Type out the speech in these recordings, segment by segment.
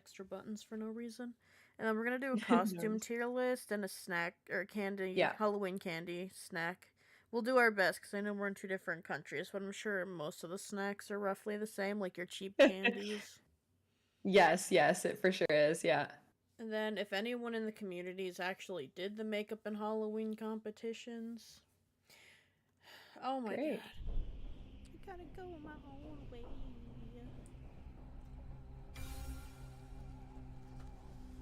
extra buttons for no reason. And then we're gonna do a costume tier list and a snack or candy, Halloween candy snack. We'll do our best because I know we're in 2 different countries, but I'm sure most of the snacks are roughly the same, like your cheap candies. Yes, it for sure is, yeah. And then if anyone in the communities actually did the makeup and Halloween competitions. Oh my god. I gotta go my own way.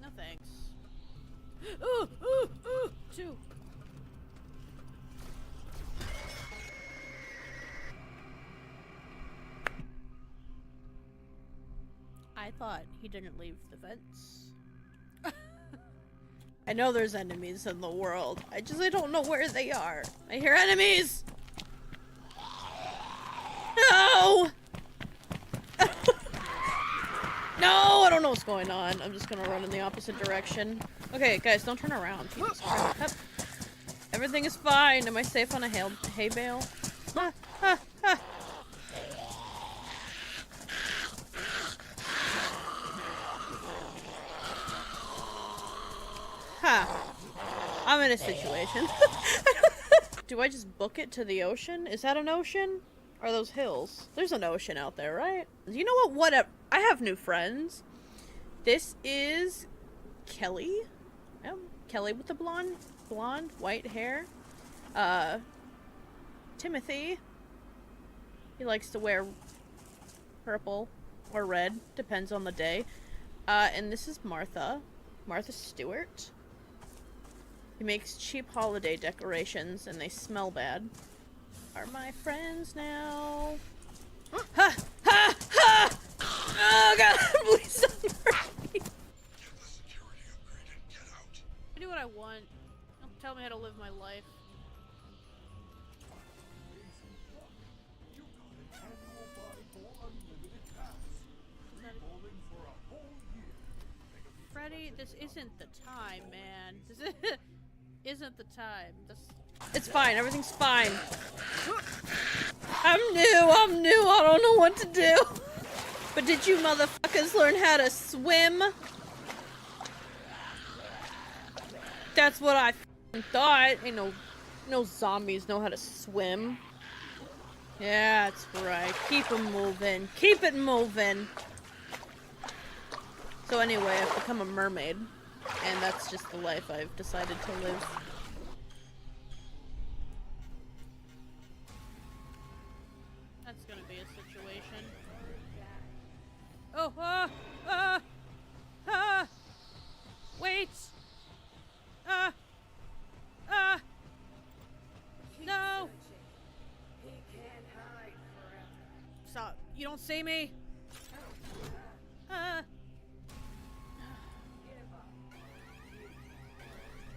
No thanks. Ooh, ooh, ooh, 2. I thought he didn't leave the vents. I know there's enemies in the world. I don't know where they are. I hear enemies! No! No! I don't know what's going on. I'm just gonna run in the opposite direction. Okay, guys, don't turn around. Everything is fine. Am I safe on a hay bale? Ah, ah, ah. Ha! I'm in a situation. Do I just book it to the ocean? Is that an ocean? Are those hills? There's an ocean out there, right? You know what? Whatever. I have new friends. This is Kelly. Oh, Kelly with the blonde, white hair. Timothy. He likes to wear purple or red, depends on the day. And this is Martha. Martha Stewart. He makes cheap holiday decorations and they smell bad. Are my friends now? Ha! Ha! Ha! Oh god, please don't hurt me. I do what I want. Don't tell me how to live my life. Freddy, this isn't the time, man. This isn't the time. It's fine, everything's fine. I'm new, I don't know what to do. But did you motherfuckers learn how to swim? That's what I thought. Ain't no zombies know how to swim. Yeah, that's right. Keep it moving. Keep it moving. So anyway, I've become a mermaid. And that's just the life I've decided to live. That's gonna be a situation. Oh, wait! No! Stop. You don't see me?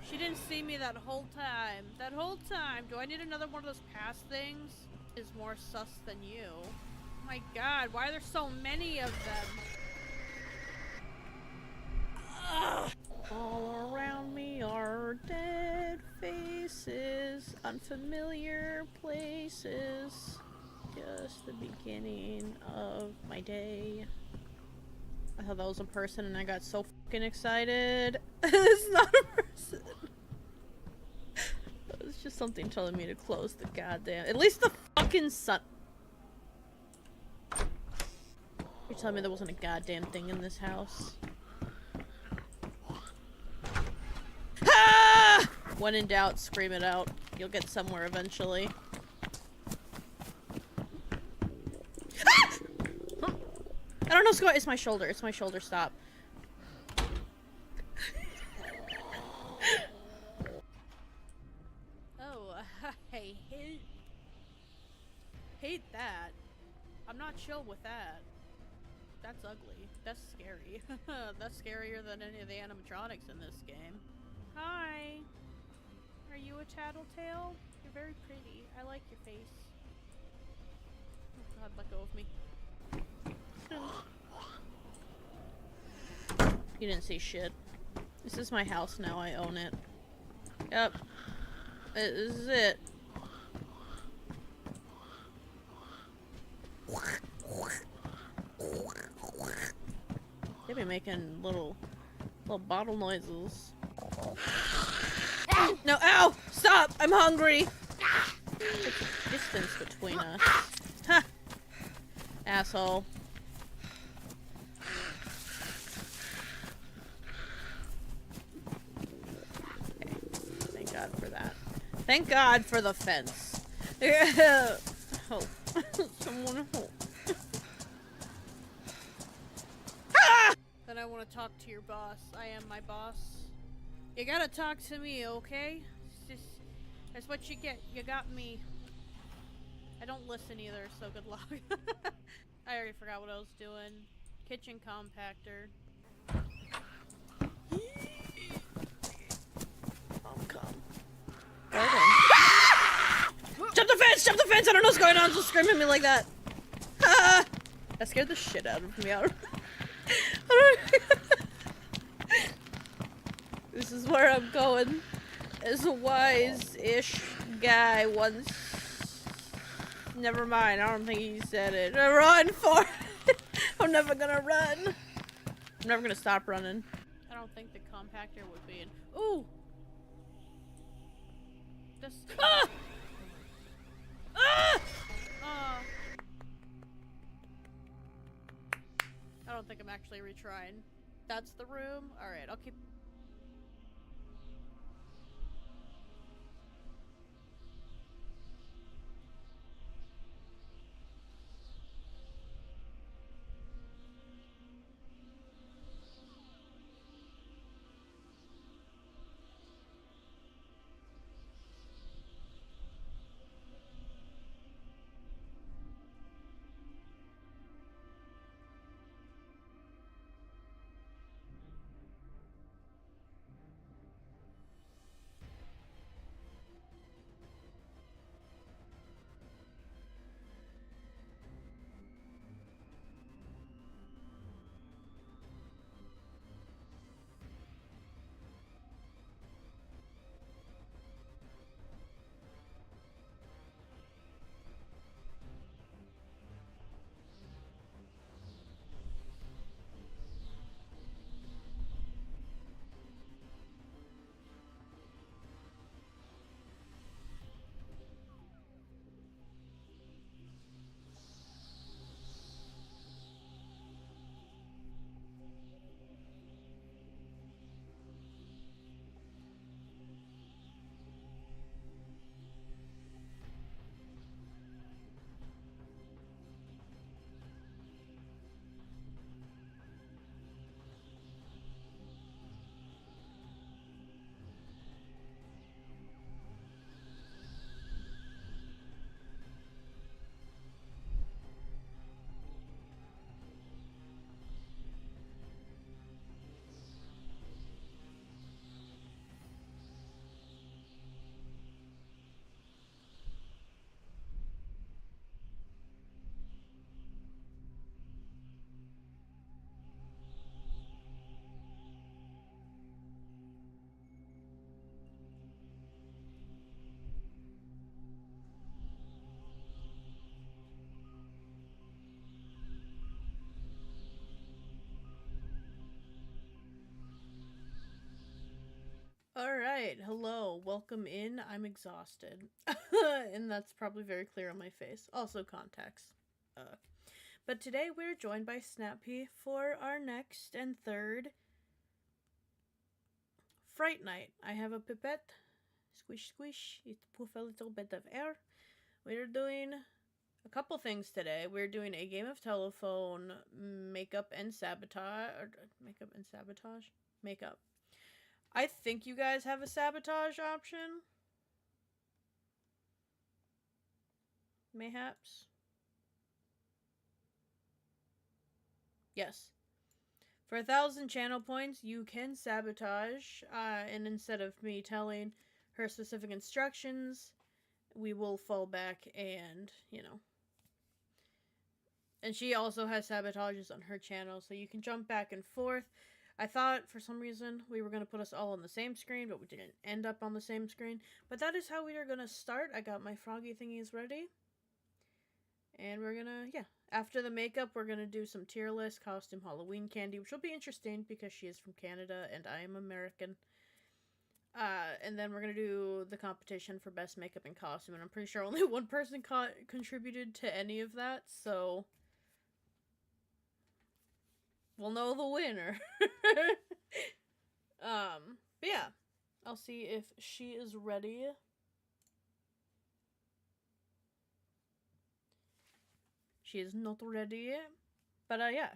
She didn't see me that whole time. That whole time. Do I need another one of those pass things? Is more sus than you. Oh my god, why are there so many of them? Ugh. All around me are dead faces, unfamiliar places. Just the beginning of my day. I thought that was a person and I got so fucking excited. It's not a person. It's just something telling me to close the goddamn. At least the fucking sun. You're telling me there wasn't a goddamn thing in this house? Ah! When in doubt, scream it out. You'll get somewhere eventually. Ah! I don't know what's going on. It's my shoulder. It's my shoulder. Stop. Oh, I hate that. I'm not chill with that. That's ugly. That's scary. That's scarier than any of the animatronics in this game. Hi. Are you a tattletale? You're very pretty. I like your face. Oh god, let go of me. You didn't see shit. This is my house now. I own it. Yep. This is it. They've making little bottle noises. No, ow! Stop! I'm hungry! There's a distance between us. Ha! Asshole. Okay. Thank God for that. Thank God for the fence. Help. Someone help. Ah! Then I want to talk to your boss. I am my boss. You gotta talk to me, okay? It's just, that's what you get. You got me. I don't listen either, so good luck. I already forgot what I was doing. Kitchen compactor. Come. Jump the fence! Jump the fence! I don't know what's going on. Just scream at me like that. Ah! That scared the shit out of me. This is where I'm going. As a wise-ish guy once. Never mind. I don't think he said it. Run for it! I'm never gonna run. I'm never gonna stop running. I don't think the compactor would be in. Ooh! This. Ah! Ah! I don't think I'm actually retrying. That's the room? Alright, I'll keep. Alright, hello, welcome in. I'm exhausted. And that's probably very clear on my face. Also context. But today we're joined by Snappy for our next and third Fright Night. I have a pipette. Squish squish. It poof a little bit of air. We're doing a couple things today. We're doing a game of telephone, makeup and sabotage. Makeup. I think you guys have a sabotage option. Mayhaps. Yes. For 1,000 channel points, you can sabotage, and instead of me telling her specific instructions, we will fall back and, you know. And she also has sabotages on her channel, so you can jump back and forth. I thought, for some reason, we were going to put us all on the same screen, but we didn't end up on the same screen. But that is how we are going to start. I got my froggy thingies ready. And we're going to, after the makeup, we're gonna do some tier list costume Halloween candy, which will be interesting because she is from Canada and I am American. And then we're gonna do the competition for best makeup and costume, and I'm pretty sure only one person contributed to any of that, so we'll know the winner. But yeah, I'll see if she is ready. She is not ready, but yeah,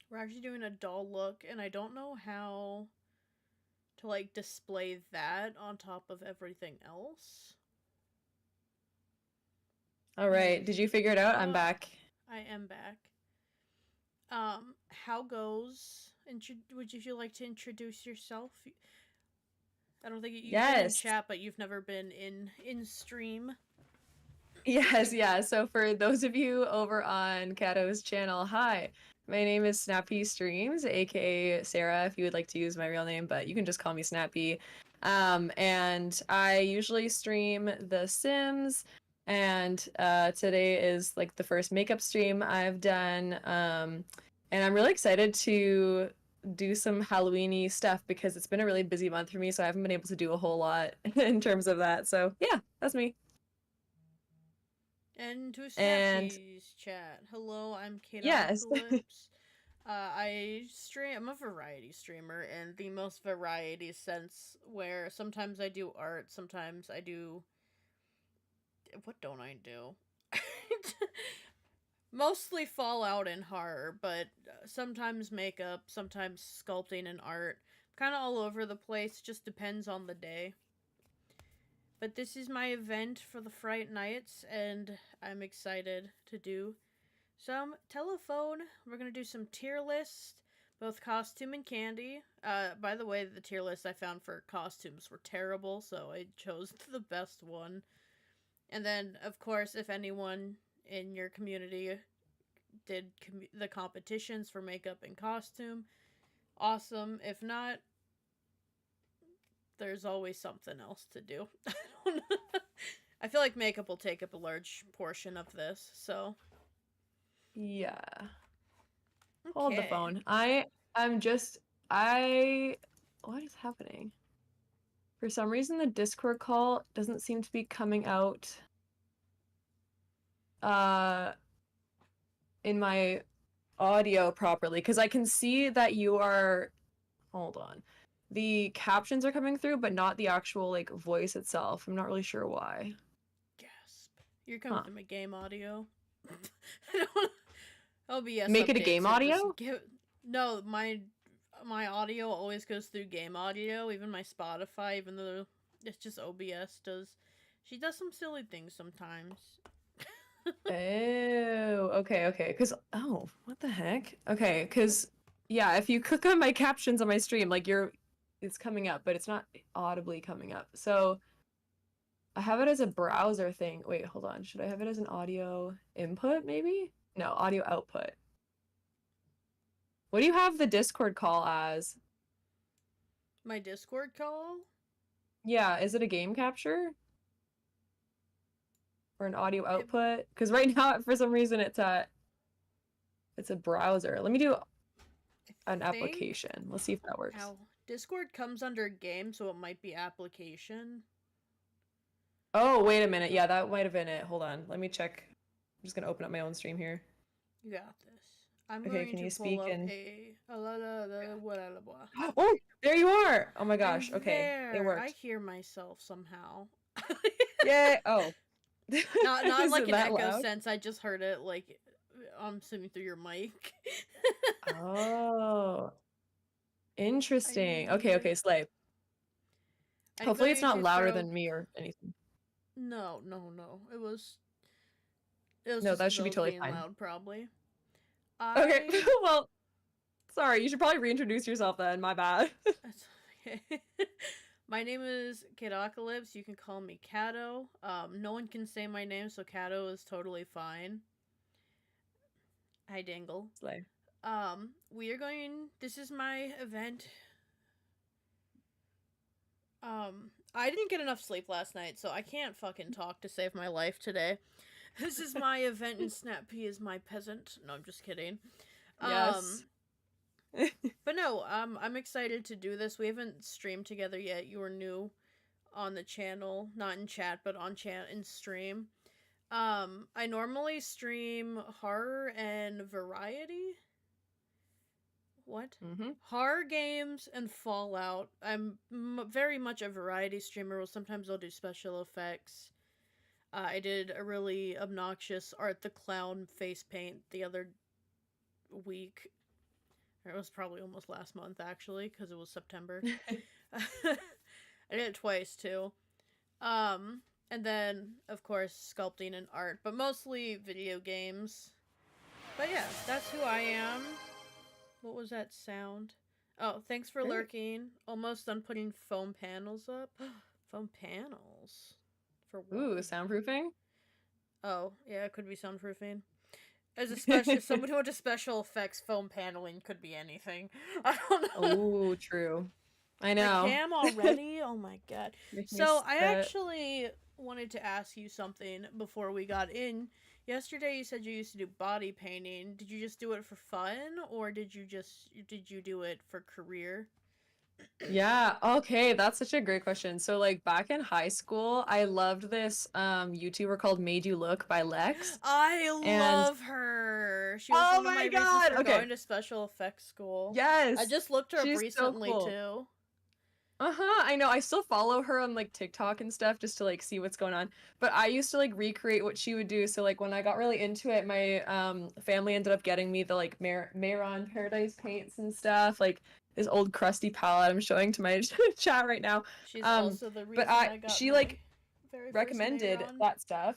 we're actually doing a doll look, and I don't know how to like display that on top of everything else. All right. Did you figure it out? I'm back. I am back. How goes? Would you like to introduce yourself? I don't think you've been in chat, but you've never been in stream. Yes, yeah. So for those of you over on Kato's channel, hi. My name is Snappy Streams, aka Sarah, if you would like to use my real name, but you can just call me Snappy. And I usually stream The Sims, and today is like the first makeup stream I've done. And I'm really excited to do some Halloween-y stuff because it's been a really busy month for me, so I haven't been able to do a whole lot in terms of that. So yeah, that's me. And to Snappy's chat. Hello, I'm Katocalypse. I'm a variety streamer in the most variety sense, where sometimes I do art, sometimes I do... What don't I do? Mostly Fallout and horror, but sometimes makeup, sometimes sculpting and art. Kind of all over the place, just depends on the day. But this is my event for the Fright Nights, and I'm excited to do some telephone. We're going to do some tier list, both costume and candy. By the way, the tier list I found for costumes were terrible, so I chose the best one. And then, of course, if anyone in your community did the competitions for makeup and costume, awesome. If not, there's always something else to do. I don't know. I feel like makeup will take up a large portion of this, so. Yeah. Okay. Hold the phone. What is happening? For some reason, the Discord call doesn't seem to be coming out in my audio properly, because I can see that you are... Hold on. The captions are coming through, but not the actual, like, voice itself. I'm not really sure why. Gasp. You're coming through my game audio. OBS Make it a game audio? No, my audio always goes through game audio, even my Spotify, even though it's just OBS does. She does some silly things sometimes. Oh, okay. Because, oh, what the heck? Okay, because, yeah, if you click on my captions on my stream, like, it's coming up, but it's not audibly coming up. So, I have it as a browser thing. Wait, hold on. Should I have it as an audio input, maybe? No, audio output. What do you have the Discord call as? My Discord call? Yeah, is it a game capture? Or an audio output? Because right now, for some reason, it's a browser. Let me do an application. Let's see if that works. Discord comes under game, so it might be application. Oh, wait a minute. Yeah, that might have been it. Hold on. Let me check. I'm just going to open up my own stream here. You got this. I'm going to pull up a... Oh, there you are! Oh my gosh. Okay, it worked. I hear myself somehow. Yay! Oh. Not like an echo sense. I just heard it like I'm swimming through your mic. Oh. Interesting. Okay, slay. Hopefully it's not louder than me or anything. No. It was no, that should be totally fine. Loud, probably. Okay. Well, sorry. You should probably reintroduce yourself then. My bad. That's okay. My name is Katocalypse. You can call me Kato. No one can say my name, so Kato is totally fine. Hi, Dangle. Slay. This is my event. I didn't get enough sleep last night, so I can't fucking talk to save my life today. This is my event and Snappy is my peasant. No, I'm just kidding. Yes. But no, I'm excited to do this. We haven't streamed together yet. You were new on the channel, not in chat, but on chat in stream. I normally stream horror and variety. What? Mm-hmm. Horror games and Fallout. I'm very much a variety streamer. Well, sometimes I'll do special effects. I did a really obnoxious Art the Clown face paint the other week. It was probably almost last month, actually, because it was September. I did it twice, too. And then, of course, sculpting and art, but mostly video games. But yeah, that's who I am. What was that sound? Oh, thanks for Great. lurking. Almost done putting foam panels up. Foam panels? For what? Ooh, soundproofing? Oh, yeah, it could be soundproofing. As a special, if somebody went to special effects, foam paneling could be anything. I don't know. Oh, true. I know. I cam already? Oh my god. Makes me So, I spit. actually wanted to ask you something before we got in. Yesterday you said you used to do body painting. Did you just do it for fun, or did you do it for career? Yeah, okay, that's such a great question. So like back in high school, I loved this YouTuber called Made You Look by Lex. I And love her. She was oh one of my my God, reasons for okay. going to special effects school. Yes. I just looked her up She's so recently cool. too. Uh-huh, I know. I still follow her on like TikTok and stuff just to like see what's going on. But I used to like recreate what she would do. So like when I got really into it, my family ended up getting me the like Mayron Paradise paints and stuff. Like this old crusty palette I'm showing to my chat right now. She's also the reason But I got she my like very first recommended Mayron. that stuff.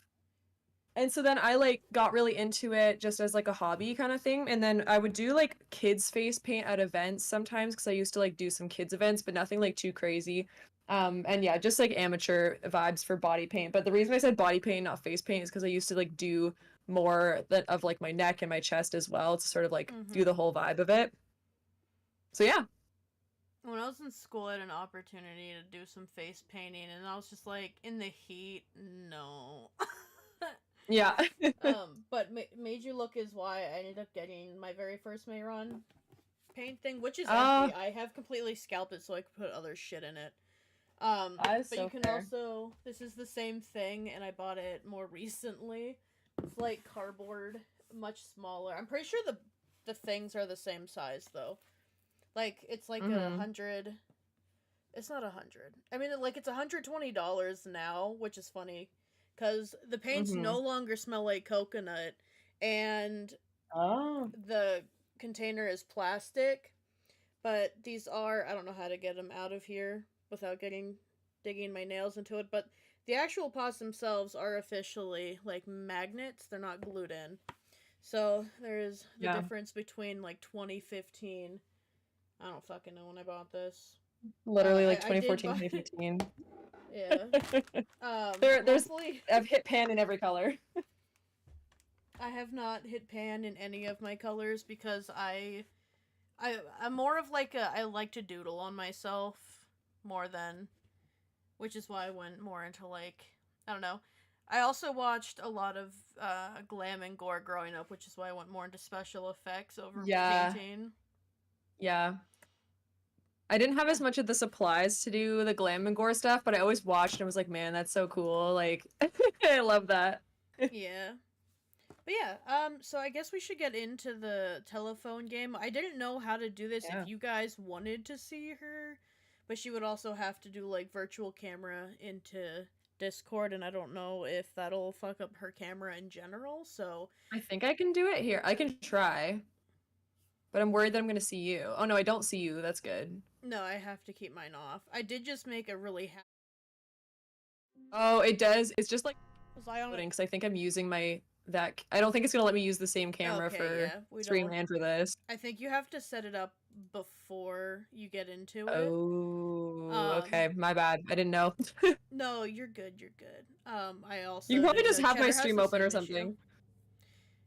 And so then I like got really into it just as like a hobby kind of thing. And then I would do like kids face paint at events sometimes because I used to like do some kids events, but nothing like too crazy. And yeah, just like amateur vibes for body paint. But the reason I said body paint, not face paint, is because I used to like do more of like my neck and my chest as well to sort of like do the whole vibe of it. So yeah. When I was in school, I had an opportunity to do some face painting, and I was just like, in the heat, no. Yeah. But Made You Look is why I ended up getting my very first Mayron paint thing, which is empty. I have completely scalped it so I could put other shit in it. That is but so you can fair. also, this is the same thing, and I bought it more recently. It's like cardboard, much smaller. I'm pretty sure the things are the same size though. Like it's like 100. It's not 100. I mean, like it's $120 now, which is funny, because the paints no longer smell like coconut, and the container is plastic. But these are, I don't know how to get them out of here without digging my nails into it. But the actual pots themselves are officially like magnets. They're not glued in. So there's the difference between like 2015. I don't fucking know when I bought this. Literally like 2014, 2015. Yeah. There's I've hit pan in every color. I have not hit pan in any of my colors because I'm more of like I like to doodle on myself more than, which is why I went more into like, I don't know. I also watched a lot of glam and gore growing up, which is why I went more into special effects over painting. Yeah. I didn't have as much of the supplies to do the glam and gore stuff, but I always watched and was like, man, that's so cool. Like, I love that. Yeah. But yeah, so I guess we should get into the telephone game. I didn't know how to do this if you guys wanted to see her, but she would also have to do like virtual camera into Discord, and I don't know if that'll fuck up her camera in general, so I think I can do it here. I can try. But I'm worried that I'm gonna see you. Oh no, I don't see you. That's good. No, I have to keep mine off. I did just make a really Oh, it does. It's just like was I on it? because I think I'm using my I don't think it's gonna let me use the same camera for Streamland for this. I think you have to set it up before you get into it. Oh, okay. My bad. I didn't know. No, you're good. You're good. I also You probably just have my stream open or something.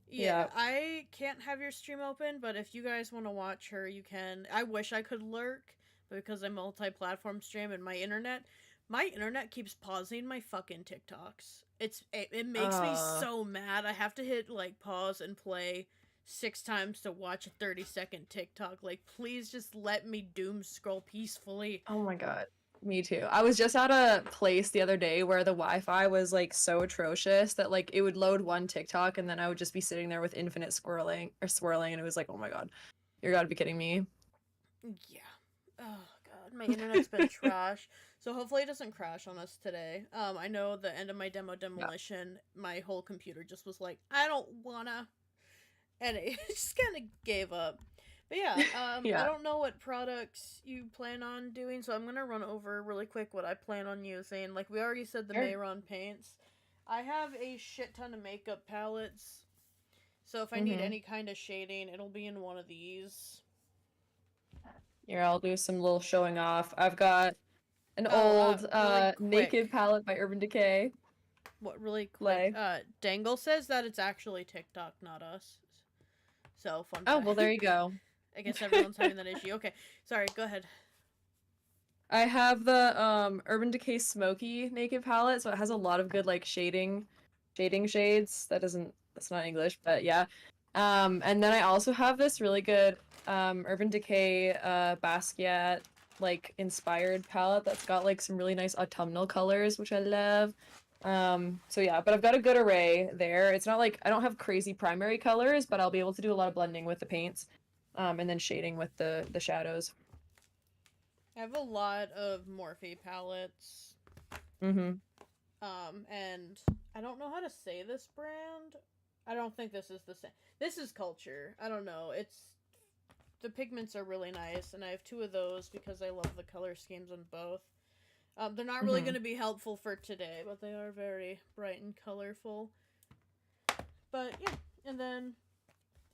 Yeah, I can't have your stream open, but if you guys want to watch her, you can. I wish I could lurk, but because I multi-platform stream and my internet. My internet keeps pausing my fucking TikToks. It makes me Uh, so mad. I have to hit like pause and play 6 times to watch a 30-second TikTok. Like, please just let me doom scroll peacefully. oh my God. Me too. I was just at a place the other day where the Wi-Fi was like so atrocious that like it would load one TikTok and then I would just be sitting there with infinite swirling and it was like, oh my God, you gotta be kidding me. Yeah. Oh god, my internet's been trash. So hopefully it doesn't crash on us today. I know the end of my Yeah. demolition, my whole computer just was like, I don't wanna, and it just kind of gave up. But yeah, I Yeah. don't know what products you plan on doing, so I'm gonna run over really quick what I plan on using. Like we already said, the Sure. Mayron paints. I have a shit ton of makeup palettes, so if I need Mm-hmm. any kind of shading, it'll be in one of these. Here, I'll do some little showing off. I've got an Oh, old really quick. Naked palette by Urban Decay. What really quick? Play. Dangle says that it's actually TikTok, not us. So fun Oh, well, there fact. you go. I guess everyone's having that issue. Okay, sorry. Go ahead. I have the Urban Decay Smoky Naked palette, so it has a lot of good like shading shades. That's not English, but yeah. And then I also have this really good Urban Decay Basquiat like inspired palette that's got like some really nice autumnal colors, which I love. So yeah, but I've got a good array there. It's not like I don't have crazy primary colors, but I'll be able to do a lot of blending with the paints, and then shading with the shadows. I have a lot of Morphe palettes. Mm-hmm. And I don't know how to say this brand. I don't think this is the same. This is Culture. I don't know. It's the pigments are really nice, and I have two of those because I love the color schemes on both. They're not really Mm-hmm. going to be helpful for today, but they are very bright and colorful. But yeah, and then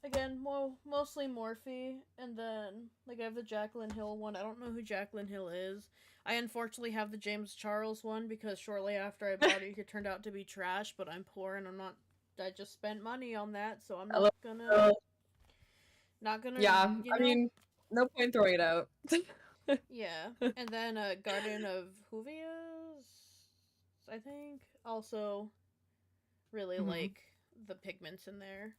again, mostly Morphe, and then like I have the Jaclyn Hill one. I don't know who Jaclyn Hill is. I unfortunately have the James Charles one because shortly after I bought it, it turned out to be trash. But I'm poor and I'm not. I just spent money on that, so I'm I love not gonna, Yeah, you I know. mean, no point throwing it out. Yeah, and then Garden of Juvia's, I think, also really Mhm. like the pigments in there.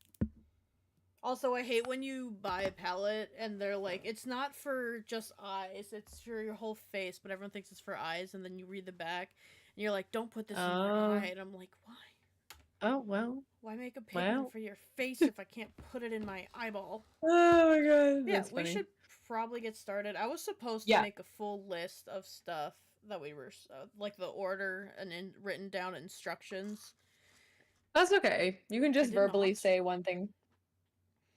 Also, I hate when you buy a palette and they're like, it's not for just eyes, it's for your whole face, but everyone thinks it's for eyes, and then you read the back and you're like, don't put this in your Uh, eye. And I'm like, why? oh, well, Why make a pigment well. for your face if I can't put it in my eyeball? Oh my God, Yeah, that's we funny. should probably get started. I was supposed to Yeah, make a full list of stuff that we were, like the order and written down instructions. that's okay. You can I just did verbally not. say one thing.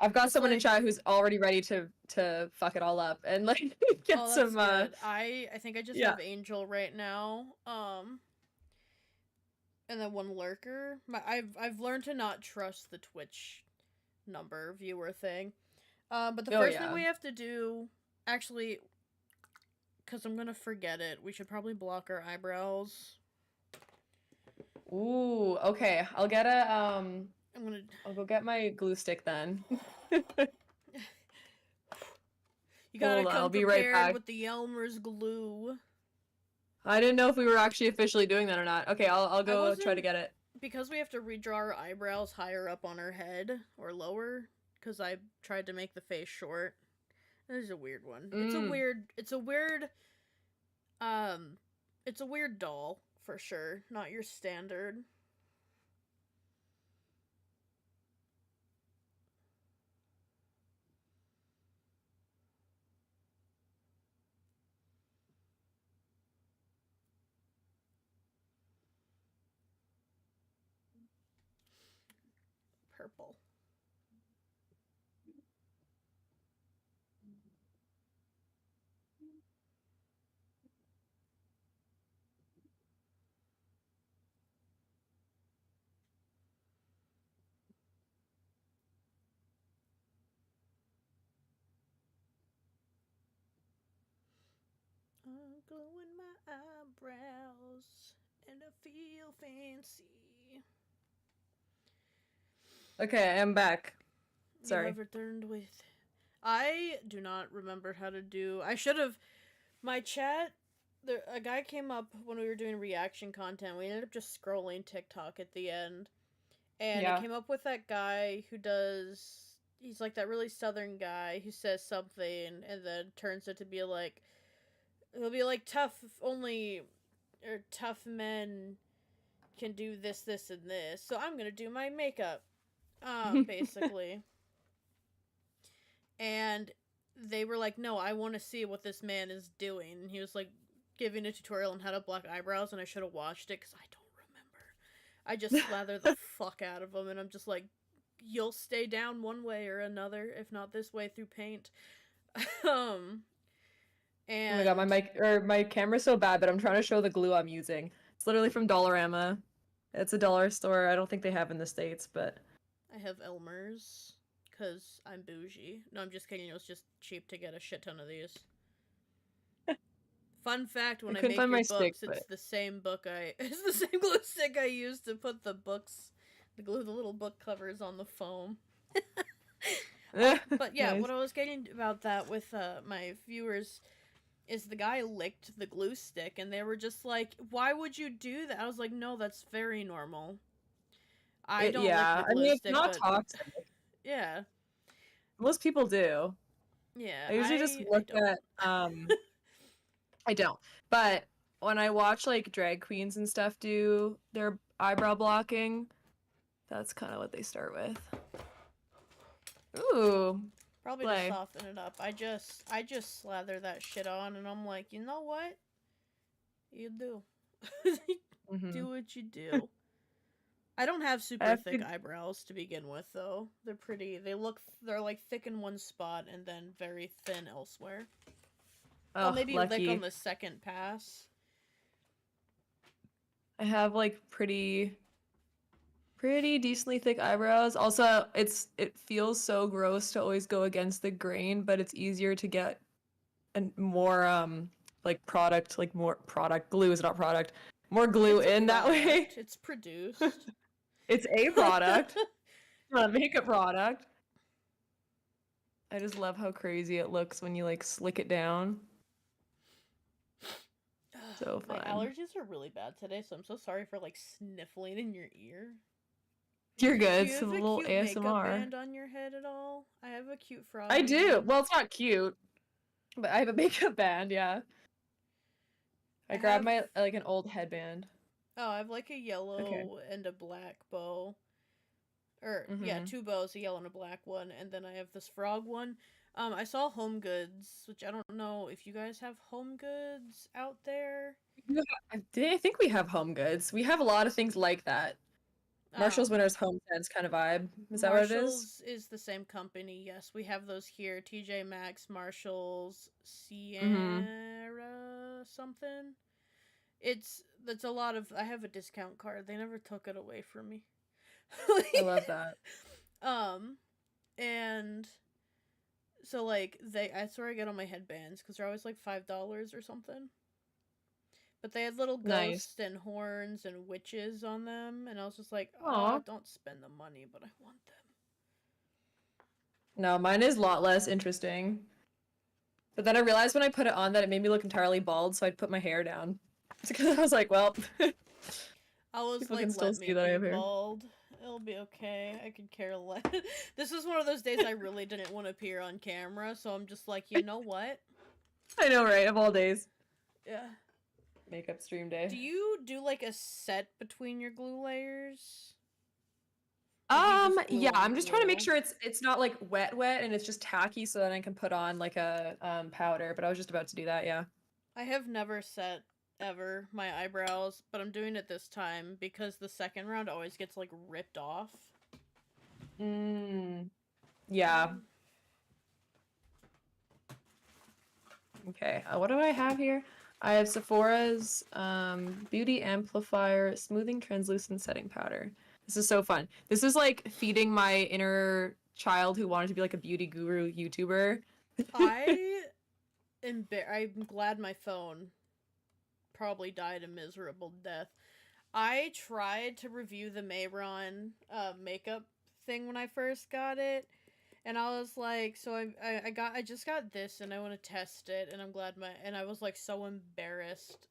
I've got Just someone in like, chat who's already ready to fuck it all up and like get oh, that's some good. I think I just yeah. have Angel right now. And then one lurker. I've learned to not trust the Twitch number viewer thing. But the Oh first thing yeah. we have to do, actually, because I'm gonna forget it, we should probably block our eyebrows. Ooh, okay. I'm gonna. I'll go get my glue stick then. You gotta Hold on, come I'll be right prepared back. with the Elmer's glue. I didn't know if we were actually officially doing that or not. Okay, I'll I go try to wasn't, get it. because we have to redraw our eyebrows higher up on our head or lower. Because I tried to make the face short. This is a weird one. It's a Mm. weird. It's a weird. Um, it's a weird doll for sure. Not your standard. Purple. I'm gluing my eyebrows and I feel fancy. Okay, I'm back. You Sorry. have returned with. I do not remember how to do. I should have. My chat. a guy came up when we were doing reaction content. We ended up just scrolling TikTok at the end, and it Yeah. came up with that guy who does. He's like that really southern guy who says something and then turns it to be like, he'll be like tough only, or tough men can do this, this, and this. So I'm gonna do my makeup, basically. And they were like, no, I want to see what this man is doing. And he was like giving a tutorial on how to block eyebrows, and I should have watched it because I don't remember. I just slather the fuck out of them, and I'm just like, you'll stay down one way or another, if not this way through paint. And Oh my god, my camera's so bad, but I'm trying to show the glue I'm using. It's literally from Dollarama. It's a dollar store. I don't think they have in the States, but I have Elmer's because I'm bougie. No, I'm just kidding. It was just cheap to get a shit ton of these. Fun fact: when I couldn't make find your my books, stick, it's but the same book it's the same glue stick I use to put the books, the little book covers on the foam. But yeah, nice. what I was getting about that with my viewers is the guy licked the glue stick, and they were just like, "Why would you do that?" I was like, "No, that's very normal. I don't lick Yeah, the I glue mean it's stick, not but toxic. yeah, Most people do. yeah, I usually just I look don't." at I don't. But when I watch like drag queens and stuff do their eyebrow blocking, that's kind of what they start with. Ooh, Probably to play. soften it up. I just slather that shit on, and I'm like, you know what? You do. Mm-hmm. Do what you do. I don't have I super have thick to. eyebrows to begin with, though. They're pretty. They're like thick in one spot and then very thin elsewhere. I'll Oh, maybe lick on lucky. the second pass. I have like pretty decently thick eyebrows. Also, it feels so gross to always go against the grain, but it's easier to get and more like more product glue is not product. More glue It's a in that way. product. It's produced. It's a product, not a makeup product. I just love how crazy it looks when you like slick it down. So My fun. allergies are really bad today, so I'm so sorry for like sniffling in your ear. You're Do good. you It's a have a little cute makeup ASMR. band on your head at all? I have a cute I froggy do. one. Well, it's not cute, but I have a makeup band, yeah. I I grabbed have my like an old headband. I have like a Okay. yellow and a black bow. Or yeah, Mm-hmm. two bows, a yellow and a black one, and then I have this frog one. I saw Home Goods, which I don't know if you guys have Home Goods out there. I think we have Home Goods. We have a lot of things like that. Marshall's Um, Winners Home Sense kind of vibe. Is that what it is? Marshalls is the same company. Yes, we have those here. TJ Maxx, Marshalls, Mm-hmm. Sierra something. That's a lot of. I have a discount card. They never took it away from me. I love that. um, and so like that's where I get all my headbands because they're always like $5 or something. But they had little Nice. ghosts and horns and witches on them, and I was just like, Aw. don't spend the money, but I want them. No, mine is a lot less interesting. But then I realized when I put it on that it made me look entirely bald, so I'd put my hair down. Because I was like, well, I was people like, can still let see me that I be have hair. bald. It'll be okay. I could care less. This is one of those days I really didn't want to appear on camera, so I'm just like, you know what? I know, right? Of all days. Yeah. Makeup stream day. Do you do like a set between your glue layers? Or do you just glue Yeah, on I'm just trying to make glue? sure it's not like wet and it's just tacky so then I can put on like a powder, but I was just about to do that, yeah. I have never set ever my eyebrows, but I'm doing it this time because the second round always gets like ripped off. Yeah. Okay, what do I have here? I have Sephora's Beauty Amplifier Smoothing Translucent Setting Powder. This is so fun. This is like feeding my inner child who wanted to be like a beauty guru YouTuber. I'm glad my phone probably died a miserable death. I tried to review the Mayron makeup thing when I first got it, And I was like, so I just got this, and I want to test it, and I'm glad and I was like so embarrassed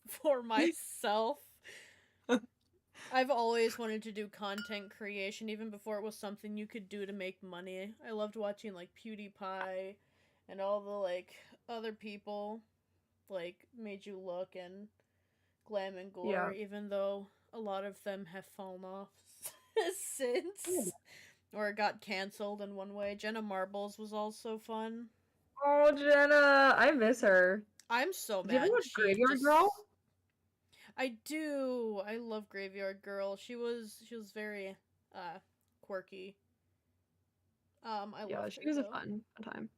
for myself. I've always wanted to do content creation, even before it was something you could do to make money. I loved watching like PewDiePie, and all the like other people, like Made You Look and Glam and Gore, Yeah. even though a lot of them have fallen off since. Or got canceled in one way. Jenna Marbles was also fun. Oh, Jenna, I miss her. I'm so Did you ever mad watch she Graveyard just. Girl? I do. I love Graveyard Girl. She was very quirky. I Yeah, loved she her was a though. fun time.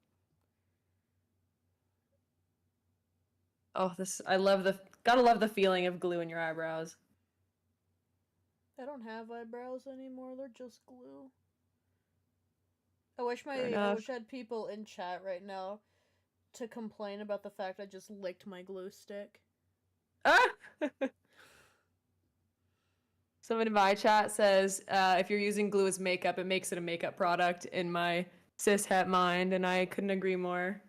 Oh, I love gotta love the feeling of glue in your eyebrows. I don't have eyebrows anymore. They're just glue. I wish Fair I enough. wish I had people in chat right now to complain about the fact I just licked my glue stick. Ah! Someone in my chat says, if you're using glue as makeup, it makes it a makeup product in my cishet mind, and I couldn't agree more.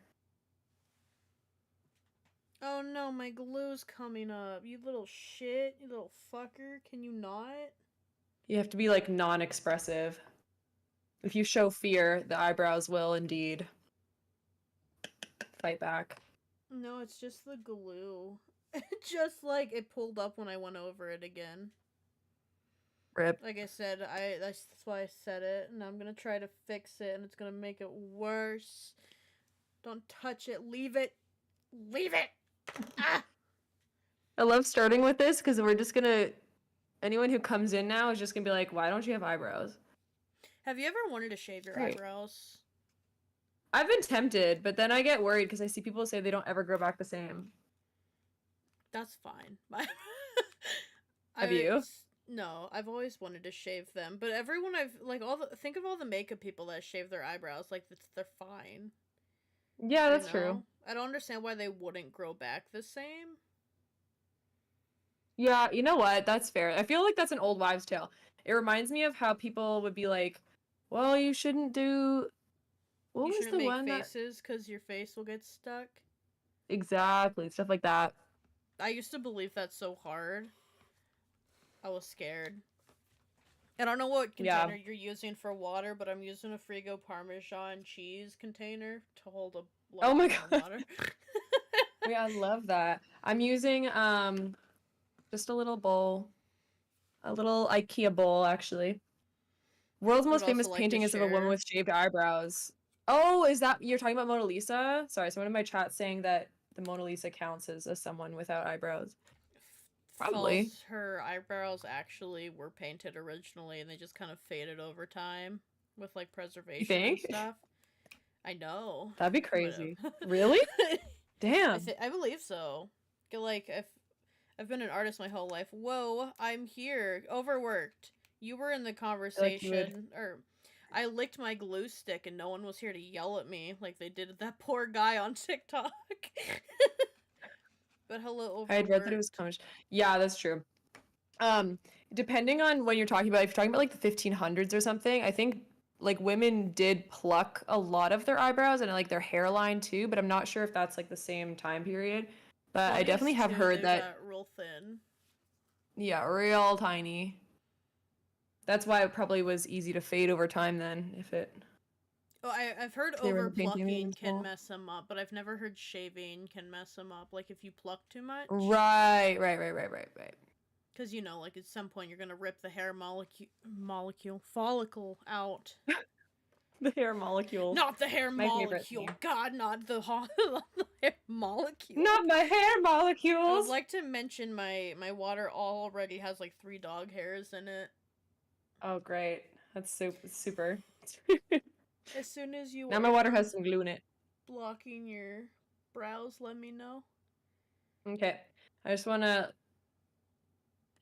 Oh no, my glue's coming up. You little shit. You little fucker. Can you not? You have to be like non-expressive. If you show fear, the eyebrows will indeed fight back. No, it's just the glue. Just like it pulled up when I went over it again. Rip. Like I said, that's why I said it, and I'm gonna try to fix it, and it's gonna make it worse. Don't touch it. Leave it. Leave it. Ah. I love starting with this because we're just gonna. Anyone who comes in now is just gonna be like, "Why don't you have eyebrows?" Have you ever wanted to shave your Great. eyebrows? I've been tempted, but then I get worried because I see people say they don't ever grow back the same. That's fine. Have you? No, I've always wanted to shave them, but everyone I've like think of all the makeup people that shave their eyebrows, like they're fine. Yeah, that's true. I don't understand why they wouldn't grow back the same. Yeah, you know what? That's fair. I feel like that's an old wives' tale. It reminds me of how people would be like, "Well, you shouldn't do." What You was shouldn't the make one that faces because your face will get stuck. exactly stuff like that? I used to believe that so hard. I was scared. I don't know what container Yeah. you're using for water, but I'm using a Frigo Parmesan cheese container to hold a Oh large my amount of God. water. Yeah, I love that. I'm using just a little bowl, a little IKEA bowl actually. World's Would most also famous like to painting is of a woman share. with shaved eyebrows. Oh, is that you're talking about Mona Lisa? Sorry, someone in my chat saying that the Mona Lisa counts as someone without eyebrows. Probably. False, her eyebrows actually were painted originally, and they just kind of faded over time with like You preservation and think? stuff. I know. That'd be But crazy. Really? Damn. I believe so. Like I've been an artist my whole life. Whoa, I'm here. Overworked. You were in the I feel like you would. conversation, or I licked my glue stick and no one was here to yell at me like they did that poor guy on TikTok. But hello, I had read that it was overworked. coming. Yeah, that's true. Depending on what you're talking about, if you're talking about like the 1500s or something, I think like women did pluck a lot of their eyebrows and like their hairline too, but I'm not sure if that's like the same time period. But I 20s definitely have too, heard they that, got real thin. yeah, real tiny. That's why it probably was easy to fade over time then, if it Oh, I've heard they were in the painting overplucking medium can small. mess them up, but I've never heard shaving can mess them up. Like if you pluck too much. Right. Because, like at some point you're going to rip the hair follicle out. The hair molecules. Not the hair My favorite molecule. thing. God, not the, the hair molecule. Not my hair I would molecules. like to mention my water already has like 3 dog hairs in it. Oh, great. That's super. As soon as you Now my water has some glue in it. blocking your brows, let me know. Okay. I just want to...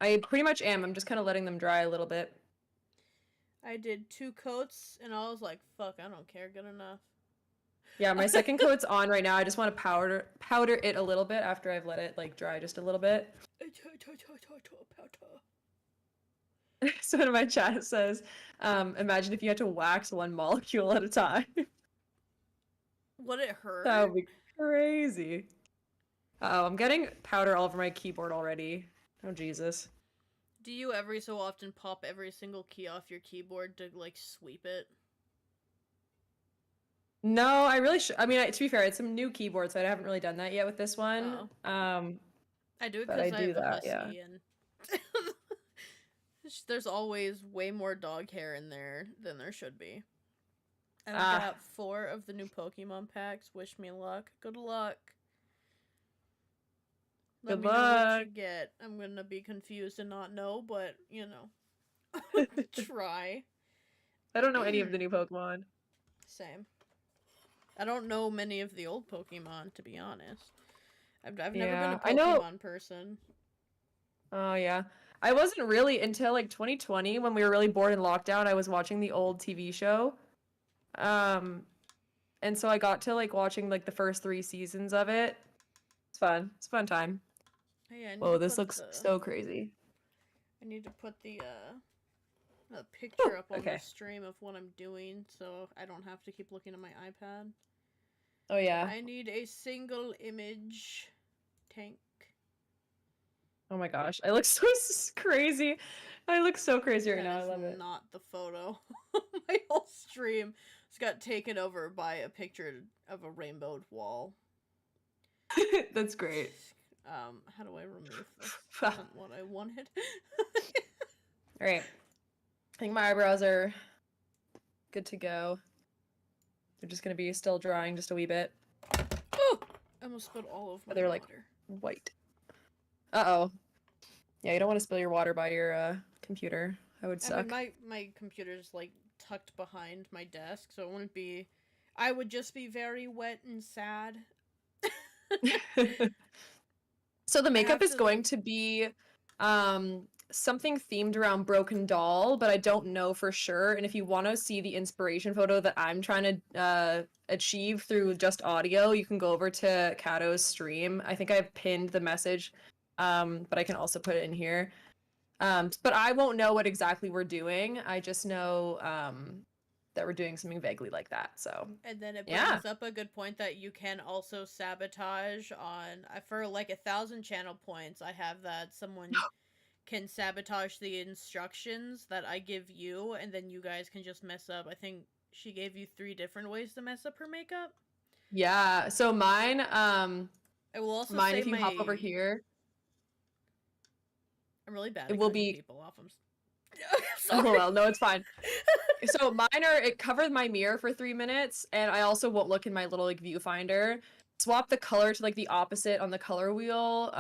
I pretty much am. I'm just kind of letting them dry a little bit. I did 2 coats, and I was like, fuck, I don't care, good enough. Yeah, my second coat's on right now. I just want to powder it a little bit after I've let it like dry just a little bit. Someone in my chat says, imagine if you had to wax one molecule at a time. Would it hurt? That would be crazy. Uh-oh, I'm getting powder all over my keyboard already. Oh, Jesus. Do you every so often pop every single key off your keyboard to, like, sweep it? No, I really should. I mean, to be fair, it's some new keyboard, so I haven't really done that yet with this one. I do it but because I I do have a that, husky, yeah. and there's always way more dog hair in there than there should be. And I've got 4 of the new Pokemon packs. Wish me luck. Good luck. Let me know what you get. I'm gonna be confused and not know, but, you know. Try. I don't know any of the new Pokemon. Same. I don't know many of the old Pokemon, to be honest. I've never been a I know. Pokemon person. Oh, yeah. I wasn't really until like 2020 when we were really bored in lockdown. I was watching the old TV show. And so I got to like watching like the first 3 seasons of it. It's fun. It's a fun time. Hey, Whoa, this looks so crazy. I need to put the picture up on okay. the stream of what I'm doing so I don't have to keep looking at my iPad. Oh, yeah. I need a single image tank. Oh my gosh, I look so crazy. I look so crazy right now. I love it. Not the photo. My whole stream just got taken over by a picture of a rainbowed wall. That's great. How do I remove this? Isn't what I wanted. All right. I think my eyebrows are good to go. They're just gonna be still drying just a wee bit. Oh! I almost spilled all over my They're like white. Uh-oh. Yeah, you don't want to spill your water by your computer. That would suck. I mean, my computer's like tucked behind my desk, so it wouldn't be... I would just be very wet and sad. So the makeup is going to be something themed around Broken Doll, but I don't know for sure. And if you want to see the inspiration photo that I'm trying to achieve through just audio, you can go over to Kato's stream. I think I've pinned the message, but I can also put it in here. But I won't know what exactly we're doing. I just know that we're doing something vaguely like that. So and then it brings up a good point that you can also sabotage on for like 1,000 channel points. I have that someone can sabotage the instructions that I give you, and then you guys can just mess up. I think she gave you 3 different ways to mess up her makeup. Yeah. So mine. I will also say if you hop over here. I'm really bad. It will be people off. Oh well, no, it's fine. So it covered my mirror for 3 minutes, and I also won't look in my little like viewfinder. Swap the color to like the opposite on the color wheel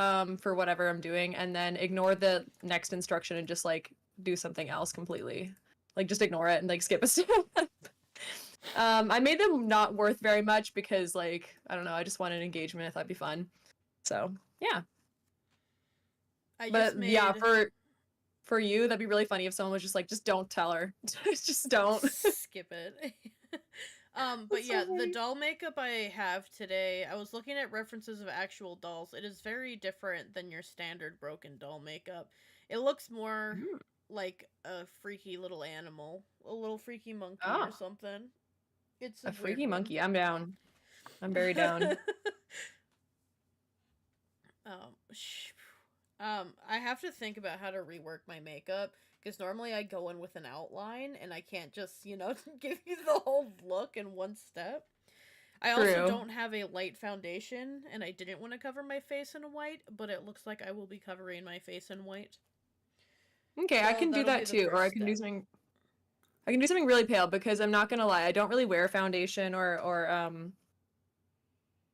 for whatever I'm doing, and then ignore the next instruction and just like do something else completely. Like just ignore it and like skip a step. I made them not worth very much because like I don't know, I just wanted engagement. I thought it'd be fun. So yeah. Yeah, for you, that'd be really funny if someone was just like, just don't tell her. Just don't. Skip it. But yeah, the doll makeup I have today, I was looking at references of actual dolls. It is very different than your standard broken doll makeup. It looks more like a freaky little animal. A little freaky monkey or something. It's a freaky monkey. I'm down. I'm very down. I have to think about how to rework my makeup, because normally I go in with an outline, and I can't just, give you the whole look in one step. I also don't have a light foundation, and I didn't want to cover my face in white, but it looks like I will be covering my face in white. Okay, so I can do that too, or I can do something... I can do something really pale, because I'm not gonna lie, I don't really wear foundation or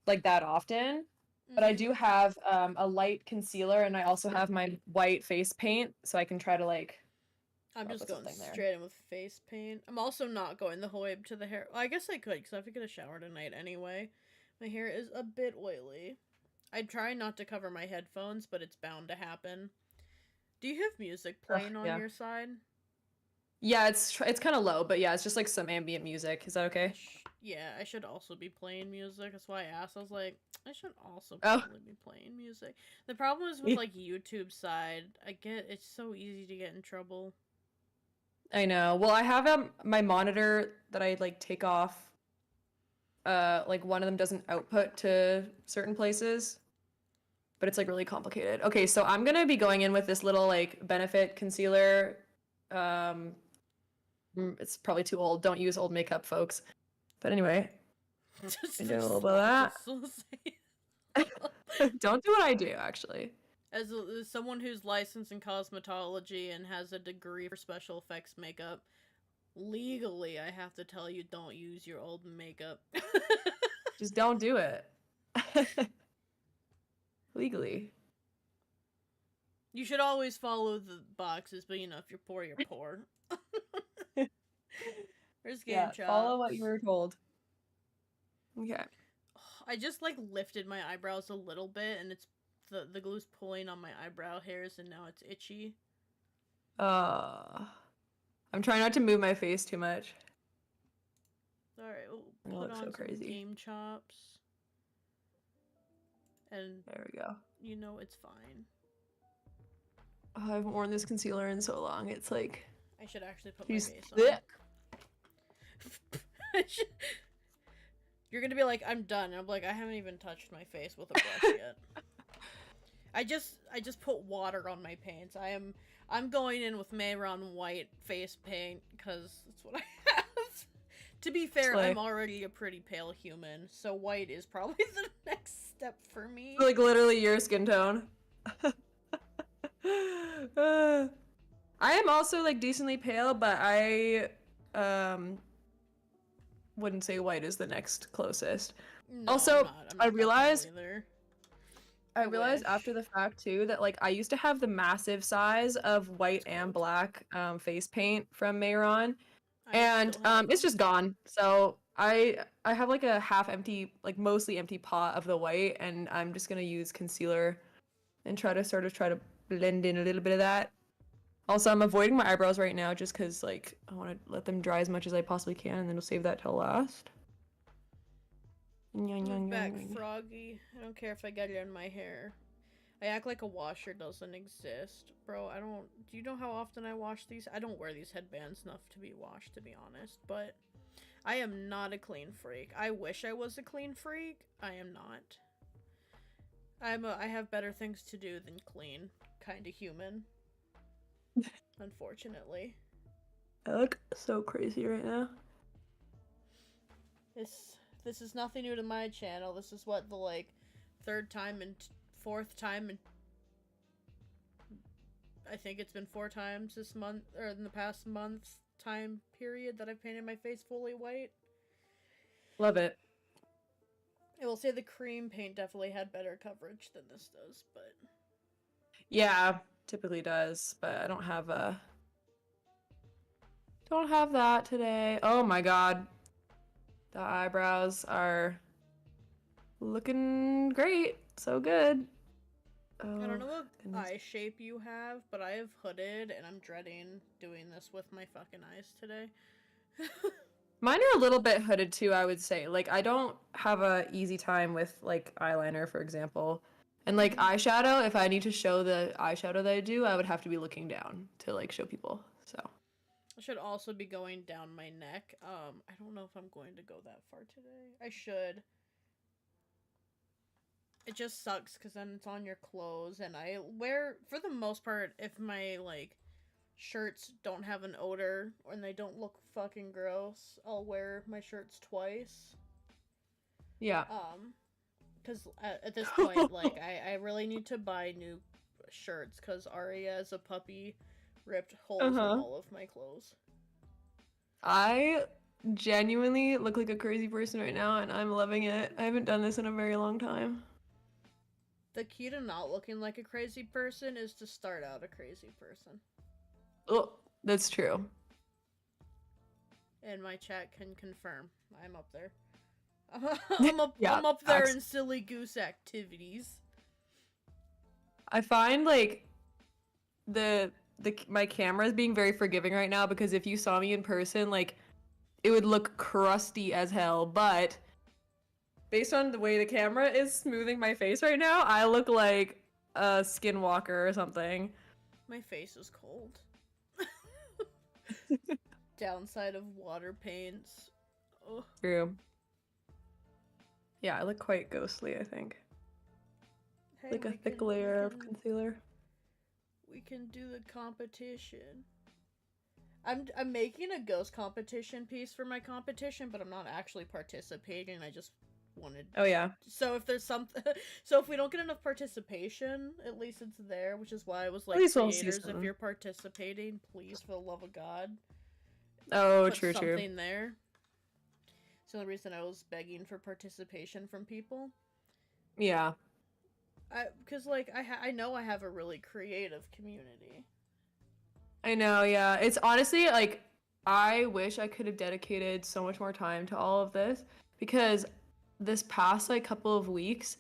like that often. But I do have a light concealer, and I also have my white face paint, so I can try to, like... I'm just going straight in with face paint. I'm also not going the whole way to the hair. Well, I guess I could, because I have to get a shower tonight anyway. My hair is a bit oily. I try not to cover my headphones, but it's bound to happen. Do you have music playing on your side? Yeah, it's kind of low, but yeah, it's just, like, some ambient music. Is that okay? Yeah, I should also be playing music. That's why I asked. I was like, I should also probably be playing music. The problem is with, like, YouTube side, it's so easy to get in trouble. I know. Well, I have my monitor that I like take off. Like one of them doesn't output to certain places, but it's like really complicated. Okay, so I'm gonna be going in with this little like Benefit concealer. Um, it's probably too old. Don't use old makeup, folks. But anyway, I do a little bit of that. Don't do what I do, actually. As someone who's licensed in cosmetology and has a degree for special effects makeup, legally I have to tell you don't use your old makeup. Just don't do it. Legally. You should always follow the boxes, but you know, if you're poor, you're poor. Where's Game Chops? Follow what you were told. Okay. I just like lifted my eyebrows a little bit, and it's the glue's pulling on my eyebrow hairs, and now it's itchy. I'm trying not to move my face too much. All right, we'll put on some crazy. Game Chops, and there we go. You know it's fine. Oh, I haven't worn this concealer in so long. It's like I should actually put my face thick. on. You're gonna be like, I'm done. And I'm like, I haven't even touched my face with a brush yet. I just put water on my paints. I'm going in with Mayron white face paint because that's what I have. To be fair, I'm already a pretty pale human, so white is probably the next step for me. Like literally your skin tone. I am also like decently pale, but I wouldn't say white is the next closest. No, also, I'm not I realized after the fact too that like I used to have the massive size of white and black face paint from Mayron, and it's just gone. So I have like a half empty, like mostly empty pot of the white, and I'm just gonna use concealer and try to blend in a little bit of that. Also, I'm avoiding my eyebrows right now just because like I want to let them dry as much as I possibly can, and then we'll save that till last. Move back, Froggy. I don't care if I get it in my hair. I act like a washer doesn't exist. Bro, do you know how often I wash these? I don't wear these headbands enough to be washed, to be honest, but I am not a clean freak. I wish I was a clean freak. I am not. I have better things to do than clean kind of human. Unfortunately. I look so crazy right now. This is nothing new to my channel. This is what the like third time and fourth time, and I think it's been 4 times this month or in the past month time period that I've painted my face fully white. Love it. I will say the cream paint definitely had better coverage than this does, but yeah, typically does, but I don't have that today. Oh my god. The eyebrows are looking great. So good. Oh, I don't know what eye shape you have, but I have hooded and I'm dreading doing this with my fucking eyes today. Mine are a little bit hooded too, I would say. Like I don't have a easy time with like eyeliner, for example. And like eyeshadow, if I need to show the eyeshadow that I do, I would have to be looking down to like show people. So I should also be going down my neck. I don't know if I'm going to go that far today. I should. It just sucks because then it's on your clothes, and I wear, for the most part, if my, like, shirts don't have an odor and they don't look fucking gross, I'll wear my shirts twice. Yeah. Because at this point, like, I really need to buy new shirts because Aria as a puppy ripped holes in all of my clothes. I genuinely look like a crazy person right now, and I'm loving it. I haven't done this in a very long time. The key to not looking like a crazy person is to start out a crazy person. Oh, that's true. And my chat can confirm. I'm up there. I'm up there in silly goose activities. I find like my camera is being very forgiving right now because if you saw me in person, like it would look crusty as hell, but based on the way the camera is smoothing my face right now, I look like a skinwalker or something. My face is cold. Downside of water paints. Ugh. True. Yeah, I look quite ghostly, I think. Hey, Like a thick layer of concealer. we can do the competition. I'm making a ghost competition piece for my competition, but I'm not actually participating. I just wanted. Oh yeah. So if there's something, so if we don't get enough participation, at least it's there, which is why I was At like, least we'll see creators, if some. you're participating, please, for the love of God, Oh, put true, true. something there. It's the only reason I was begging for participation from people. Yeah. Because like I know I have a really creative community. I know, yeah. It's honestly like I wish I could have dedicated so much more time to all of this because this past like couple of weeks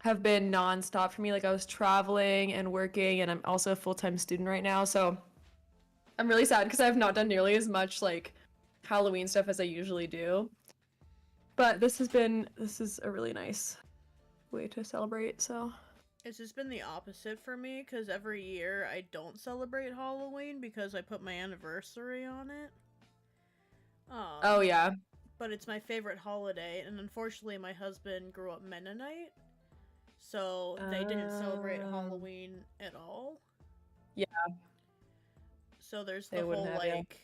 have been nonstop for me. Like I was traveling and working and I'm also a full-time student right now. So I'm really sad because I've not done nearly as much like Halloween stuff as I usually do. But this is a really nice way to celebrate, so It's just been the opposite for me because every year I don't celebrate Halloween because I put my anniversary on it. Oh yeah. But it's my favorite holiday, and unfortunately, my husband grew up Mennonite, so they didn't celebrate Halloween at all. Yeah. So there's They the wouldn't whole have, yeah. like,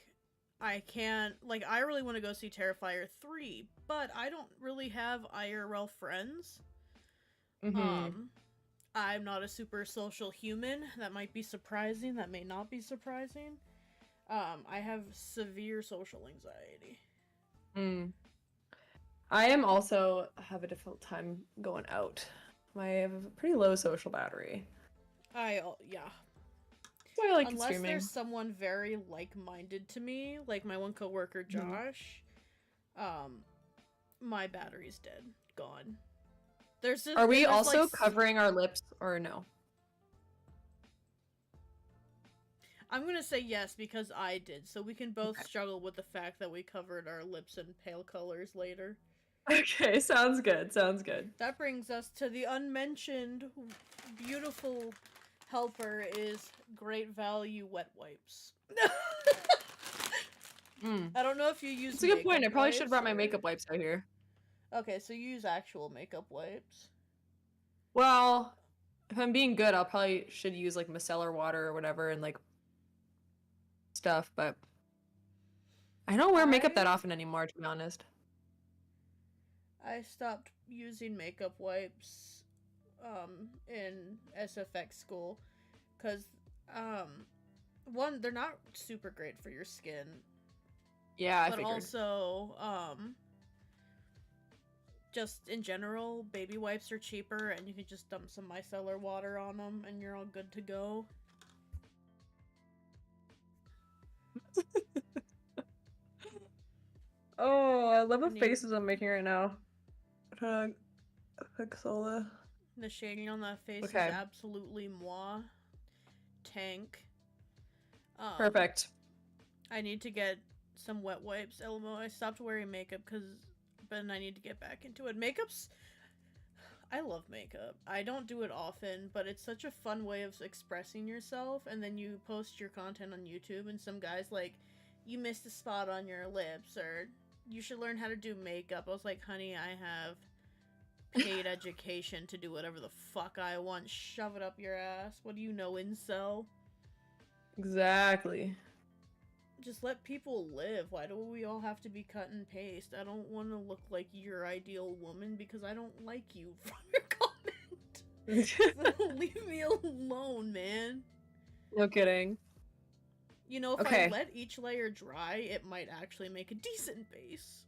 I can't like I really want to go see Terrifier 3, but I don't really have IRL friends. Mm-hmm. I'm not a super social human. That might be surprising. That may not be surprising. I have severe social anxiety. Mm. I am also have a difficult time going out. I have a pretty low social battery. Yeah. So I like Unless streaming. there's someone very like-minded to me, like my one coworker Josh, my battery's dead, gone. There's just, Are we there's also like, covering our lips or no? I'm gonna say yes because I did, so we can both Okay. struggle with the fact that we covered our lips in pale colors later. Okay, sounds good. Sounds good. That brings us to the unmentioned beautiful helper is great value wet wipes. Mm. I don't know if you use That's a good point. I probably wipes should have brought my or... makeup wipes out here. Okay, so you use actual makeup wipes. Well, if I'm being good, I'll probably should use like micellar water or whatever and like stuff, but I don't wear makeup that often anymore, to be honest. I stopped using makeup wipes in SFX school because one, they're not super great for your skin. Yeah, I but figured. also just in general, baby wipes are cheaper and you can just dump some micellar water on them and you're all good to go. Oh, I love the faces I'm making right now. Pixola. The shading on that face is Okay. absolutely moi. Tank. Perfect. I need to get some wet wipes. LMO, I stopped wearing makeup but I need to get back into it. I love makeup. I don't do it often, but it's such a fun way of expressing yourself, and then you post your content on YouTube and some guy's like, you missed a spot on your lips, or you should learn how to do makeup. I was like, honey, I have paid education to do whatever the fuck I want. Shove it up your ass. What do you know, incel? Exactly. Just let people live. Why do we all have to be cut and paste? I don't want to look like your ideal woman because I don't like you from your comment. Leave me alone, man. No kidding. You know, if I let each layer dry, it might actually make a decent base.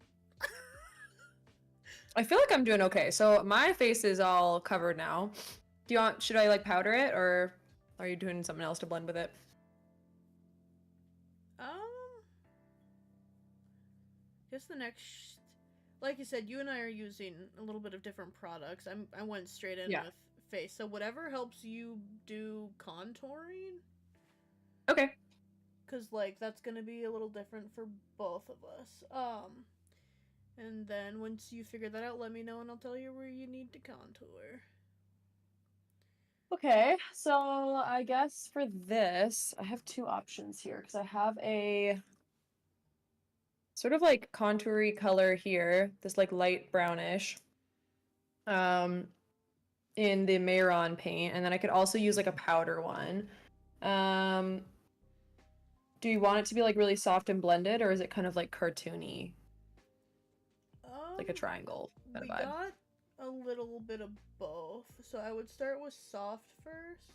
I feel like I'm doing okay. So my face is all covered now. Should I like powder it or are you doing something else to blend with it? Guess the next, like you said, you and I are using a little bit of different products. I went straight in with face, so whatever helps you do contouring. Okay. Cause like that's gonna be a little different for both of us. And then once you figure that out, let me know and I'll tell you where you need to contour. Okay, so I guess for this, I have two options here because I have a sort of like contoury color here, this like light brownish, in the Mayron paint, and then I could also use like a powder one. Do you want it to be like really soft and blended, or is it kind of like cartoony, like a triangle kind We of vibe? got a little bit of both, so I would start with soft first.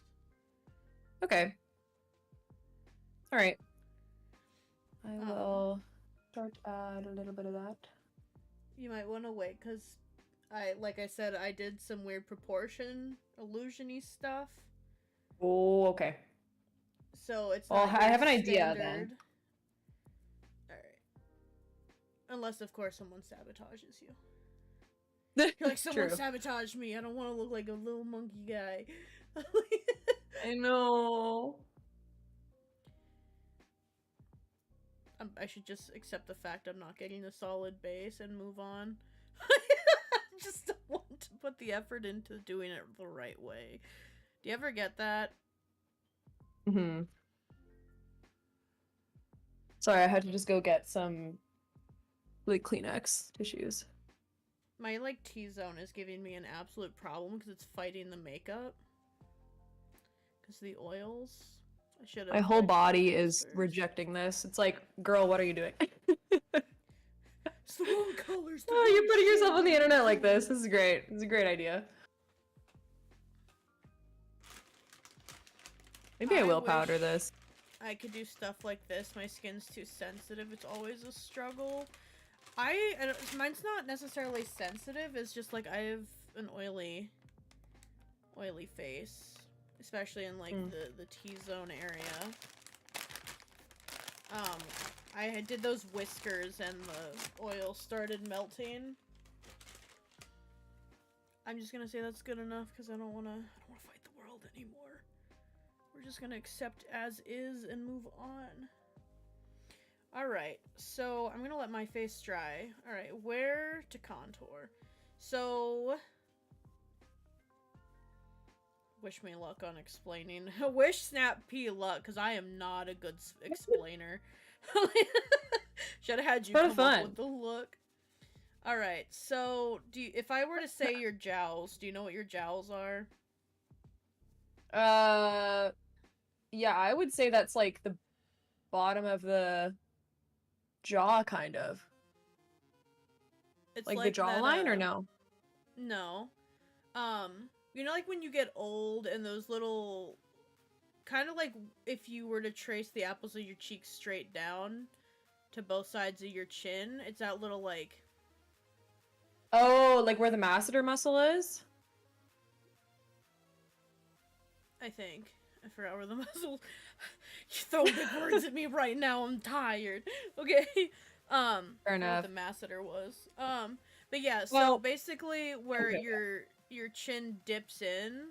Okay. All right. I will start to add a little bit of that. You might want to wait, because like I said, I did some weird proportion, illusion-y stuff. Oh, okay. So it's Well, not I have an your idea standard. then. Alright. Unless, of course, someone sabotages you. You're like, someone sabotaged me. I don't want to look like a little monkey guy. I know. I should just accept the fact I'm not getting a solid base and move on. Just don't want to put the effort into doing it the right way. Do you ever get that? Mm-hmm. Sorry, I had to just go get some like Kleenex tissues. My like T-zone is giving me an absolute problem because it's fighting the makeup. Because the oils. I should have. My whole body is rejecting this. It's like, girl, what are you doing? It's the wrong colors. Oh, you're putting yourself on the internet like this. This is great. It's a great idea. Maybe I will powder this. I could do stuff like this. My skin's too sensitive. It's always a struggle. Mine's not necessarily sensitive. It's just like I have an oily face, especially in like the T-zone area. I did those whiskers and the oil started melting. I'm just gonna say that's good enough because I don't wanna fight the world anymore. We're just gonna accept as is and move on. Alright, so I'm gonna let my face dry. Alright, where to contour? So... Wish me luck on explaining. Wish Snap P luck, because I am not a good explainer. Should have had you come up with the look. Alright, so if I were to say your jowls, do you know what your jowls are? Yeah, I would say that's like the bottom of the jaw, kind of. It's like the jawline, or no? No. You know, like when you get old and those little, kind of like if you were to trace the apples of your cheeks straight down to both sides of your chin, it's that little like... Oh, like where the masseter muscle is? I think. I forgot where the muscle... You throw big words at me right now, I'm tired. Okay. Fair enough. What the masseter was. But yeah, so basically where your chin dips in,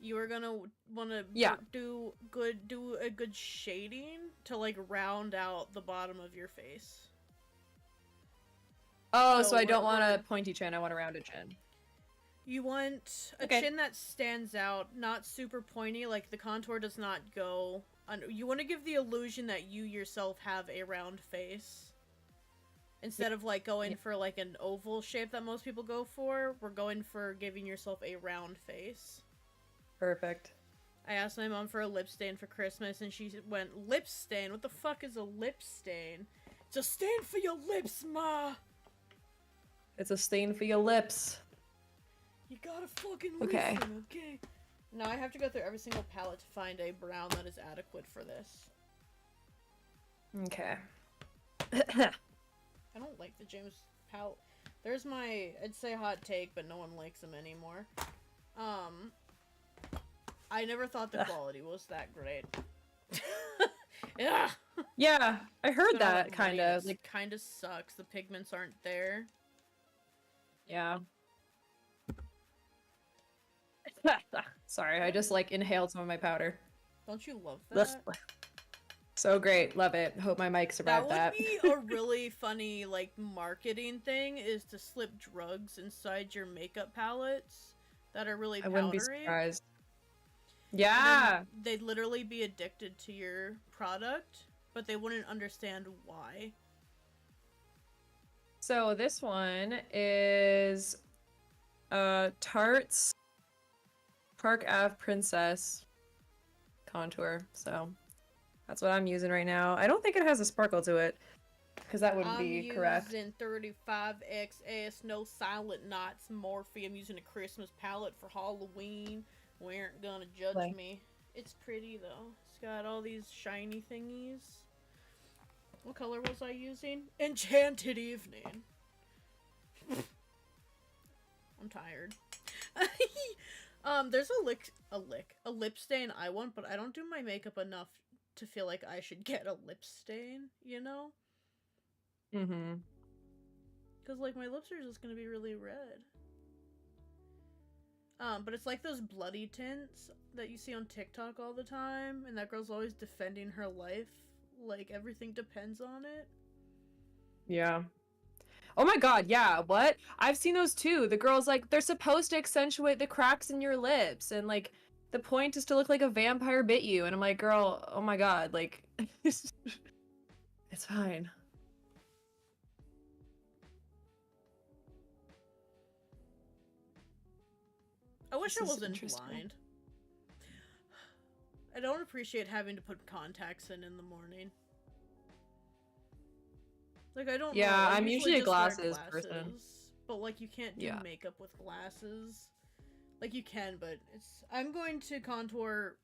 you are gonna wanna do a good shading to like round out the bottom of your face. Oh, so I don't want a pointy chin, I want a rounded chin. You want a chin that stands out, not super pointy, like the contour does not go under. You want to give the illusion that you yourself have a round face. Instead of like going for like an oval shape that most people go for, we're going for giving yourself a round face. Perfect. I asked my mom for a lip stain for Christmas and she went, lip stain? What the fuck is a lip stain? It's a stain for your lips, ma! It's a stain for your lips. You gotta fucking listen, okay? Now I have to go through every single palette to find a brown that is adequate for this. Okay. I don't like the James palette. There's my, I'd say hot take, but no one likes them anymore. I never thought the quality was that great. Yeah. Yeah, I heard that kind of. Like, kind of sucks. The pigments aren't there. Yeah. Sorry, I just like inhaled some of my powder. Don't you love that? So great, love it. Hope my mic survived that. That would be a really funny, like, marketing thing, is to slip drugs inside your makeup palettes that are really powdery. I wouldn't be surprised. Yeah! They'd literally be addicted to your product, but they wouldn't understand why. So this one is Tarte's Park Ave Princess contour. So that's what I'm using right now. I don't think it has a sparkle to it, because that wouldn't be correct. I'm using 35XS, no silent nights, Morphe. I'm using a Christmas palette for Halloween. We aren't gonna judge me. It's pretty though. It's got all these shiny thingies. What color was I using? Enchanted Evening. I'm tired. There's a lip stain I want, but I don't do my makeup enough to feel like I should get a lip stain, you know? Mm-hmm. Because, like, my lips are just gonna be really red. But it's like those bloody tints that you see on TikTok all the time, and that girl's always defending her life. Like, everything depends on it. Yeah. Oh my god, yeah, what? I've seen those too. The girls, like, they're supposed to accentuate the cracks in your lips, and, like, the point is to look like a vampire bit you, and I'm like, girl, oh my god, like, it's fine. I wish I wasn't blind. I don't appreciate having to put contacts in the morning. Like, I don't know. Yeah, I'm usually usually a just wear glasses person. But, like, you can't do makeup with glasses. Like, you can, but it's... I'm going to contour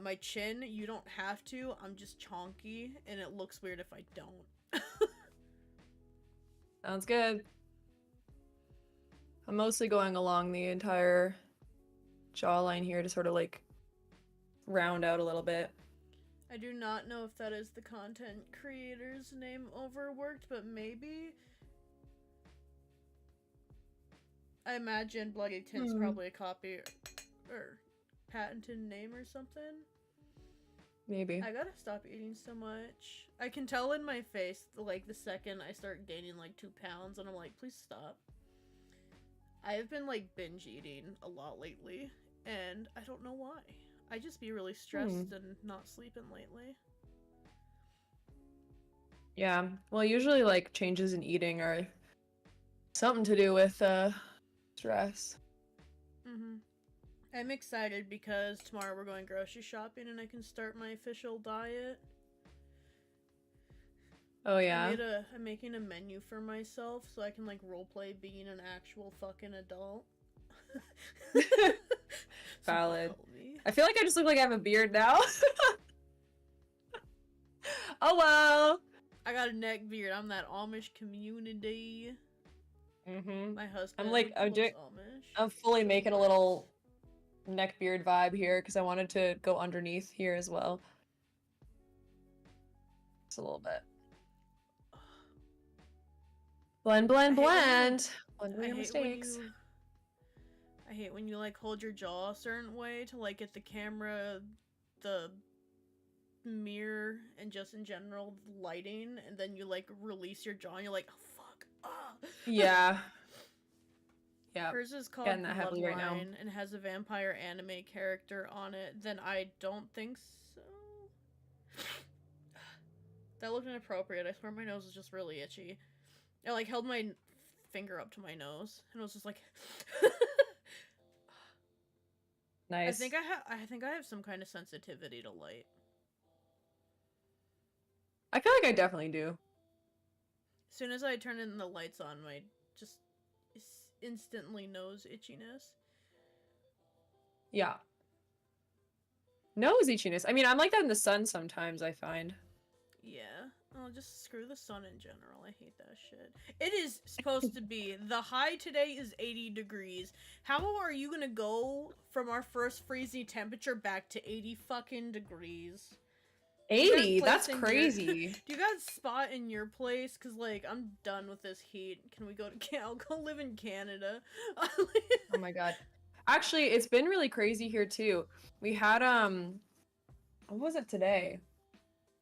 my chin. You don't have to. I'm just chonky, and it looks weird if I don't. Sounds good. I'm mostly going along the entire jawline here to sort of, like, round out a little bit. I do not know if that is the content creator's name overworked, but maybe. I imagine Bloody Tint's probably a copy or patented name or something. Maybe. I gotta stop eating so much. I can tell in my face, like, the second I start gaining, like, 2 pounds, and I'm like, please stop. I have been, like, binge eating a lot lately, and I don't know why. I just be really stressed and not sleeping lately. Yeah, well, usually, like, changes in eating are something to do with, stress. I'm excited because tomorrow we're going grocery shopping and I can start my official diet. Oh, yeah? I'm making a menu for myself so I can, like, roleplay being an actual fucking adult. Valid. I feel like I just look like I have a beard now. Oh, well. I got a neck beard. I'm that Amish community. My husband I'm fully making a little neck beard vibe here because I wanted to go underneath here as well. Just a little bit. Blend, blend, blend. Blend your mistakes. I hate when you, like, hold your jaw a certain way to, like, get the camera, the mirror, and just in general lighting, and then you, like, release your jaw and you're like, oh fuck. Ah. Yeah. Yeah. Hers is called Bloodline right now. And has a vampire anime character on it. Then I don't think so. That looked inappropriate. I swear my nose is just really itchy. I, like, held my finger up to my nose and it was just like Nice. I think I have some kind of sensitivity to light. I feel like I definitely do. As soon as I turn in the lights on, my just instantly nose itchiness. Yeah. Nose itchiness. I mean, I'm like that in the sun sometimes, I find. Yeah. Oh, just screw the sun in general. I hate that shit. It is supposed to be. The high today is 80 degrees. How are you gonna go from our first freezing temperature back to 80 fucking degrees? 80? That's crazy. Do you got a spot in your place? Cause, like, I'm done with this heat. Can we go to I'll go live in Canada. Oh my god. Actually, it's been really crazy here too. We had what was it today?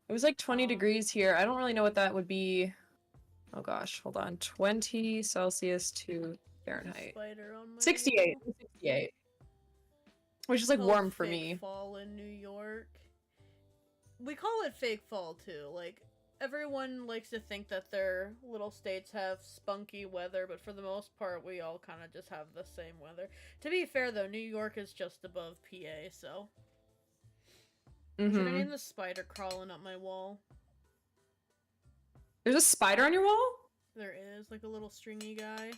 It was like 20 degrees here. I don't really know what that would be. Oh gosh, hold on. 20 Celsius to Fahrenheit. 68. 68. Which is like warm for me. Fall in New York. We call it fake fall too. Like, everyone likes to think that their little states have spunky weather, but for the most part, we all kind of just have the same weather. To be fair, though, New York is just above PA, so. Should I name the spider crawling up my wall? There's a spider on your wall? There is, like a little stringy guy.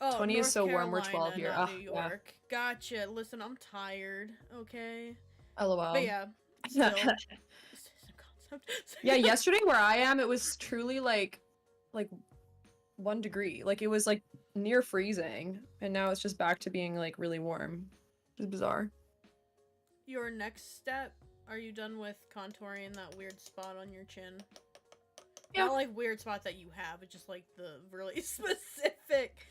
Oh, 20 North is so Carolina, warm, we're 12 here. not New York. Yeah. Gotcha. Listen, I'm tired, okay? LOL. But yeah, still. Yeah, yesterday where I am, it was truly like 1 degree. Like, it was like near freezing, and now it's just back to being like really warm. It's bizarre. Your next step, are you done with contouring that weird spot on your chin? Yeah. Not like weird spot that you have, it's just like the really specific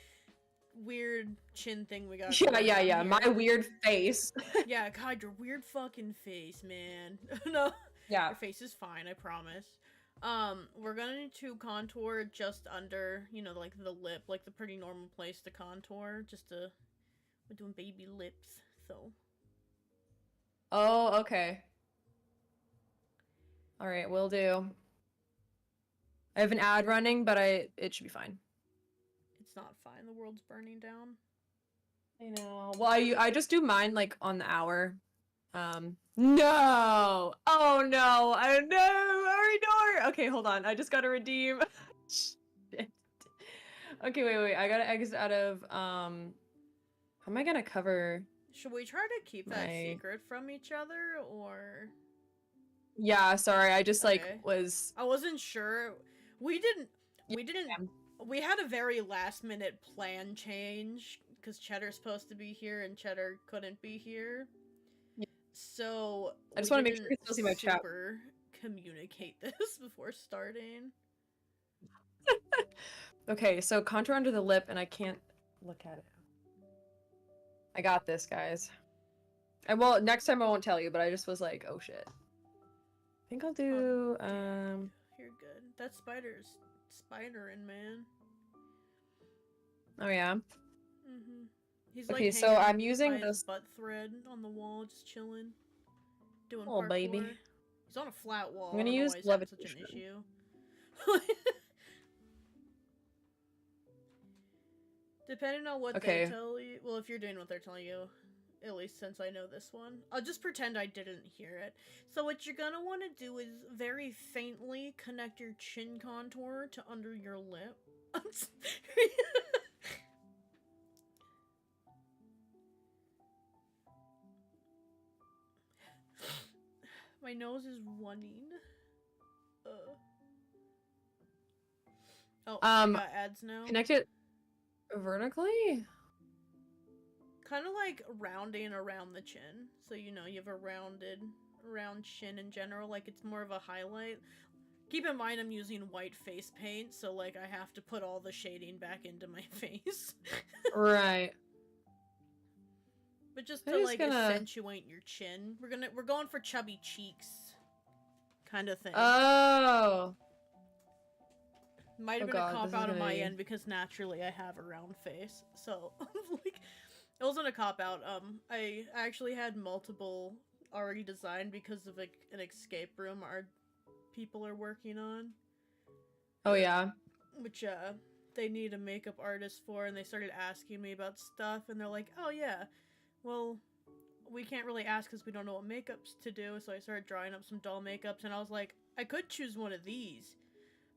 weird chin thing we got. Yeah. My weird face. Yeah, God, your weird fucking face, man. No. Yeah. Your face is fine, I promise. We're gonna need to contour just under, you know, like the lip, like the pretty normal place to contour. We're doing baby lips, so. Oh, okay. Alright, will do. I have an ad running, but it should be fine. It's not fine, the world's burning down. I know. Well, I just do mine, like, on the hour. No! Oh, no! Door! Okay, hold on. I just gotta redeem. Shit. Okay, wait. I gotta exit out of, how am I gonna cover... Should we try to keep that secret from each other, or...? Yeah, sorry, I just, like, was... I wasn't sure. We had a very last-minute plan change, because Cheddar's supposed to be here, and Cheddar couldn't be here. Yeah. So... I just want to make sure you still see my chat. Communicate this before starting. Okay, so contour under the lip, and I can't look at it. I got this, guys. And well, next time I won't tell you, but I just was like, oh shit. I think I'll do, You're good. That spider's spidering, man. Oh yeah? Mm-hmm. He's okay, like so I'm using this butt thread on the wall, just chilling. Doing oh, parkour. baby. He's on a flat wall. I'm gonna use levitation. Such an issue. Depending on what they tell you, well, if you're doing what they're telling you, at least since I know this one, I'll just pretend I didn't hear it. So what you're gonna want to do is very faintly connect your chin contour to under your lip. My nose is running. Oh, I got ads now. Connect it vertically? Kind of like rounding around the chin. So, you know, you have a round chin in general. Like, it's more of a highlight. Keep in mind I'm using white face paint, so, like, I have to put all the shading back into my face. Right. But just to, like, accentuate your chin. We're going for chubby cheeks kind of thing. Oh! Might have been a cop-out on my end because naturally I have a round face. So, like, it wasn't a cop-out. I actually had multiple already designed because of, like, an escape room our people are working on. Oh, yeah? Which, they need a makeup artist for, and they started asking me about stuff, and they're like, oh, yeah, well, we can't really ask because we don't know what makeups to do, so I started drawing up some doll makeups, and I was like, I could choose one of these.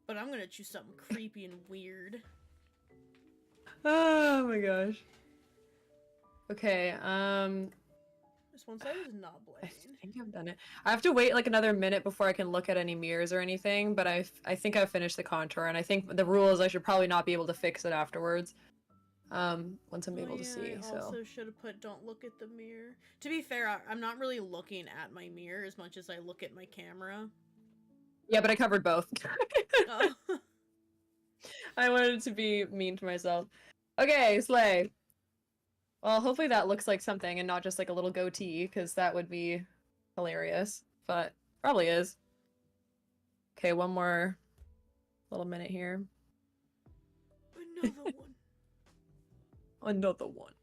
But I'm gonna choose something creepy and weird. Oh my gosh. Okay, This one side is not blending. I think I've done it. I have to wait like another minute before I can look at any mirrors or anything, but I think I've finished the contour, and I think the rule is I should probably not be able to fix it afterwards. Once I'm able to see, so. I also should have put don't look at the mirror. To be fair, I'm not really looking at my mirror as much as I look at my camera. Yeah, but I covered both. Oh. I wanted to be mean to myself. Okay, slay. Well, hopefully that looks like something and not just like a little goatee, because that would be hilarious. But probably is. Okay, one more little minute here. Another one. Another one.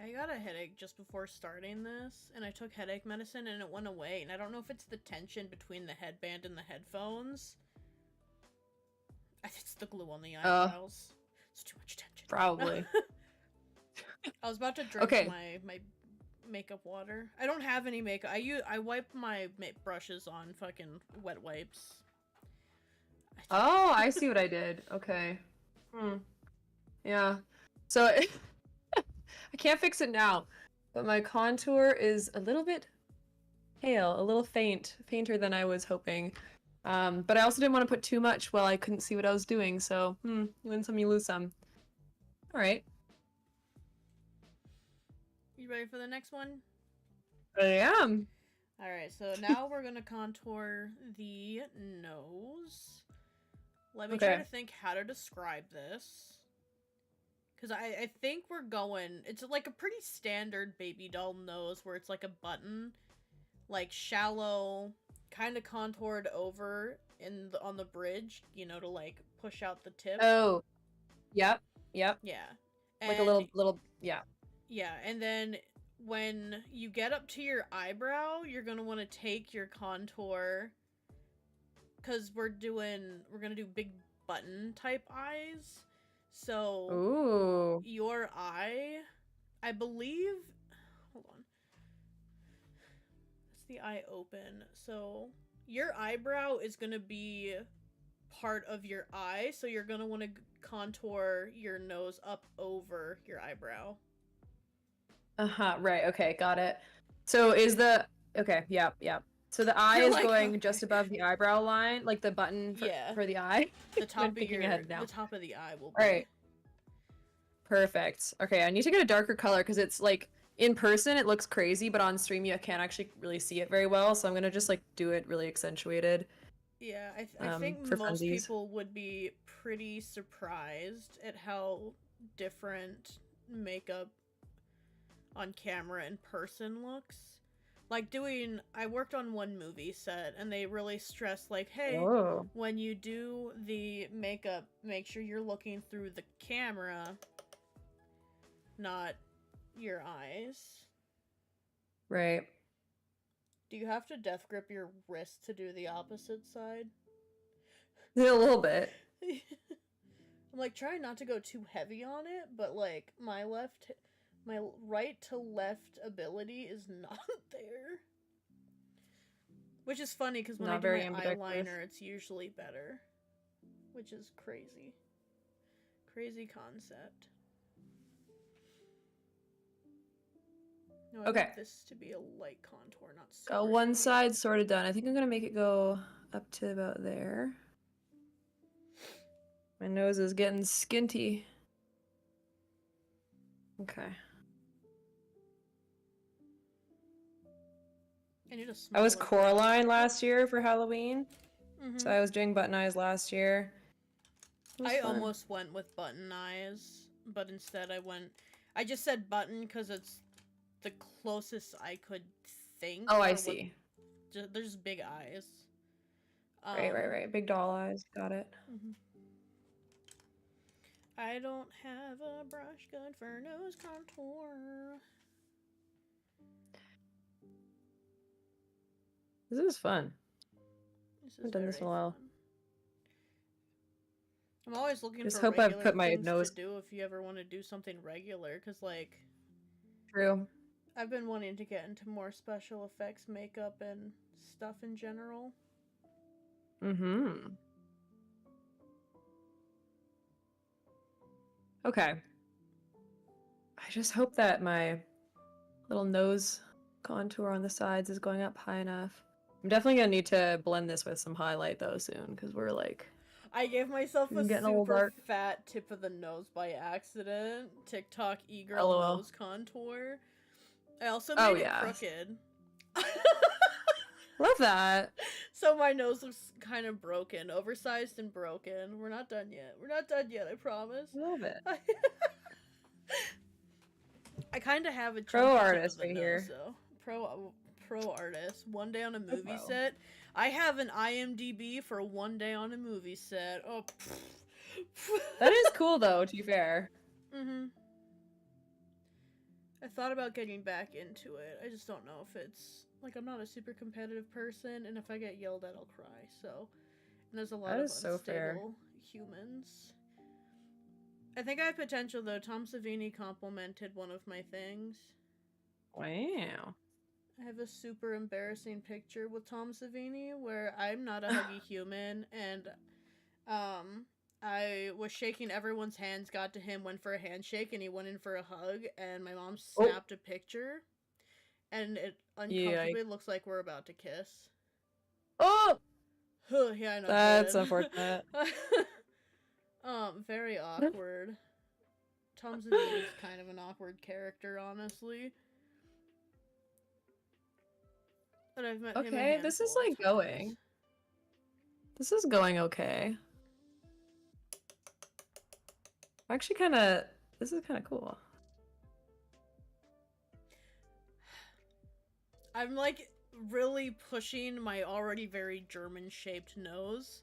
I I got a headache just before starting this, and I took headache medicine and it went away, and I don't know if it's the tension between the headband and the headphones. I think it's the glue on the eyebrows. It's too much tension. Probably. I was about to drink my makeup water. I don't have any makeup. I wipe my brushes on fucking wet wipes. Oh, I see what I did. Okay. Yeah. So I can't fix it now, but my contour is a little bit pale, a little fainter than I was hoping. But I also didn't want to put too much while I couldn't see what I was doing, so, you win some, you lose some. Alright. You ready for the next one? I am. Alright, so now we're gonna contour the nose. Let me try to think how to describe this. Because I think we're going... It's like a pretty standard baby doll nose where it's like a button. Like shallow, kind of contoured over on the bridge, you know, to like push out the tip. Oh. Yep. Yeah. And like a little, yeah. Yeah, and then when you get up to your eyebrow, you're going to want to take your contour... Because we're gonna do big button type eyes. So your eye, I believe, hold on. That's the eye open. So your eyebrow is gonna be part of your eye. So you're gonna want to contour your nose up over your eyebrow. Right, okay, got it. So is the, okay, yeah. So the eye is going just above the eyebrow line, like the button for the eye. The top of the top of the eye will be. Right. Perfect. Okay, I need to get a darker color because it's like in person it looks crazy, but on stream you can't actually really see it very well. So I'm gonna just like do it really accentuated. Yeah, I think most people would be pretty surprised at how different makeup on camera in person looks. Like I worked on one movie set and they really stressed like, hey, when you do the makeup, make sure you're looking through the camera, not your eyes. Right. Do you have to death grip your wrist to do the opposite side? Yeah, a little bit. I'm like trying not to go too heavy on it, but like my right to left ability is not there. Which is funny because when I do my eyeliner, it's usually better. Which is crazy. Crazy concept. No, I want this to be a light contour, not so. Got one side sort of done. I think I'm gonna make it go up to about there. My nose is getting skinty. Okay. I was Coraline last year for Halloween. So I was doing button eyes last year. I almost went with button eyes, but instead I just said button because it's the closest I could think. Oh, I see. There's big eyes. Right. Big doll eyes. Got it. I don't have a brush good for nose contour. This is fun. I've done this in a while. Fun. I'm always looking just for hope I've put my nose to do if you ever want to do something regular, because like true. I've been wanting to get into more special effects makeup and stuff in general. Okay. I just hope that my little nose contour on the sides is going up high enough. I'm definitely gonna need to blend this with some highlight though soon, because we're like... I gave myself a super fat tip of the nose by accident. TikTok e-girl nose contour. I also made it crooked. Love that. So my nose looks kind of broken. Oversized and broken. We're not done yet. I promise. Love it. I kind of have a pro artist right here. So. Pro artist. One day on a movie set. I have an IMDb for one day on a movie set. Oh. That is cool though, to be fair. I thought about getting back into it. I just don't know if it's like I'm not a super competitive person, and if I get yelled at, I'll cry. So, and there's a lot That of is so fair. unstable humans. I think I have potential though. Tom Savini complimented one of my things. Wow. I have a super embarrassing picture with Tom Savini where I'm not a huggy human, and I was shaking everyone's hands, got to him, went for a handshake, and he went in for a hug, and my mom Oh, snapped a picture, and it yeah. uncomfortably looks like we're about to kiss. Oh, Yeah, not that's good. unfortunate. Very awkward. Tom Savini's kind of an awkward character, honestly. But I've met him a Okay, this is handful of like times. going. This is going okay. Actually, kind of. This is kind of cool. I'm like really pushing my already very German-shaped nose.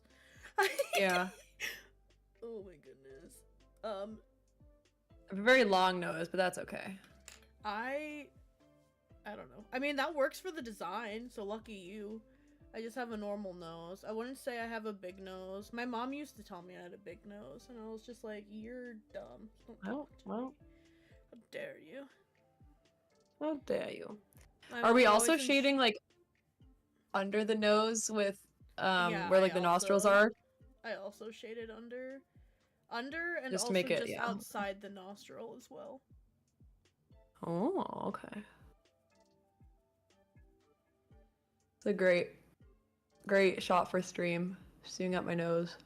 Yeah. Oh my goodness. I have a very long nose, but that's okay. I don't know. I mean, that works for the design, so lucky you. I just have a normal nose. I wouldn't say I have a big nose. My mom used to tell me I had a big nose, and I was just like, you're dumb. Don't talk to me. How dare you? How dare you? My Are we mom's also always shading like under the nose with yeah, where like the nostrils are? I also shaded under. Under and Just to also make it, just yeah. outside the nostril as well. Oh, okay. It's a great shot for stream. Seeing up my nose.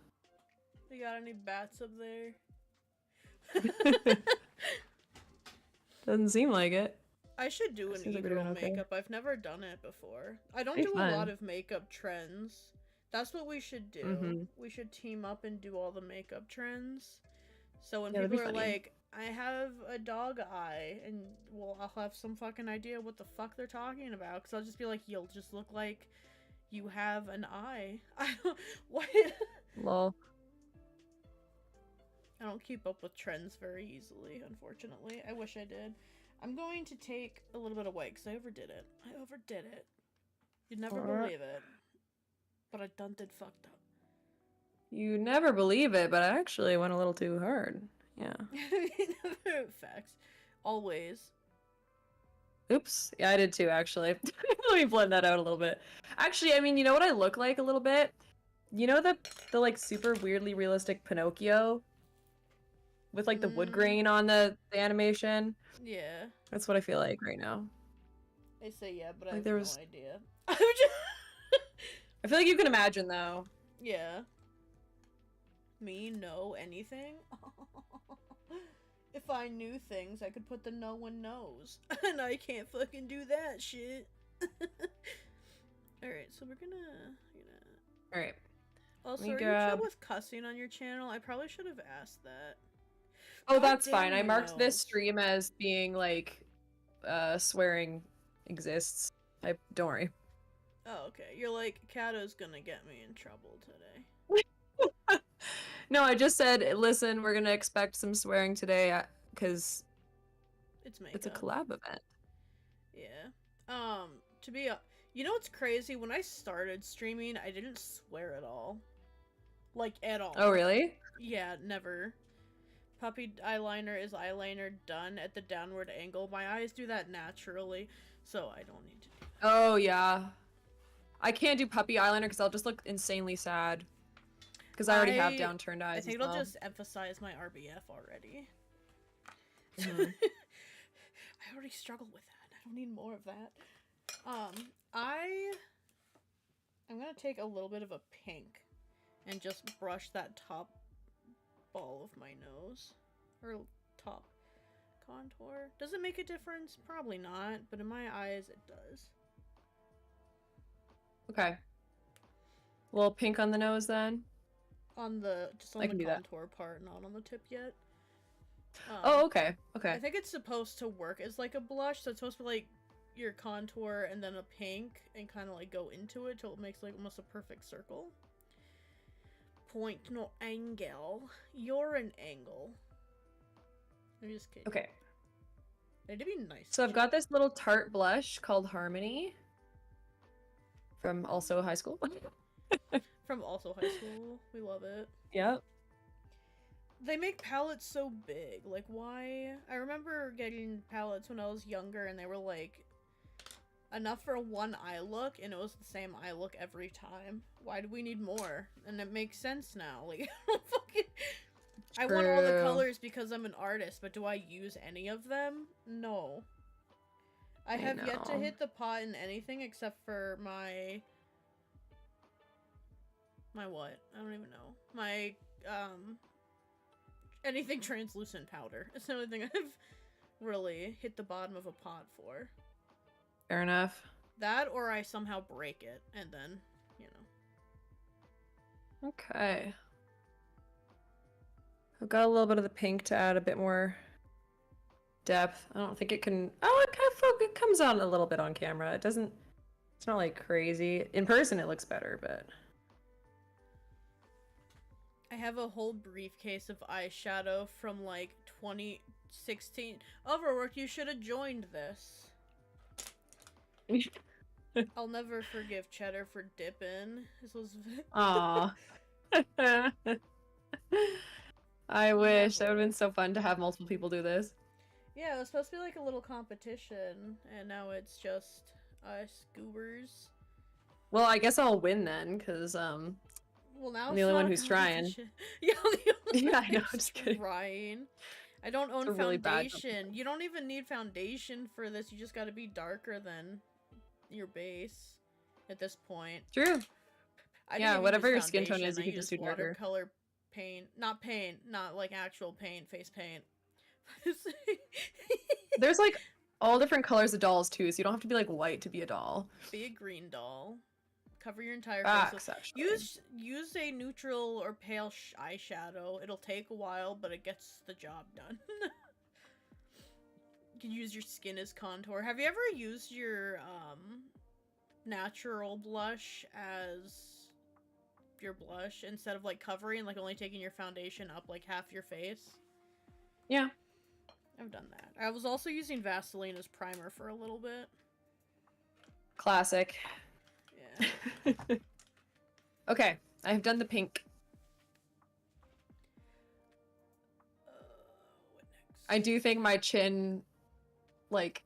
You got any bats up there? Doesn't seem like it. I should do an Seems like we're doing e-girl okay. makeup. I've never done it before. I don't Pretty do fun. a lot of makeup trends. That's what we should do. Mm-hmm. We should team up and do all the makeup trends. So when Yeah, that'd people be are funny. like, I have a dog eye, and well, I'll have some fucking idea what the fuck they're talking about. Because I'll just be like, you'll just look like you have an eye. I don't, what? Lol. I don't keep up with trends very easily, unfortunately. I wish I did. I'm going to take a little bit of white because I overdid it. I overdid it. You'd never believe it. But I done did fucked up. You never believe it, but I actually went a little too hard. Yeah. Facts. Always. Oops. Yeah, I did too, actually. Let me blend that out a little bit. Actually, I mean, you know what I look like a little bit? You know the like super weirdly realistic Pinocchio? With like the wood grain on the animation? Yeah. That's what I feel like right now. I say yeah, but I Like have there no was... idea. I feel like you can imagine though. Yeah. Me know anything? If I knew things, I could put the no one knows. And I can't fucking do that shit. Alright, so we're gonna... Alright. Also, are you chill with cussing on your channel? I probably should have asked that. Oh, God that's damn fine. I your marked this nose. stream as being like, swearing exists. Don't worry. Oh, okay. You're like, Kato's gonna get me in trouble today. No, I just said, listen, we're gonna expect some swearing today, because It's it's a collab event. Yeah. To be you know what's crazy? When I started streaming, I didn't swear at all. Like, at all. Oh, really? Yeah, never. Puppy eyeliner is eyeliner done at the downward angle. My eyes do that naturally, so I don't need to do that. Oh, yeah. I can't do puppy eyeliner because I'll just look insanely sad. Because I already have downturned eyes. I think it'll just emphasize my RBF already. Mm-hmm. I already struggle with that. I don't need more of that. I'm gonna take a little bit of a pink and just brush that top ball of my nose. Or top contour. Does it make a difference? Probably not, but in my eyes it does. Okay. A little pink on the nose then? On the, just on the contour part, not on the tip yet. Oh, okay. Okay. I think it's supposed to work as like a blush, so it's supposed to be like your contour and then a pink and kind of like go into it till it makes like almost a perfect circle. Point, no angle. You're an angle. I'm just kidding. Okay. It'd be nice. So I've got this little Tarte blush called Harmony from also high school. From also high school. We love it. Yep. They make palettes so big. Like, why? I remember getting palettes when I was younger, and they were like enough for one eye look, and it was the same eye look every time. Why do we need more? And it makes sense now. Like, I want all the colors because I'm an artist, but do I use any of them? No. I have yet to hit the pot in anything except for my what? I don't even know. My, anything translucent powder. It's the only thing I've really hit the bottom of a pot for. Fair enough. That, or I somehow break it, and then, you know. Okay. I've got a little bit of the pink to add a bit more depth. I don't think it can... Oh, it comes on a little bit on camera. It doesn't... It's not, like, crazy. In person, it looks better, but... I have a whole briefcase of eyeshadow from, like, 2016. Overworked, you should have joined this. I'll never forgive Cheddar for dipping. This was... Aww. I wish. That would have been so fun to have multiple people do this. Yeah, it was supposed to be like a little competition, and now it's just us goobers. Well, I guess I'll win then, because, well, now I'm the only one who's trying. Yeah, I'm the only Yeah, one I know, who's just kidding. trying. I don't own It's a really bad foundation. You don't even need foundation for this. You just gotta be darker than your base at this point. True. I Yeah, didn't whatever use your skin tone foundation. is, you I can just do used darker. watercolor paint. Not like actual paint, face paint. There's like all different colors of dolls too, so you don't have to be like white to be a doll. Be a green doll. Cover your entire face. Facts, actually. Use a neutral or pale eyeshadow. It'll take a while, but it gets the job done. You can use your skin as contour. Have you ever used your natural blush as your blush instead of like covering, like only taking your foundation up like half your face? Yeah. I've done that. I was also using Vaseline as primer for a little bit. Classic. Yeah. Okay, I've done the pink. What next? I do think my chin, like,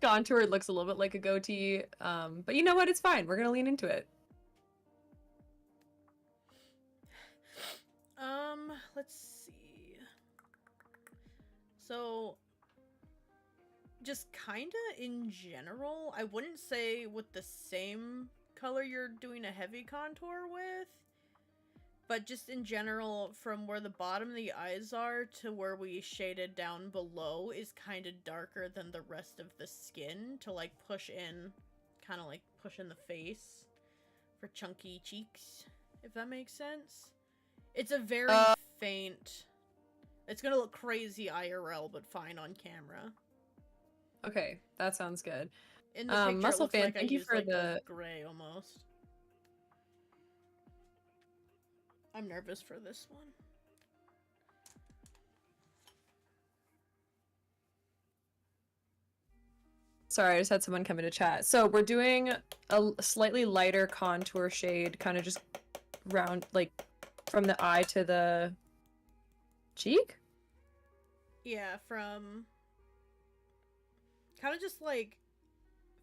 contour looks a little bit like a goatee, but you know what? It's fine. We're gonna lean into it. Let's see. So, just kinda in general, I wouldn't say with the same color you're doing a heavy contour with, but just in general, from where the bottom of the eyes are to where we shaded down below is kind of darker than the rest of the skin to like push in, kind of like push in the face for chunky cheeks, if that makes sense. It's a very faint, it's gonna look crazy IRL, but fine on camera. Okay, that sounds good. In the picture, Muscle it looks fan, like thank I you used, for like, the gray almost. I'm nervous for this one. Sorry, I just had someone come into chat. So we're doing a slightly lighter contour shade, kind of just round, like, from the eye to the cheek? Yeah, from kind of just like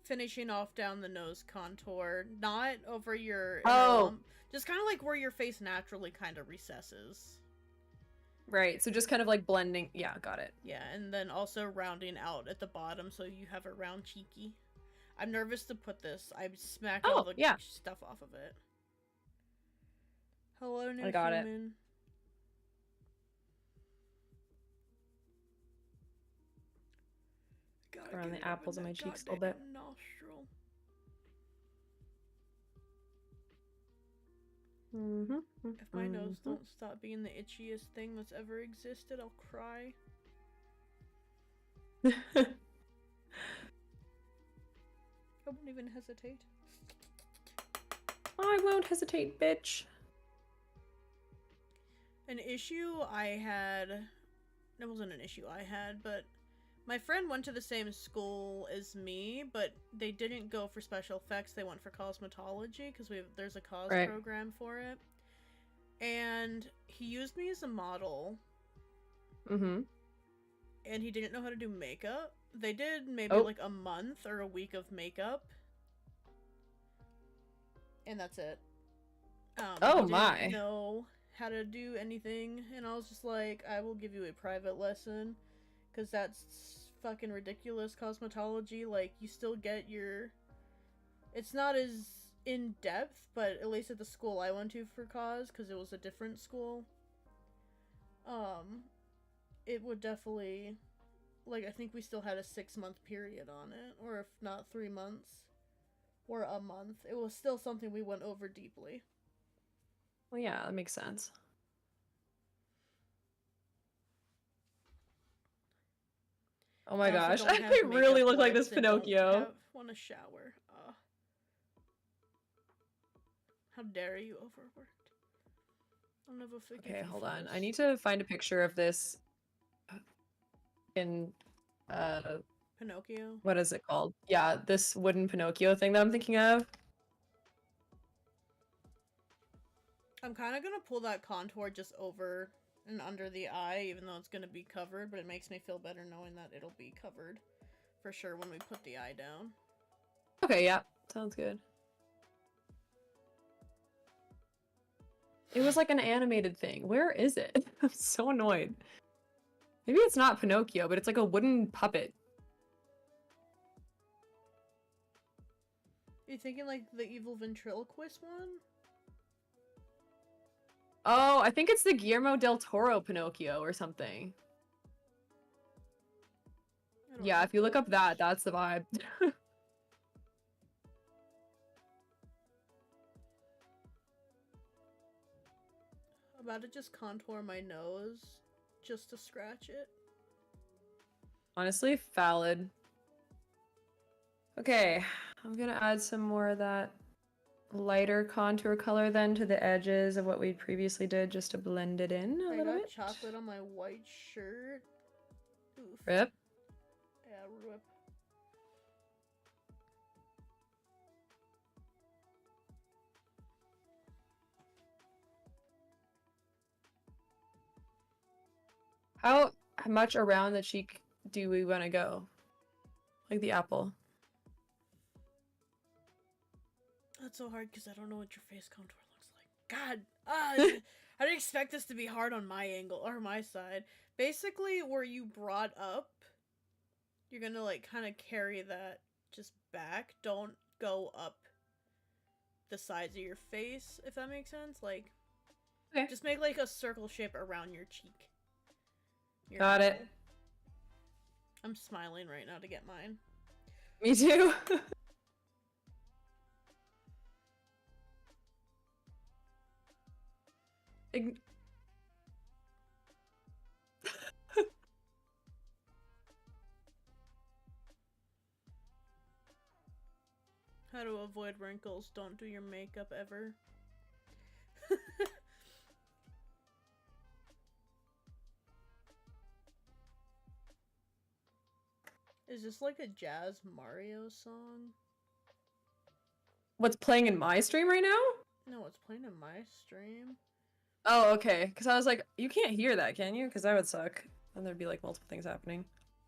finishing off down the nose contour, not over your lump, just kind of like where your face naturally kind of recesses. Right, so just kind of like blending. Yeah, got it. Yeah, and then also rounding out at the bottom so you have a round cheeky. I'm nervous to put this. I smacked all the stuff off of it. Hello, new human. Around the apples of my cheeks a little bit. Nostril. If my nose don't stop being the itchiest thing that's ever existed, I'll cry. I won't even hesitate. I won't hesitate, bitch. An issue I had... It wasn't an issue I had, but My friend went to the same school as me, but they didn't go for special effects. They went for cosmetology because there's a cos Right. program for it. And he used me as a model. Mm-hmm. And he didn't know how to do makeup. They did maybe like a month or a week of makeup. And that's it. Oh he my. didn't know how to do anything. And I was just like, I will give you a private lesson. Because that's fucking ridiculous cosmetology. Like, you still get your... It's not as in-depth, but at least at the school I went to for cos, because it was a different school. It would definitely... Like, I think we still had a 6-month period on it. Or if not 3 months. Or a month. It was still something we went over deeply. Well, yeah, that makes sense. Oh my gosh, I really look like this Pinocchio. Want to shower. How dare you overworked? I'll never forgive you. Okay, hold on. I need to find a picture of this in Pinocchio. what is it called? Yeah, this wooden Pinocchio thing that I'm thinking of. I'm kind of gonna pull that contour just over and under the eye, even though it's gonna be covered, but it makes me feel better knowing that it'll be covered for sure when we put the eye down. Okay, yeah, sounds good. It was like an animated thing. Where is it? I'm so annoyed. Maybe it's not Pinocchio, but it's like a wooden puppet. Are you thinking like the evil ventriloquist one? Oh, I think it's the Guillermo del Toro Pinocchio or something. Yeah, if you look up that, that's the vibe. I'm about to just contour my nose just to scratch it. Honestly, valid. Okay, I'm gonna add some more of that lighter contour color then to the edges of what we previously did just to blend it in a little bit. I got chocolate on my white shirt. Oof. Rip. Yeah, rip. How much around the cheek do we want to go? Like the apple. That's so hard because I don't know what your face contour looks like. God, I didn't expect this to be hard on my angle or my side. Basically, where you brought up, you're gonna like kind of carry that just back. Don't go up the sides of your face, if that makes sense. Like, okay. Just make like a circle shape around your cheek. Got it. I'm smiling right now to get mine. Me too. How to avoid wrinkles. Don't do your makeup ever. Is this like a Jazz Mario song? What's playing in my stream right now? No, it's playing in my stream. Oh, okay. Because I was like, you can't hear that, can you? Because that would suck. And there'd be like multiple things happening.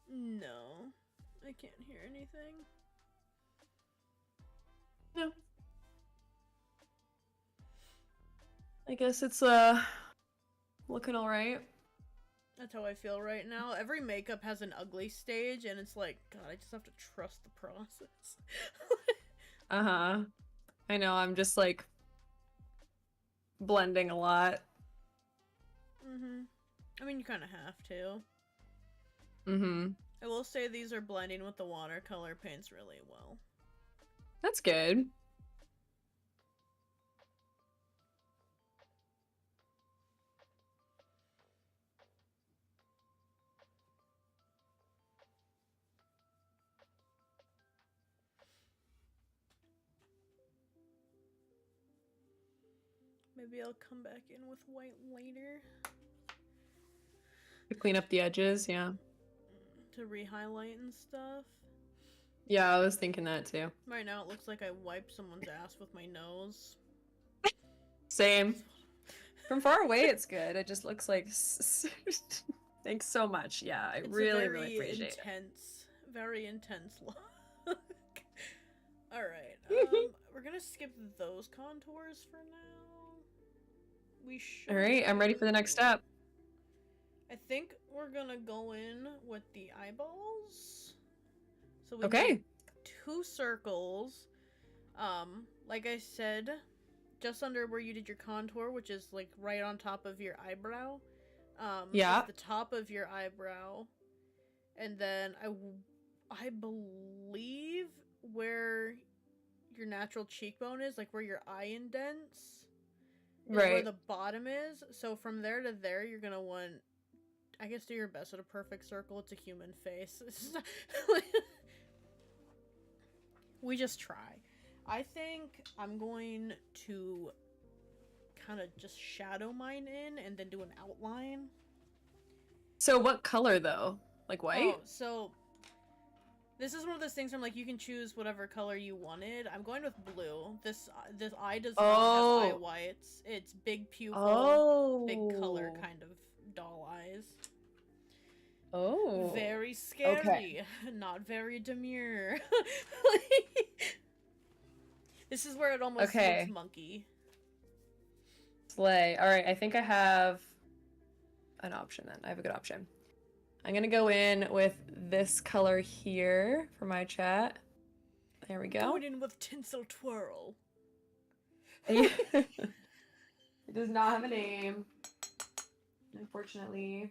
No. I can't hear anything. No. I guess it's looking alright. That's how I feel right now. Every makeup has an ugly stage, and it's like, God, I just have to trust the process. Uh-huh. I know, I'm just like blending a lot. Mm-hmm. I mean, you kind of have to. Mm-hmm. I will say these are blending with the watercolor paints really well. That's good. Maybe I'll come back in with white later. To clean up the edges, yeah. to re-highlight and stuff. Yeah, I was thinking that too. Right now it looks like I wiped someone's ass with my nose. Same. From far away, it's good. It just looks like. Thanks so much. Yeah, I It's really, a really appreciate very intense look. Alright, it. we're gonna skip those contours for now. We should. All right, I'm ready for the next step. I think we're gonna go in with the eyeballs. So we Okay. need 2 circles. Like I said, just under where you did your contour, which is like right on top of your eyebrow. Yeah. Is the top of your eyebrow, and then I believe where your natural cheekbone is, like where your eye indents, is where the bottom is. So from there to there, you're gonna want, I guess, do your best at a perfect circle. It's a human face. We just try. I think I'm going to kind of just shadow mine in and then do an outline. So what color though? Like white? Oh, so this is one of those things where I'm like, you can choose whatever color you wanted. I'm going with blue. This eye does not have eye whites. It's big pupil, big color kind of doll eyes. Oh. Very scary. Okay. Not very demure. This is where it almost looks monkey. Slay. Alright, I think I have an option then. I have a good option. I'm gonna go in with this color here for my chat. There we go. Going in with tinsel twirl. It does not have a name, unfortunately.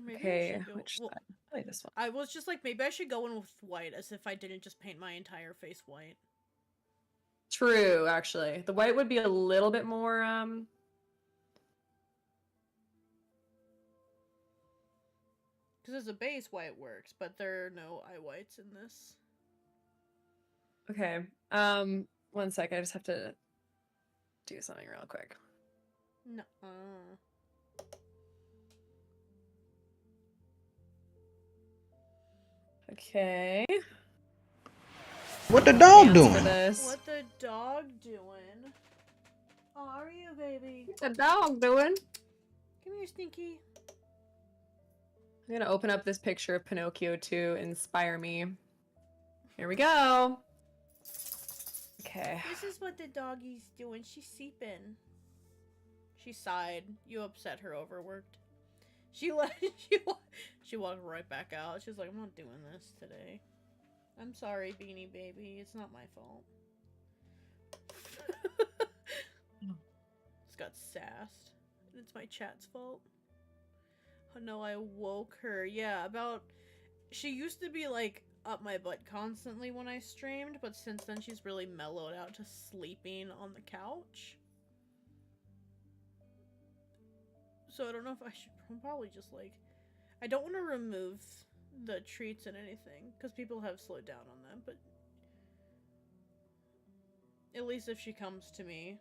Maybe okay, which side? Probably this one. I was just like, maybe I should go in with white, as if I didn't just paint my entire face white. True, actually. The white would be a little bit more, Because as a base, white works, but there are no eye whites in this. Okay. 1 sec. I just have to do something real quick. No. Okay. What the dog doing? What the dog doing? Oh, are you, baby? What's the dog doing? Come here, Stinky. I'm gonna open up this picture of Pinocchio to inspire me. Here we go. Okay. This is what the doggy's doing. She's sleeping. She sighed. You upset her overworked. She walked right back out. She's like, I'm not doing this today. I'm sorry, Beanie Baby. It's not my fault. It's got sassed. And it's my chat's fault. Oh no, I woke her. Yeah, she used to be like up my butt constantly when I streamed, but since then she's really mellowed out to sleeping on the couch. So I don't know if I should probably just like, I don't want to remove the treats and anything because people have slowed down on them, but at least if she comes to me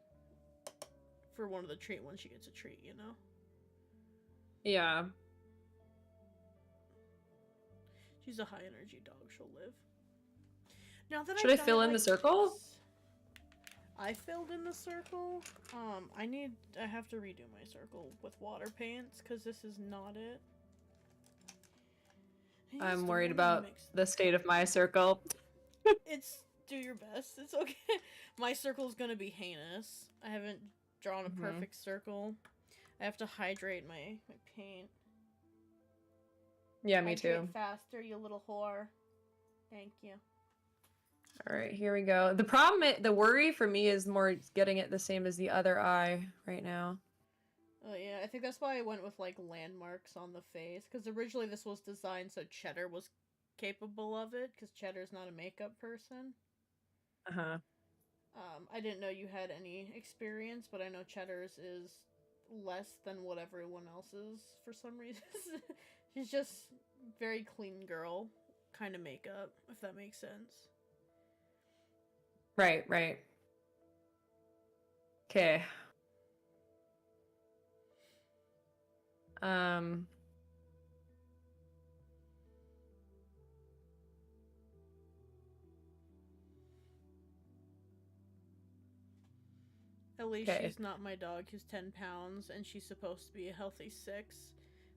for one of the treat ones, she gets a treat, you know? Yeah. She's a high energy dog, she'll live. Now that Should I fill in the circle? I filled in the circle. I have to redo my circle with water paints because this is not it. I'm worried about the state of my circle. Do your best. It's okay. My circle's gonna be heinous. I haven't drawn a perfect circle. I have to hydrate my paint. Yeah, me too. Faster, you little whore. Thank you. All right, here we go. The worry for me is more getting it the same as the other eye right now. Oh yeah, I think that's why I went with like landmarks on the face, because originally this was designed so Cheddar was capable of it, because Cheddar's not a makeup person. Uh-huh. I didn't know you had any experience, but I know Cheddar's is less than what everyone else is for some reason. She's just very clean girl kind of makeup, if that makes sense. Right. Okay. At least Okay. she's not my dog who's 10 pounds and she's supposed to be a healthy 6.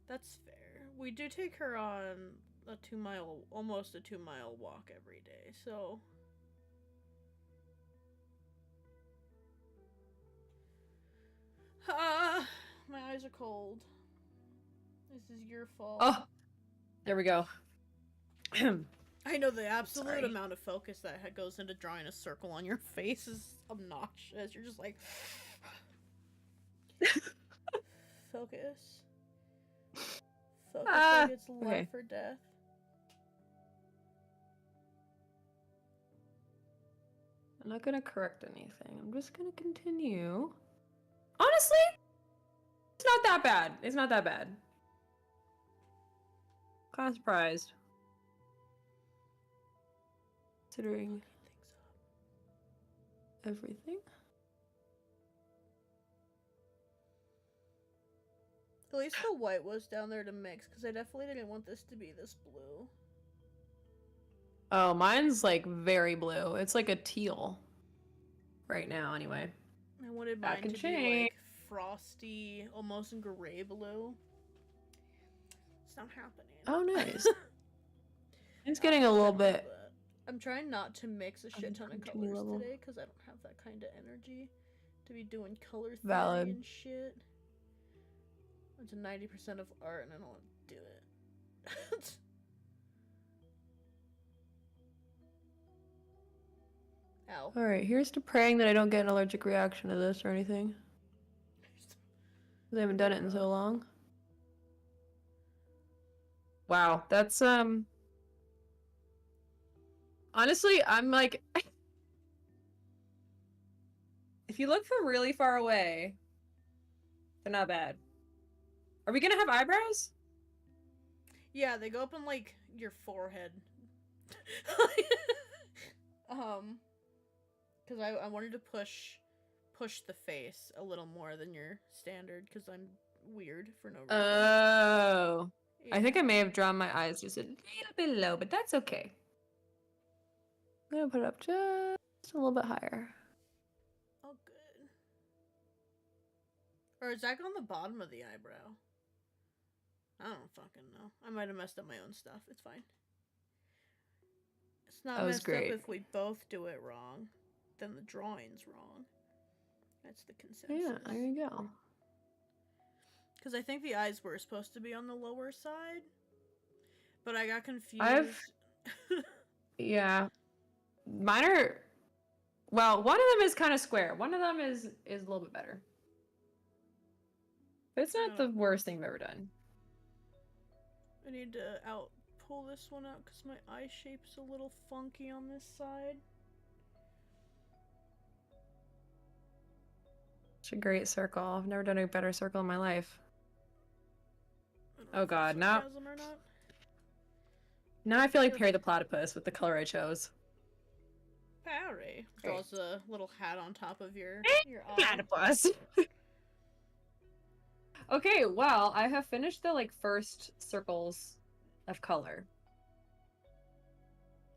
That's fair. We do take her on a 2-mile, almost a 2-mile walk every day, so. My eyes are cold. This is your fault. Oh, there we go. I know the absolute Sorry. amount of focus that goes into drawing a circle on your face is obnoxious. You're just like, focus. Focus like it's life okay. or death. I'm not gonna correct anything. I'm just gonna continue. Honestly, it's not that bad. It's not that bad. Kind of surprised. Considering everything. At least the white was down there to mix, because I definitely didn't want this to be this blue. Oh, mine's like very blue. It's like a teal right now, anyway. I wanted That mine can to be change. like frosty, almost gray blue. It's not happening. Oh, nice. It's getting a little bit. I'm trying not to mix a shit ton of colors level. today because I don't have that kind of energy to be doing color theory Valid. and shit. It's 90% of art and I don't want to do it. Ow. Alright, here's to praying that I don't get an allergic reaction to this or anything. 'Cause I haven't done it in so long. Wow, that's honestly, I'm like if you look from really far away, they're not bad. Are we gonna have eyebrows? Yeah, they go up on like your forehead. Because I wanted to push the face a little more than your standard because I'm weird for no reason. Oh. Yeah. I think I may have drawn my eyes just a little bit low, but that's okay. I'm gonna put it up just a little bit higher. Oh, good. Or is that on the bottom of the eyebrow? I don't fucking know. I might have messed up my own stuff. It's fine. It's not That was messed great. up if we both do it wrong. Then the drawing's wrong. That's the consensus. Yeah, there you go. Because I think the eyes were supposed to be on the lower side. But I got confused. Yeah. Mine are... Well, one of them is kind of square. One of them is a little bit better. But it's not the worst thing I've ever done. I need to pull this one out because my eye shape's a little funky on this side. It's a great circle. I've never done a better circle in my life. I don't Oh know if god, that's now... sarcasm or not. Now I feel like Perry the Platypus with the color I chose. Parry draws a little hat on top of your eye. Platypus! Okay, well, I have finished the, like, first circles of color.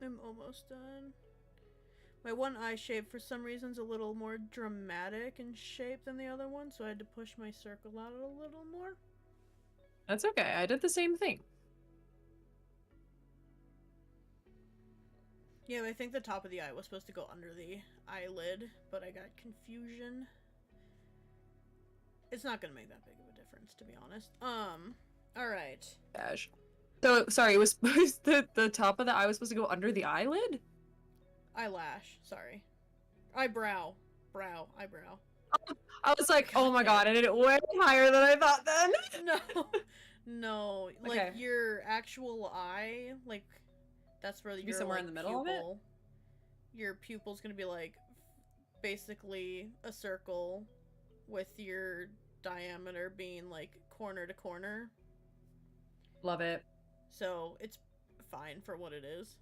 I'm almost done. My one eye shape, for some reason, is a little more dramatic in shape than the other one, so I had to push my circle out a little more. That's okay, I did the same thing. Yeah, I think the top of the eye was supposed to go under the eyelid, but I got confusion. It's not gonna make that big of a difference, to be honest. Alright. Gosh. So, sorry, was the top of the eye was supposed to go under the eyelid? Eyelash, sorry. Eyebrow. Brow. Eyebrow. I was like, oh my god, I did it way higher than I thought then! No. No. Like, Okay. your actual eye, like, that's where your, somewhere like, in the middle of it? pupil, your pupil's gonna be, like, basically a circle with your diameter being, like, corner to corner. Love it. So, it's fine for what it is.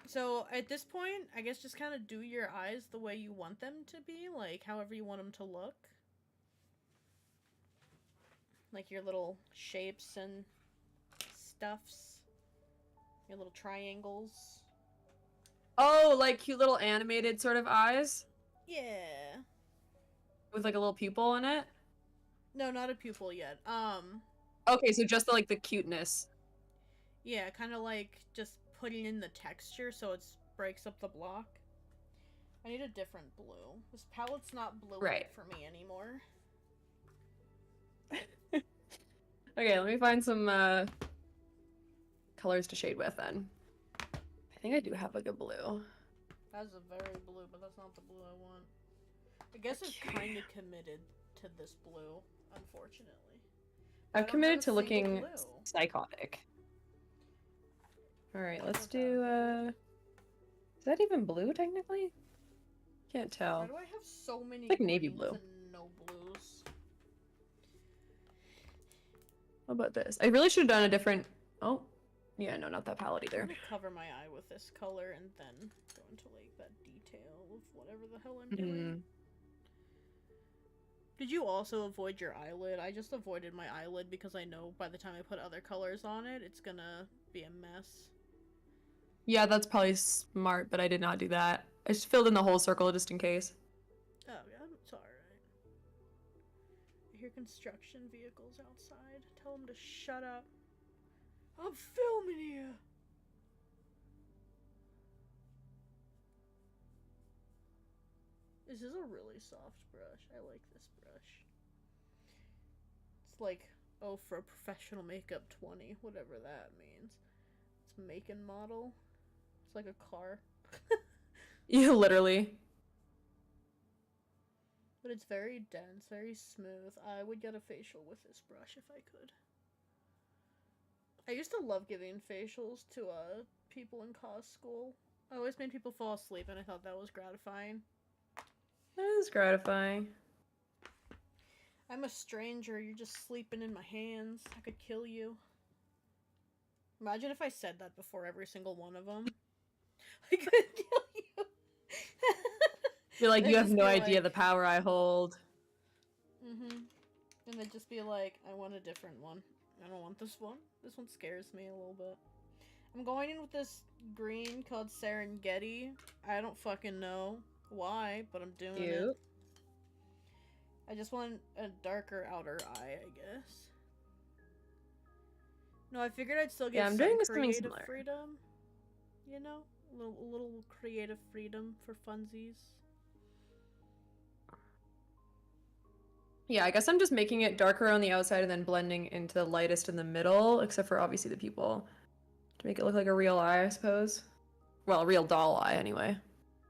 So at this point, I guess just kind of do your eyes the way you want them to be, like however you want them to look. Like your little shapes and stuffs. Your little triangles. Oh, like cute little animated sort of eyes? Yeah. With like a little pupil in it? No, not a pupil yet. Okay, so just the cuteness. Yeah, kind of like just putting in the texture so it breaks up the block. I need a different blue. This palette's not blue Right. enough for me anymore. Okay, let me find some colors to shade with then. I think I do have like a blue. That's a very blue, but that's not the blue I want. I guess I've kind of committed to this blue, unfortunately. I've committed to looking blue. psychotic. Alright, let's do, is that even blue, technically? Can't tell. Why do I have so many It's like navy greens blue. and no blues? How about this? I really should have done a different... Oh. Yeah, no, not that palette I'm either. gonna cover my eye with this color and then go into, like, that detail of whatever the hell I'm doing. Did you also avoid your eyelid? I just avoided my eyelid because I know by the time I put other colors on it, it's gonna be a mess. Yeah, that's probably smart, but I did not do that. I just filled in the whole circle just in case. Oh, yeah, it's alright. I hear construction vehicles outside. Tell them to shut up. I'm filming you! This is a really soft brush. I like this brush. It's like, oh, for a professional makeup 20, whatever that means. It's make and model. It's like a car. Yeah, literally. But it's very dense, very smooth. I would get a facial with this brush if I could. I used to love giving facials to people in cos school. I always made people fall asleep and I thought that was gratifying. That is gratifying. I'm a stranger, you're just sleeping in my hands. I could kill you. Imagine if I said that before every single one of them. I could kill you. You're like, They'd you have just no be idea like- the power I hold. And they'd just be like, I want a different one. I don't want this one. This one scares me a little bit. I'm going in with this green called Serengeti. I don't fucking know why, but I'm doing it. I just want a darker outer eye, I guess. No, I figured I'd still get I'm some doing something creative similar. freedom. You know? A little creative freedom for funsies. Yeah, I guess I'm just making it darker on the outside and then blending into the lightest in the middle, except for obviously the pupil. To make it look like a real eye, I suppose. Well, a real doll eye, anyway.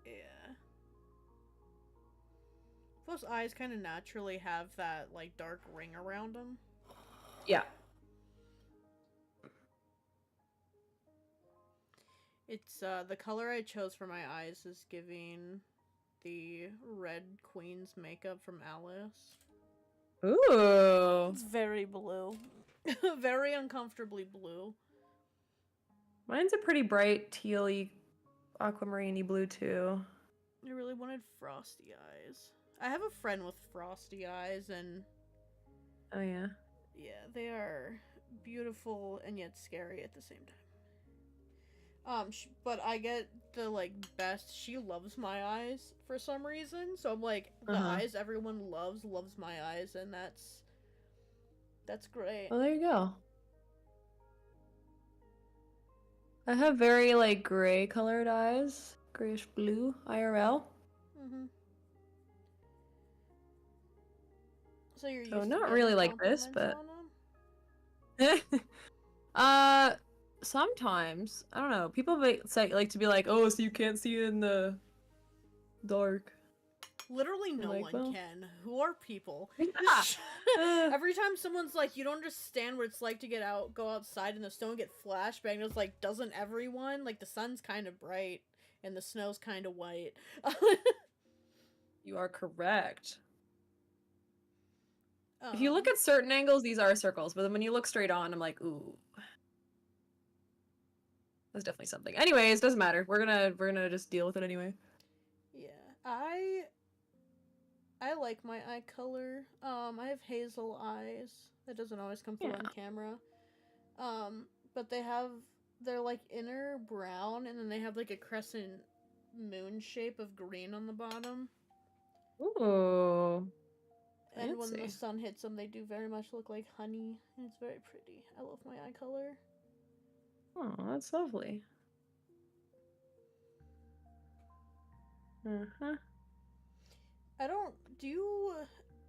Yeah. Those eyes kind of naturally have that, like, dark ring around them. Yeah. It's, the color I chose for my eyes is giving the Red Queen's makeup from Alice. Ooh. It's very blue. Very uncomfortably blue. Mine's a pretty bright, tealy, aquamarine-y blue, too. I really wanted frosty eyes. I have a friend with frosty eyes, and... Oh, yeah? yeah, they are beautiful and yet scary at the same time. But I get the, like, best... She loves my eyes for some reason, so I'm like, the eyes everyone loves my eyes, and that's great. Well, there you go. I have very, like, gray colored eyes. Grayish blue, IRL. So you're used So to not getting really like this, compliments but... on 'em? Sometimes. I don't know. People like to be like, oh, so you can't see in the dark. Literally no like, one well... can. Who are people? Yeah. Every time someone's like, you don't understand what it's like to go outside in the snow and get flashbanged, it's like, doesn't everyone? Like, the sun's kind of bright and the snow's kind of white. You are correct. If If you look at certain angles, these are circles, but then when you look straight on, I'm like, ooh. That's definitely something. Anyways, doesn't matter. We're gonna just deal with it anyway. Yeah. I like my eye color. I have hazel eyes. That doesn't always come through on camera. But they're like inner brown, and then they have like a crescent moon shape of green on the bottom. Ooh. And when the Fancy. sun hits them, they do very much look like honey. And it's very pretty. I love my eye color. Oh, that's lovely. Uh-huh. Do you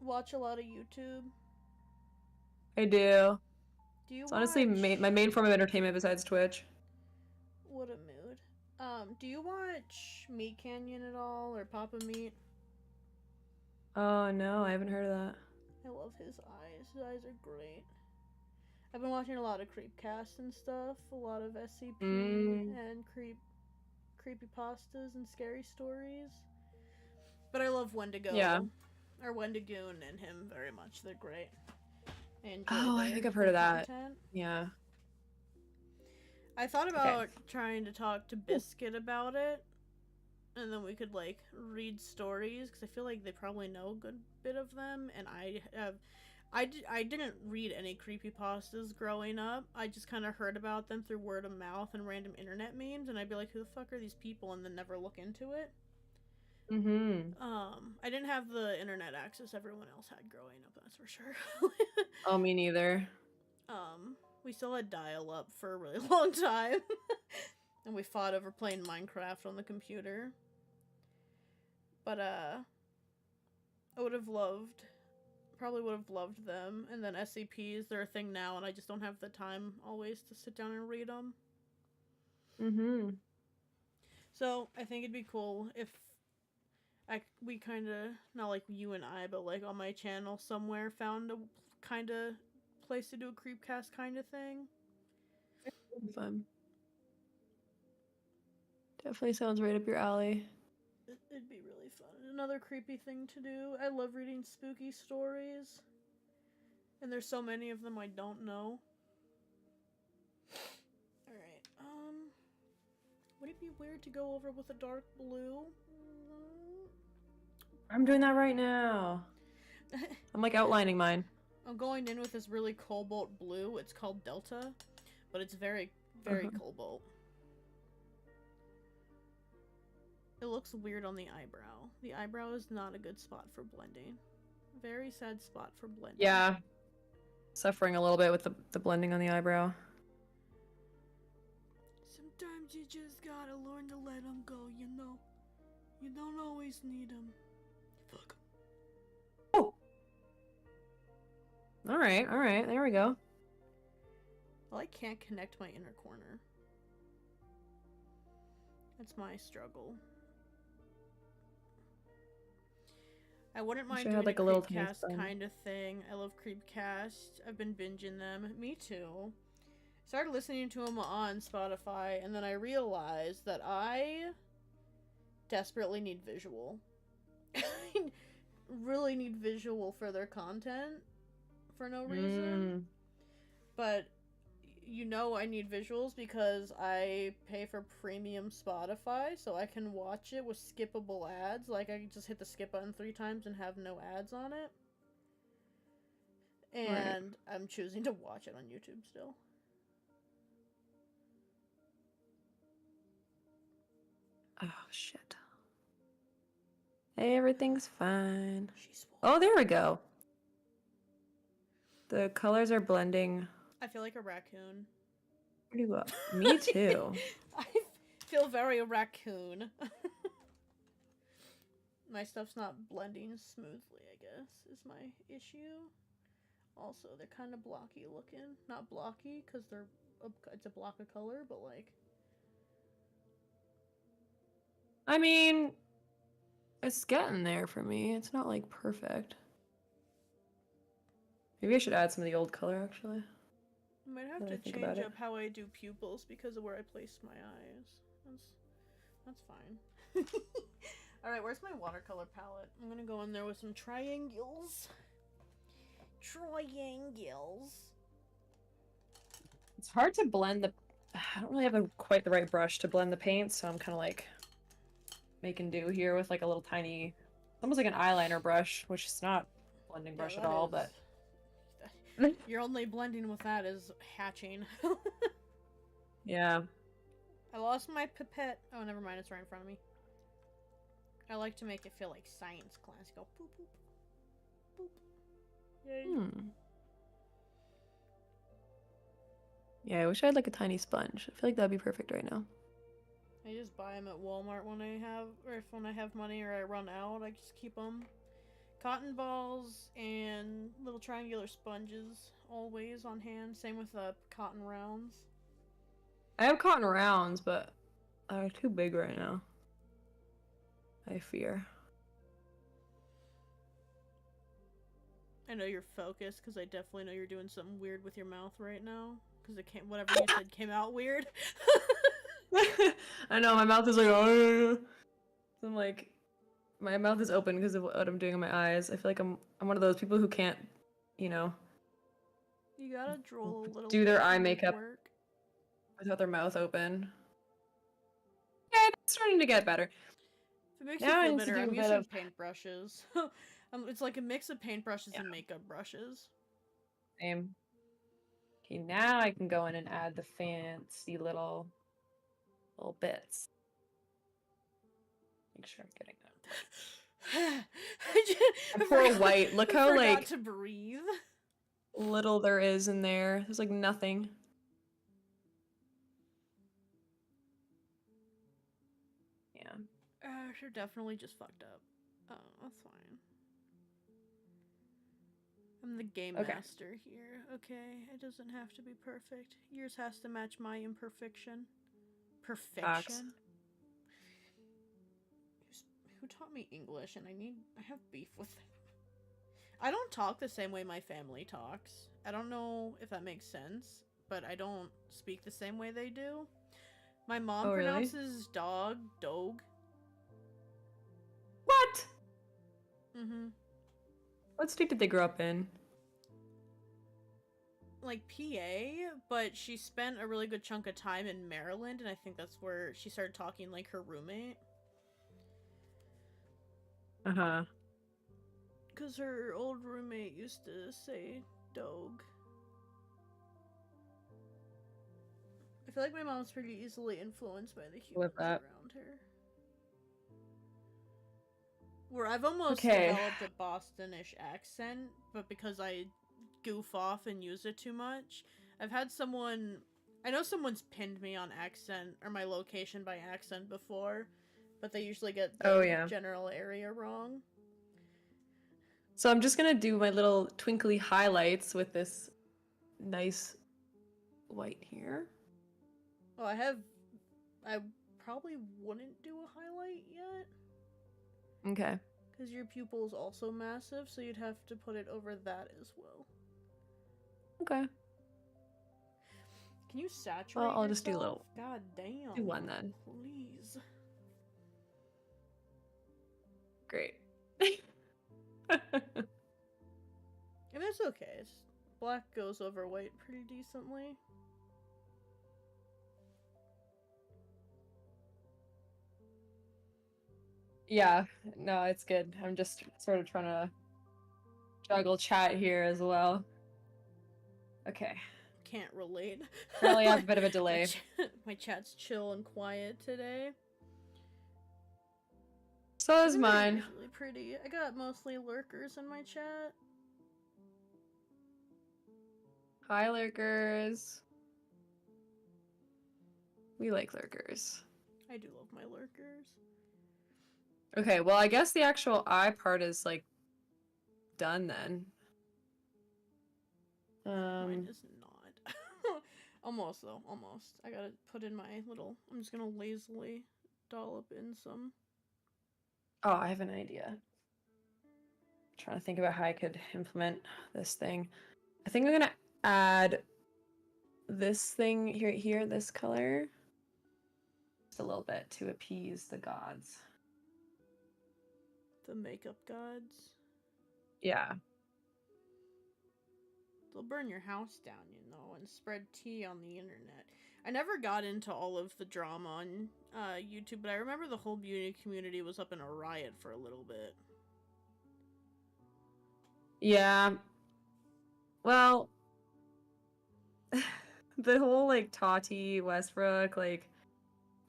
watch a lot of YouTube? I do. Do you It's honestly watch... my main form of entertainment besides Twitch. What a mood. Do you watch Meat Canyon at all, or Papa Meat? Oh, no, I haven't heard of that. I love his eyes. His eyes are great. I've been watching a lot of Creepcasts and stuff, a lot of SCP and creepypastas and scary stories. But I love Wendigo. Yeah. Or Wendigoon and him very much. They're great. I enjoy Oh, I their- think I've heard of their that. content. Yeah. I thought about trying to talk to Biscuit about it, and then we could like read stories, because I feel like they probably know a good bit of them, and I didn't read any creepypastas growing up. I just kind of heard about them through word of mouth and random internet memes, and I'd be like, who the fuck are these people, and then never look into it. Mm-hmm. I didn't have the internet access everyone else had growing up, that's for sure. Oh, me neither. We still had dial-up for a really long time. And we fought over playing Minecraft on the computer. But, I probably would have loved them. And then SCPs, they're a thing now, and I just don't have the time always to sit down and read them. Mm-hmm. So, I think it'd be cool if we kind of, not like you and I, but like on my channel somewhere, found a kind of place to do a creepcast kind of thing. Fun. Definitely sounds right up your alley. It'd be really fun. Another creepy thing to do. I love reading spooky stories. And there's so many of them I don't know. Alright, would it be weird to go over with a dark blue? I'm doing that right now. I'm like outlining mine. I'm going in with this really cobalt blue. It's called Delta, but it's very, very cobalt. It looks weird on the eyebrow. The eyebrow is not a good spot for blending. Very sad spot for blending. Yeah. Suffering a little bit with the blending on the eyebrow. Sometimes you just gotta learn to let them go, you know? You don't always need them. Fuck. Oh! Alright, there we go. Well, I can't connect my inner corner. That's my struggle. I wouldn't mind doing like a a little Creepcast tiny kind of thing. I love Creepcast. I've been binging them. Me too. Started listening to them on Spotify, and then I realized that I desperately need visual. I really need visual for their content for no reason. But you know I need visuals because I pay for premium Spotify, so I can watch it with skippable ads. Like, I can just hit the skip button 3 times and have no ads on it. And I'm choosing to watch it on YouTube still. Oh, shit. Hey, everything's fine. She's Oh, there we go. The colors are blending I feel like a raccoon. pretty well. Me too. I feel very a raccoon. My stuff's not blending smoothly, I guess, is my issue. Also, they're kind of blocky looking. Not blocky, because it's a block of color, but like... I mean, it's getting there for me. It's not like perfect. Maybe I should add some of the old color, actually. I might have Now that I to think change about it. up how I do pupils because of where I place my eyes. That's fine. Alright, where's my watercolor palette? I'm gonna go in there with some triangles. Triangles. It's hard to blend the... I don't really have quite the right brush to blend the paint, so I'm kind of like making do here with like a little tiny... almost like an eyeliner brush, which is not a blending brush at all, but... Your only blending with that is hatching. Yeah. I lost my pipette. Oh, never mind. It's right in front of me. I like to make it feel like science class. Go boop boop boop. Yay. Yeah, I wish I had like a tiny sponge. I feel like that'd be perfect right now. I just buy them at Walmart when I have money or I run out. I just keep them. Cotton balls and little triangular sponges always on hand. Same with the cotton rounds. I have cotton rounds, but they're too big right now. I fear. I know you're focused because I definitely know you're doing something weird with your mouth right now. Because it came, whatever you said came out weird. I know, my mouth is like, oh. I'm like, my mouth is open because of what I'm doing in my eyes. I feel like I'm one of those people who can't, you know, You gotta drool a little do their bit eye to make makeup work. without their mouth open. Yeah, it's starting to get better. If it makes Now I you feel need to better, do a I'm bit using of- paintbrushes. It's like a mix of paintbrushes and makeup brushes. Same. Okay, now I can go in and add the fancy little bits. Make sure I'm getting them. I Poor white. Look how forgot like to breathe. little there is in there. There's like nothing. Yeah. You're definitely just fucked up. Oh, that's fine. I'm the game Okay. master here. Okay, it doesn't have to be perfect. Yours has to match my imperfection. Perfection? Who taught me English? And I have beef with them. I don't talk the same way my family talks. I don't know if that makes sense, but I don't speak the same way they do. My mom Oh, really? pronounces dog, dog. What? Mm-hmm. What state did they grow up in? Like PA, but she spent a really good chunk of time in Maryland, and I think that's where she started talking like her roommate. Uh-huh. Because her old roommate used to say dog. I feel like my mom's pretty easily influenced by the humans around her. Where I've almost developed a Bostonish accent, but because I goof off and use it too much. I've had someone... I know someone's pinned me on accent, or my location by accent before, but they usually get the general area wrong. So I'm just gonna do my little twinkly highlights with this nice white here. Oh, I probably wouldn't do a highlight yet. Okay. Because your pupil is also massive, so you'd have to put it over that as well. Okay. Can you saturate Well, I'll yourself? just do a little. God damn. Do one then. Please. Great. And it's okay. Black goes over white pretty decently. Yeah, no, it's good. I'm just sort of trying to juggle chat here as well. Okay. Can't relate. Apparently I have a bit of a delay. My chat's chill and quiet today. So is mine. Usually pretty. I got mostly lurkers in my chat. Hi, lurkers. We like lurkers. I do love my lurkers. Okay, well, I guess the actual eye part is, like, done then. Mine is not. Almost, though. Almost. I gotta put in my little... I'm just gonna lazily dollop in some... Oh, I have an idea. I'm trying to think about how I could implement this thing. I think I'm gonna add this thing here, this color. Just a little bit to appease the gods. The makeup gods? Yeah. They'll burn your house down, you know, and spread tea on the internet. I never got into all of the drama on YouTube, but I remember the whole beauty community was up in a riot for a little bit. Yeah. Well, the whole, like, Tati Westbrook, like,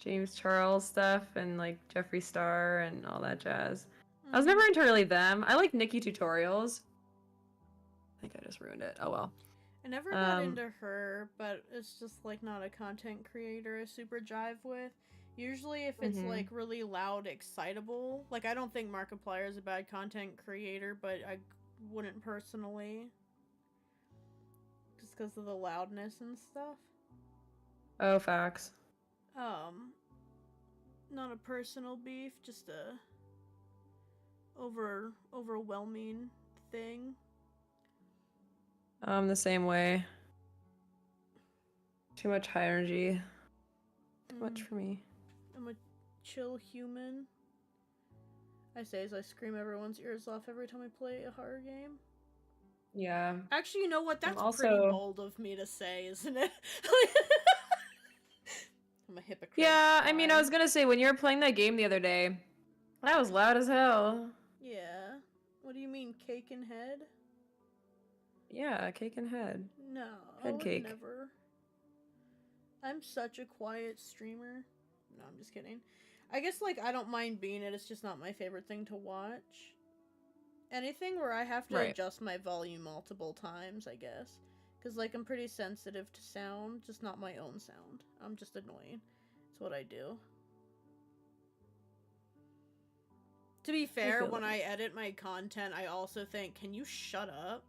James Charles stuff and like Jeffree Star and all that jazz. I was Mhm. never into really them. I like Nikki Tutorials. I think I just ruined it. Oh well. I never got into her, but it's just like not a content creator I super jive with. Usually if it's like really loud, excitable, like I don't think Markiplier is a bad content creator, but I wouldn't personally. Just because of the loudness and stuff. Oh, facts. Not a personal beef, just a overwhelming thing. The same way. Too much high energy. Too much for me. I'm a chill human. I say as I scream everyone's ears off every time I play a horror game. Yeah. Actually, you know what? That's also... pretty bold of me to say, isn't it? I'm a hypocrite. Yeah, I mean, I was gonna say, when you were playing that game the other day, that was loud as hell. Yeah. What do you mean, cake and head? Yeah, cake and head. No. Head cake. Never. I'm such a quiet streamer. No, I'm just kidding. I guess, like, I don't mind being it. It's just not my favorite thing to watch. Anything where I have to adjust my volume multiple times, I guess. Because, like, I'm pretty sensitive to sound, just not my own sound. I'm just annoying. It's what I do. To be fair, when I edit my content, I also think, can you shut up?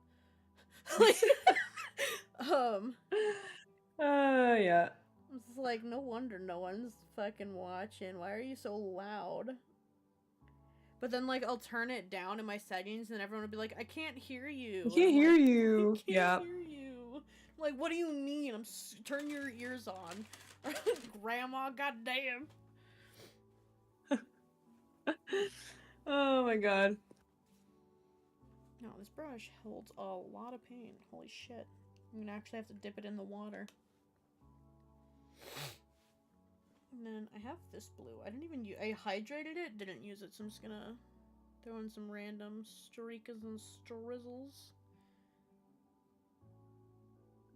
Yeah. It's like, no wonder no one's fucking watching. Why are you so loud? But then, like, I'll turn it down in my settings and everyone will be like, I can't hear you. I can't hear you. I can't hear you. I'm like, what do you mean? Turn your ears on. Grandma, goddamn. Oh my god. No, this brush holds a lot of paint. Holy shit. I'm gonna actually have to dip it in the water. And then I have this blue. I didn't even use. I hydrated it, didn't use it, so I'm just gonna throw in some random streakers and strizzles.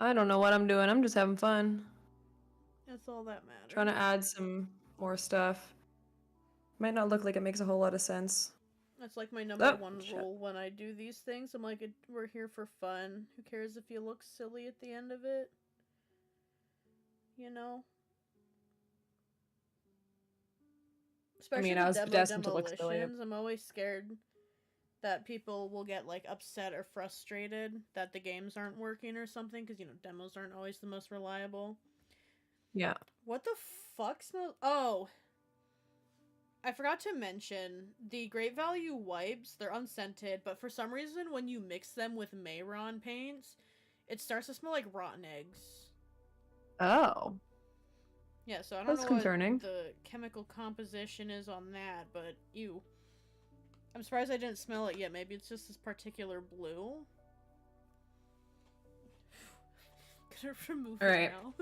I don't know what I'm doing. I'm just having fun. That's all that matters. Trying to add some more stuff. Might not look like it makes a whole lot of sense. That's like my number one rule when I do these things. I'm like, we're here for fun. Who cares if you look silly at the end of it? You know? Especially I was destined to look silly. I'm always scared that people will get, like, upset or frustrated that the games aren't working or something, because, you know, demos aren't always the most reliable. Yeah. What the fuck smells... Oh! I forgot to mention, the Great Value wipes, they're unscented, but for some reason, when you mix them with Mayron paints, it starts to smell like rotten eggs. Oh. Yeah, so I don't know concerning. What the chemical composition is on that, but ew. I'm surprised I didn't smell it yet. Maybe it's just this particular blue. Gonna remove it now.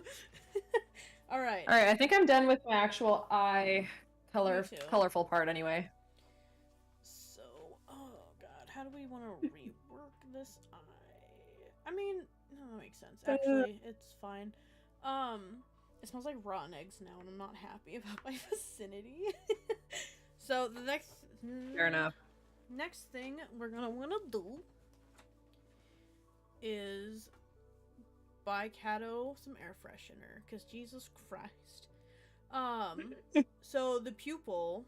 Alright. Alright, I think I'm done with my actual eye colorful part anyway. So, oh god, how do we want to rework this eye? I mean, no, that makes sense. Actually, it's fine. It smells like rotten eggs now, and I'm not happy about my vicinity. So the next... Fair enough. Next thing we're gonna wanna do is buy Kato some air freshener, because Jesus Christ. So the pupil...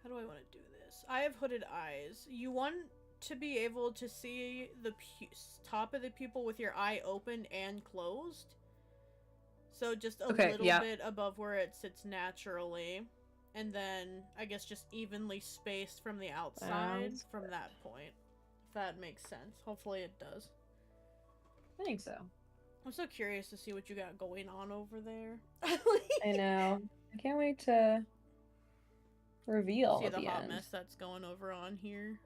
How do I want to do this? I have hooded eyes. You want to be able to see the top of the pupil with your eye open and closed. So just a little bit above where it sits naturally. And then, I guess, just evenly spaced from the outside from that point. If that makes sense. Hopefully it does. I think so. I'm so curious to see what you got going on over there. I know. I can't wait to reveal see at the hot end. mess that's going over on here.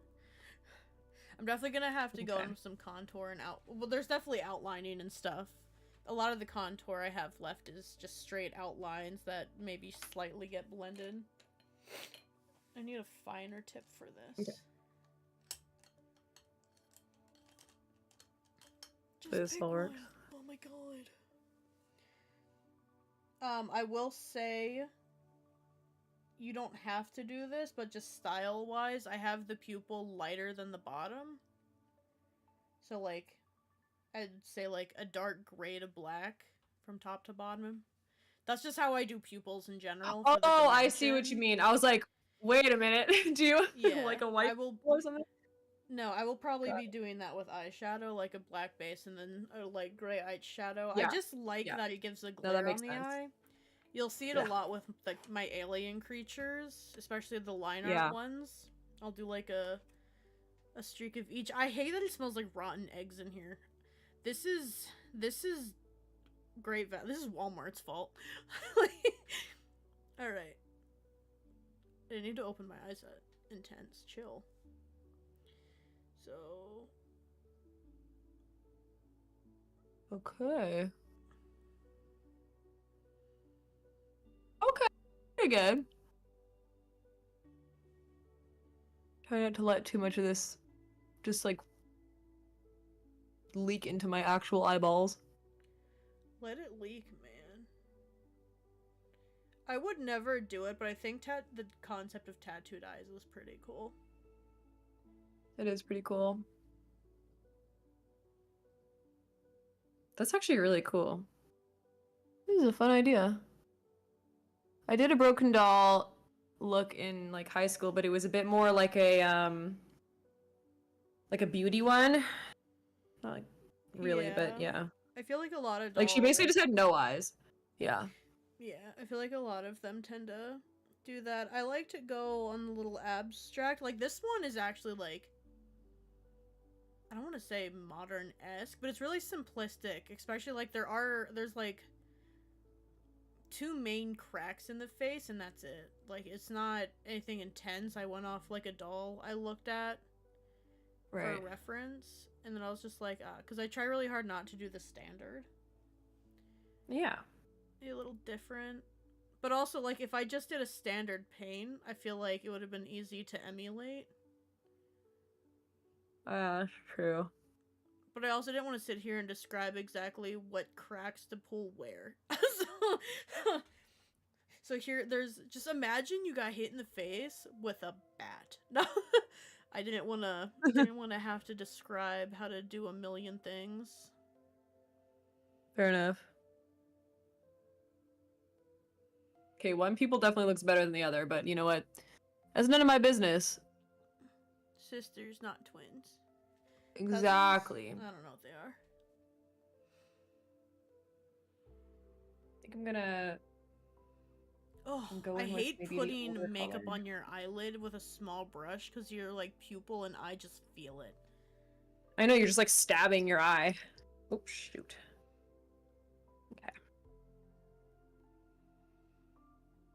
I'm definitely gonna have to go into some contour and well, there's definitely outlining and stuff. A lot of the contour I have left is just straight outlines that maybe slightly get blended. I need a finer tip for this. Okay. This will work. Oh my god. I will say you don't have to do this, but just style-wise, I have the pupil lighter than the bottom. So, like, I'd say, like, a dark gray to black from top to bottom. That's just how I do pupils in general for the Oh, dimension. I see what you mean. I was like, wait a minute. Do you Yeah, like a white I will... or something? No, I will probably Got be doing that with eyeshadow, like a black base and then a light gray eyeshadow. I Yeah, just like yeah. that it gives a No, glare that on makes the sense. eye. You'll see it Yeah. a lot with my alien creatures, especially the line art Yeah. ones. I'll do like a streak of each. I hate that it smells like rotten eggs in here. This is great. This is Walmart's fault. All right. I need to open my eyes at intense. Chill. So. Okay. Okay. Pretty good. Try not to let too much of this just like leak into my actual eyeballs. Let it leak, man. I would never do it, but I think the concept of tattooed eyes was pretty cool. It is pretty cool. That's actually really cool. This is a fun idea. I did a broken doll look in like high school, but it was a bit more like a beauty one. Not like really, but yeah. I feel like a lot of dolls... Like she basically just had no eyes. Yeah. Yeah, I feel like a lot of them tend to do that. I like to go on the little abstract. Like this one is actually like, I don't want to say modern-esque, but it's really simplistic. Especially like there's like 2 main cracks in the face and that's it. Like it's not anything intense. I went off like a doll I looked at for a reference, and then I was just like, because I try really hard not to do the standard. Yeah. A little different. But also, like, if I just did a standard paint, I feel like it would have been easy to emulate. True. But I also didn't want to sit here and describe exactly what cracks to pull where. So here, just imagine you got hit in the face with a bat. No, I didn't want to have to describe how to do a million things. Fair enough. Okay, one pupil definitely looks better than the other, but you know what? That's none of my business. Sisters, not twins. Exactly. Cousins? I don't know what they are. I think I'm gonna... Oh, I hate putting makeup on your eyelid with a small brush because your like pupil and eye just feel it. I know, you're just like stabbing your eye. Oh, shoot. Okay.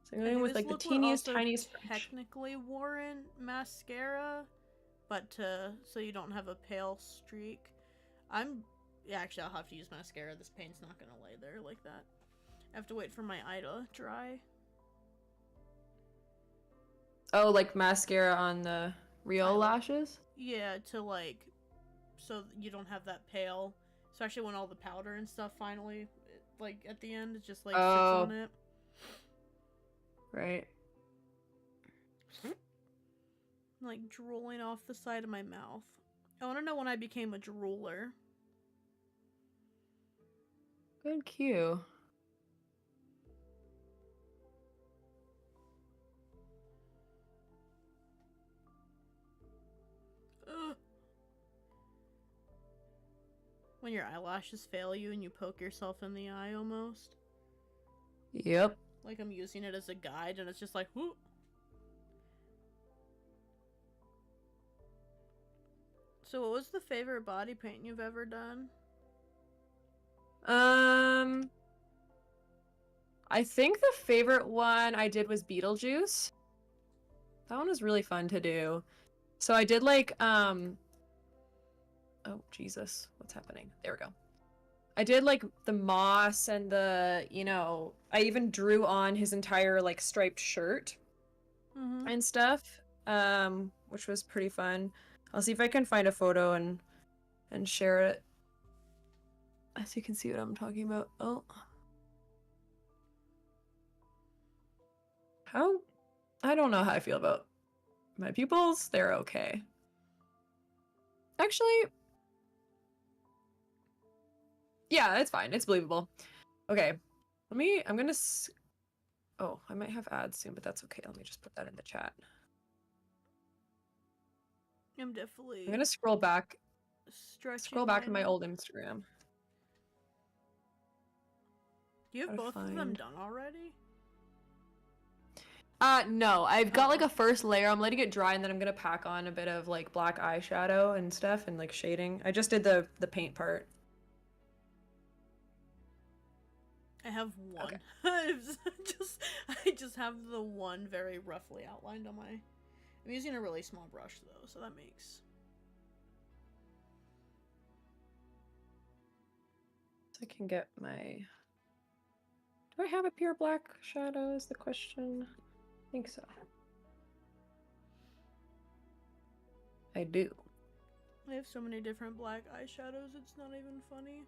So I'm going with like the teeniest, tiniest brush. Technically warrant mascara, but so you don't have a pale streak. Yeah, actually I'll have to use mascara. This paint's not gonna lay there like that. I have to wait for my eye to dry. Oh, like mascara on the real lashes? Yeah, to like, so you don't have that pale, especially when all the powder and stuff finally, like at the end, it just like sits on it. Right. Like drooling off the side of my mouth. I want to know when I became a drooler. Good cue. When your eyelashes fail you and you poke yourself in the eye almost. Yep. Like I'm using it as a guide and it's just like, whoop. So what was the favorite body paint you've ever done? I think the favorite one I did was Beetlejuice. That one was really fun to do. So I did like, oh, Jesus. What's happening? There we go. I did like the moss and the, you know, I even drew on his entire like striped shirt and stuff, which was pretty fun. I'll see if I can find a photo and share it, so you can see what I'm talking about. Oh. I don't know how I feel about my pupils. They're okay. Actually, yeah, it's fine. It's believable. Okay, I'm gonna, oh, I might have ads soon, but that's okay. Let me just put that in the chat. I'm definitely I'm gonna scroll back stretching to my mine. old Instagram. Do you have Gotta both of them find- done already? No, I've got like Oh. a first layer. I'm letting it dry, and then I'm gonna pack on a bit of like black eyeshadow and stuff, and like shading. I just did the paint part. I have one. Okay. I just have the one very roughly outlined on my. I'm using a really small brush though, so that makes. So I can get my. Do I have a pure black shadow? Is the question. I think so. I do. I have so many different black eyeshadows, it's not even funny.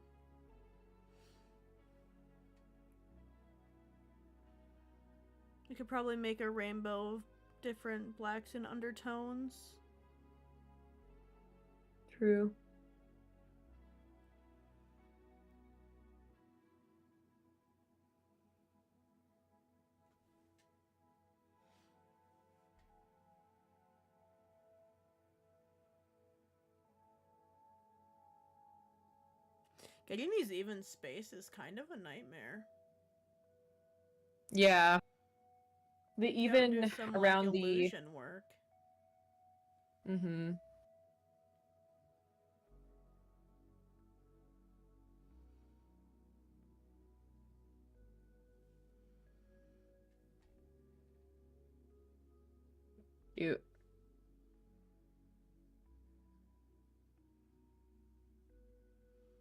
You could probably make a rainbow of different blacks and undertones. True. Getting these even space is kind of a nightmare. Yeah. The You gotta do even some, around like, the. illusion work. Mm-hmm. Cute.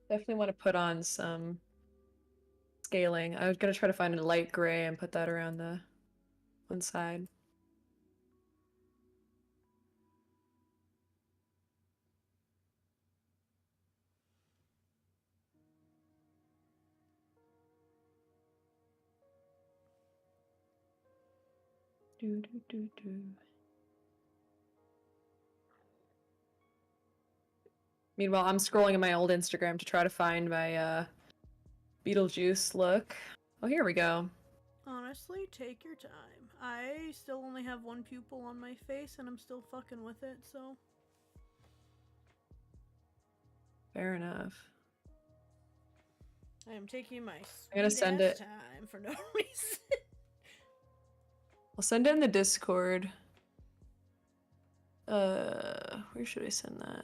Definitely want to put on some scaling. I was gonna try to find a light gray and put that around the one side. Do, do, do, do. Meanwhile, I'm scrolling in my old Instagram to try to find my Beetlejuice look. Oh, here we go. Honestly, take your time. I still only have one pupil on my face and I'm still fucking with it, so. Fair enough. I am taking my I'm gonna send sweet-ass it. time for no reason. I'll send it in the Discord. Where should I send that?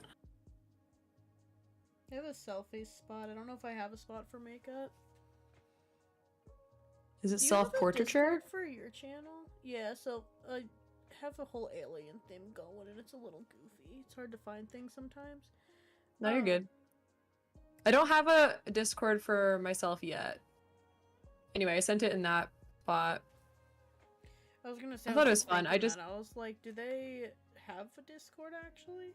I have a selfie spot. I don't know if I have a spot for makeup. Is it Do you have a self-portraiture? Discord for your channel? Yeah, so I have a whole alien theme going and it's a little goofy. It's hard to find things sometimes. No, you're good. I don't have a Discord for myself yet. Anyway, I sent it in that spot. I was gonna say I thought it was just fun. I thinking just that. I was like, do they have a Discord actually?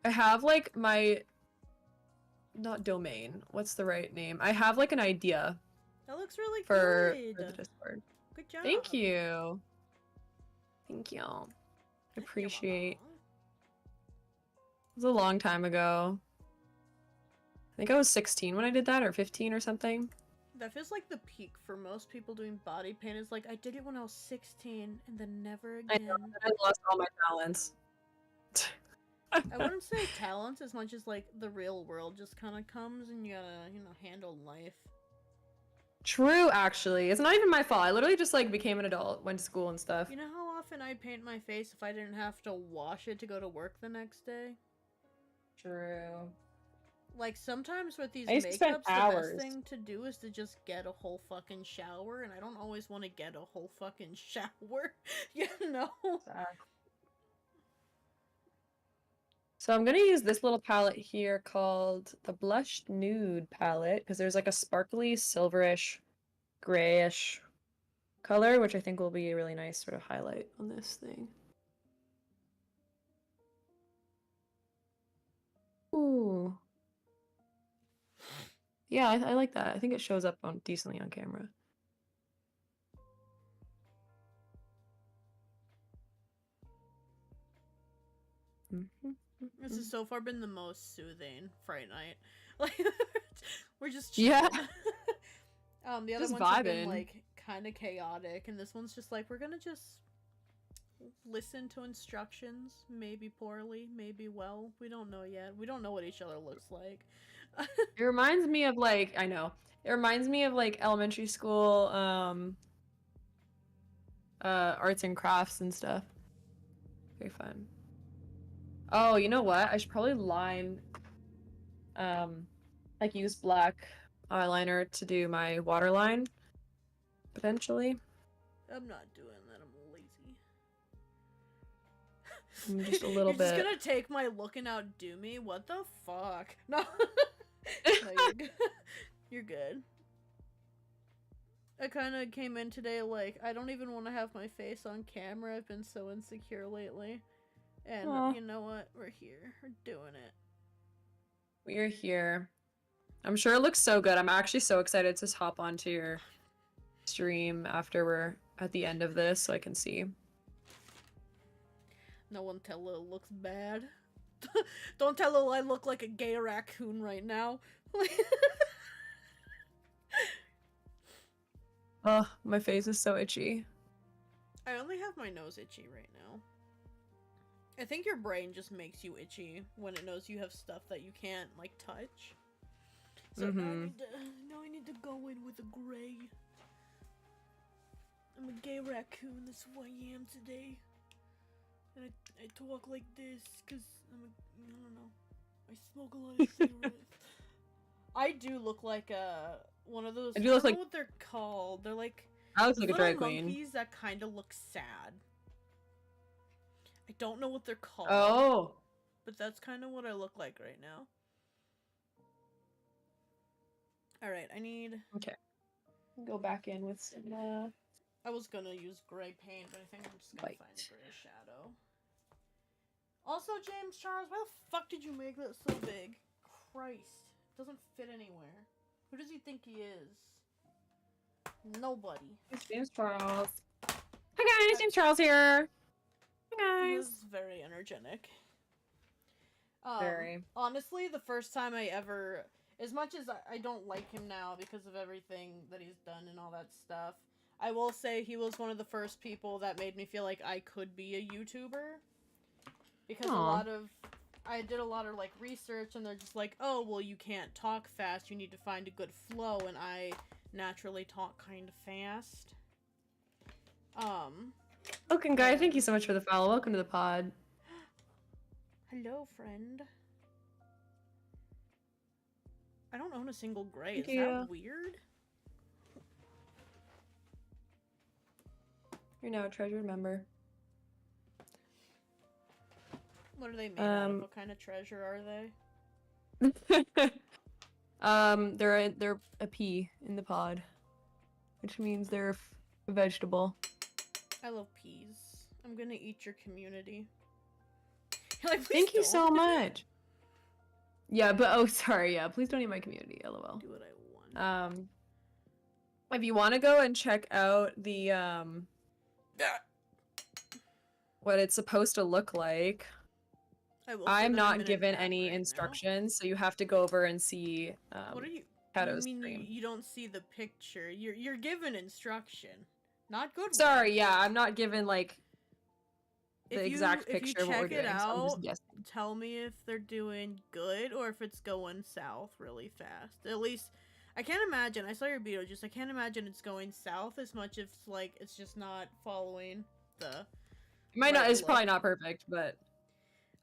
I have like my not domain. What's the right name? I have like an idea That looks really for good. the Discord. Good job. Thank you. Thank you. Appreciate. It was a long time ago. I think I was 16 when I did that, or 15 or something. That feels like the peak for most people doing body paint. Is like, I did it when I was 16 and then never I again. know, and I lost all my talents. I wouldn't say talents as much as like the real world just kind of comes and you gotta, handle life. True, actually. It's not even my fault. I literally just like became an adult, went to school and stuff. You know how often I'd paint my face if I didn't have to wash it to go to work the next day? True. Like, sometimes with these I used to spend makeups, the hours. best thing to do is to just get a whole fucking shower, and I don't always want to get a whole fucking shower, you know? So I'm gonna use this little palette here called the Blushed Nude palette, because there's like a sparkly, silverish, grayish color, which I think will be a really nice sort of highlight on this thing. Ooh. Yeah, I like that. I think it shows up on decently on camera. This has so far been the most soothing Fright Night. Like, we're just Yeah. chilling. The other Just ones have been vibing. like kind of chaotic, and this one's just like we're gonna just listen to instructions, maybe poorly, maybe well. We don't know yet. We don't know what each other looks like. It reminds me of like, I know. It reminds me of like elementary school arts and crafts and stuff. Very fun. Oh, you know what? I should probably line like use black eyeliner to do my waterline potentially. I'm not doing that. I'm lazy. I'm just a little You're bit. just gonna take my look and outdo me? What the fuck? No. No, you're good. You're good. I kind of came in today like, I don't even want to have my face on camera. I've been so insecure lately. And Aw. you know what? We're here. We're doing it. We're here. I'm sure it looks so good. I'm actually so excited to hop onto your stream after we're at the end of this so I can see. No one tell her it looks bad. Don't tell her I look like a gay raccoon right now. Oh, my face is so itchy. I only have my nose itchy right now. I think your brain just makes you itchy when it knows you have stuff that you can't, like, touch. So now I need to go in with a gray. I'm a gay raccoon, that's who I am today. And I talk like this because I don't know. I smoke a lot of cigarettes. I do look like one of those. I do look don't like- know what they're called. They're like I look like a little drag queen. monkeys that kind of look sad. I don't know what they're called. Oh. But that's kind of what I look like right now. Alright, I need... Okay. Go back in with some, I was gonna use gray paint, but I think I'm just gonna White. find a gray shadow. Also, James Charles, why the fuck did you make that so big? Christ. It doesn't fit anywhere. Who does he think he is? Nobody. It's James Charles. Hi guys, James Charles here. Hi He guys. was very energetic. Very. Honestly, the first time I ever... As much as I don't like him now because of everything that he's done and all that stuff, I will say he was one of the first people that made me feel like I could be a YouTuber. Because I did a lot of, like, research, and they're just like, oh, well, you can't talk fast, you need to find a good flow, and I naturally talk kind of fast. Welcome, guy. Thank you so much for the follow. Welcome to the pod. Hello, friend. I don't own a single gray. Thank Is you. that weird? You're now a treasured member. What are they made out of? What kind of treasure are they? They're a pea in the pod, which means they're a vegetable. I love peas. I'm gonna eat your community. You're like, Thank you "Please so don't." much. Yeah, but oh, sorry. Yeah, please don't eat my community. LOL. Do what I want. If you want to go and check out the what it's supposed to look like, I will say I'm that not in an given ad any right now. instructions, so you have to go over and see What are you? Kato's you mean stream. you don't see the picture? You're given instruction, not good. Sorry, ones. yeah, I'm not given like the If exact if picture of what we're check it doing, so I'm just out, guessing. tell me if they're doing good or if it's going south really fast. At least, I can't imagine. I saw your Beetlejuice. I can't imagine it's going south as much if like it's just not following the. It might not. right It's look. probably not perfect, but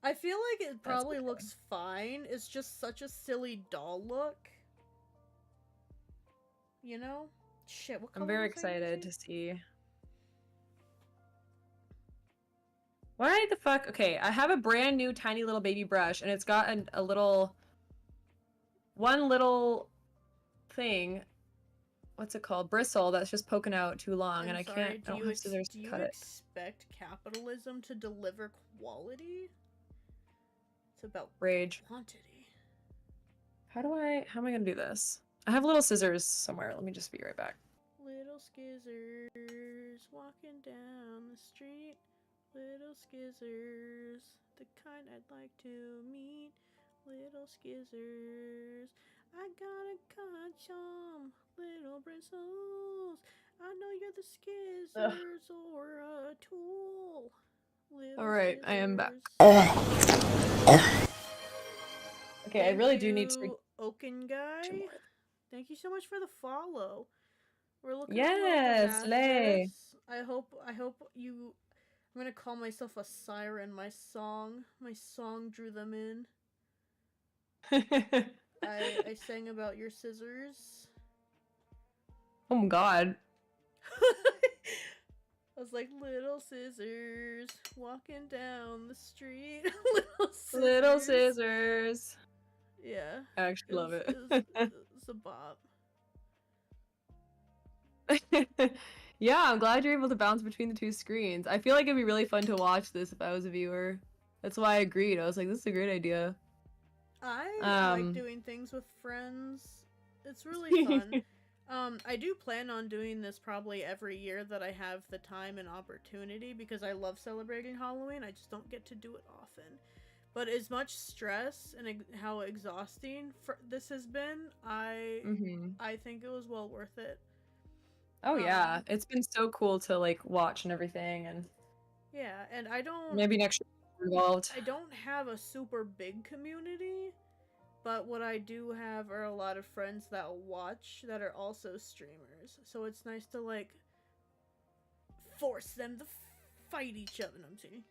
I feel like it probably okay. looks fine. It's just such a silly doll look. You know? Shit, what color I'm very was I excited to using? see. Why the fuck? Okay, I have a brand new tiny little baby brush, and it's got a little, one little thing. What's it called? Bristle that's just poking out too long, and I sorry, can't. I don't have scissors do to you cut it. expect capitalism to deliver quality? It's about Rage. quantity. How am I gonna do this? I have little scissors somewhere. Let me just be right back. Little skizzers walking down the street. Little skizzers, the kind I'd like to meet. Little skizzers, I gotta catch 'em. Little bristles, I know you're the skizzers or a tool. Little Alright, I am back. skizzers. Okay, I really do need to. you, Oaken guy. Thank you so much for the follow. We're looking Yes, a little Lay. disastrous. I hope you. I'm gonna call myself a siren. My song drew them in. I sang about your scissors. Oh my god. I was like, little scissors walking down the street. Little scissors. Yeah. I actually love it. It's a bop. Yeah, I'm glad you're able to bounce between the two screens. I feel like it'd be really fun to watch this if I was a viewer. That's why I agreed. I was like, this is a great idea. I like doing things with friends. It's really fun. I do plan on doing this probably every year that I have the time and opportunity because I love celebrating Halloween. I just don't get to do it often. But as much stress and how exhausting this has been, I think it was well worth it. Oh yeah, it's been so cool to like watch and everything, and yeah, and I don't maybe next year we're involved. I don't have a super big community, but what I do have are a lot of friends that watch that are also streamers. So it's nice to like force them to fight each other. I'm saying.